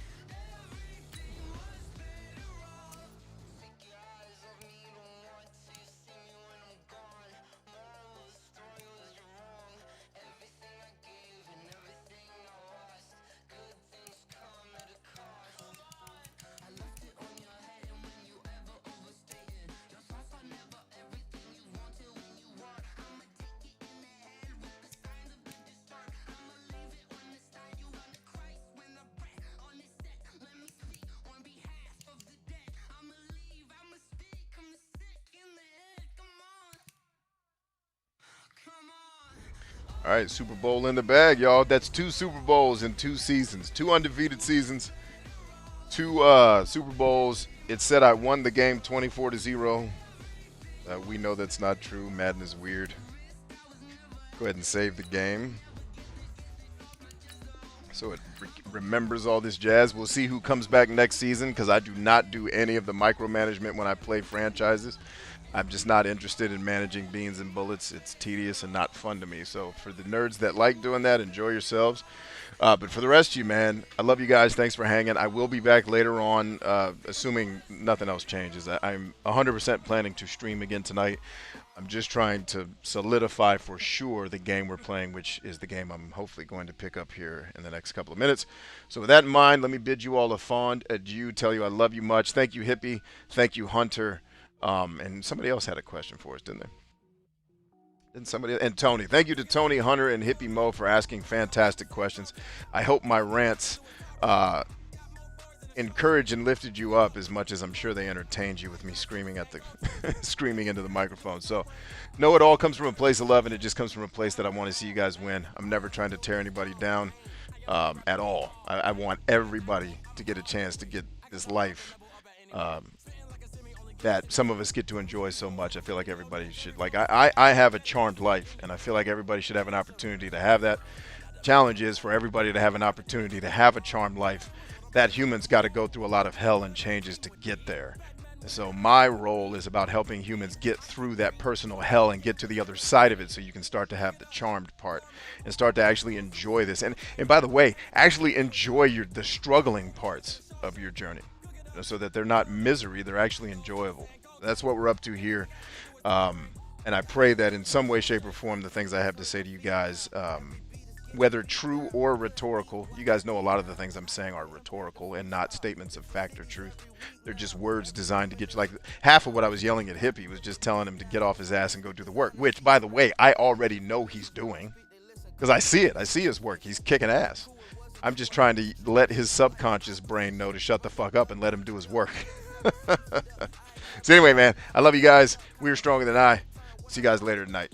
All right, Super Bowl in the bag, y'all. That's 2 Super Bowls in 2 seasons. 2 undefeated seasons. 2 Super Bowls. It said I won the game 24-0. We know that's not true. Madden is weird. Go ahead and save the game, so it remembers all this jazz. We'll see who comes back next season, because I do not do any of the micromanagement when I play franchises. I'm just not interested in managing beans and bullets. It's tedious and not fun to me. So for the nerds that like doing that, enjoy yourselves. But for the rest of you, man, I love you guys. Thanks for hanging. I will be back later on, assuming nothing else changes. I'm 100% planning to stream again tonight. I'm just trying to solidify for sure the game we're playing, which is the game I'm hopefully going to pick up here in the next couple of minutes. So with that in mind, let me bid you all a fond adieu, tell you I love you much. Thank you, Hippie. Thank you, Hunter. And somebody else had a question for us, didn't they? Didn't somebody? And Tony. Thank you to Tony, Hunter, and Hippie Mo for asking fantastic questions. I hope my rants encouraged and lifted you up as much as I'm sure they entertained you with me screaming at the screaming into the microphone. So no, it all comes from a place of love, and it just comes from a place that I want to see you guys win. I'm never trying to tear anybody down at all. I want everybody to get a chance to get this life that some of us get to enjoy so much. I feel like everybody should, like, I have a charmed life, and I feel like everybody should have an opportunity to have that. Challenge is for everybody to have an opportunity to have a charmed life. That humans got to go through a lot of hell and changes to get there. And so my role is about helping humans get through that personal hell and get to the other side of it, so you can start to have the charmed part and start to actually enjoy this. And by the way, actually enjoy the struggling parts of your journey, so that they're not misery, they're actually enjoyable. That's what we're up to here. And I pray that in some way, shape, or form, the things I have to say to you guys, whether true or rhetorical, you guys know a lot of the things I'm saying are rhetorical and not statements of fact or truth. They're just words designed to get you, like half of what I was yelling at Hippie was just telling him to get off his ass and go do the work, which, by the way, I already know he's doing, because I see it. I see his work. He's kicking ass. I'm just trying to let his subconscious brain know to shut the fuck up and let him do his work. So anyway, man, I love you guys. We're stronger than I. See you guys later tonight.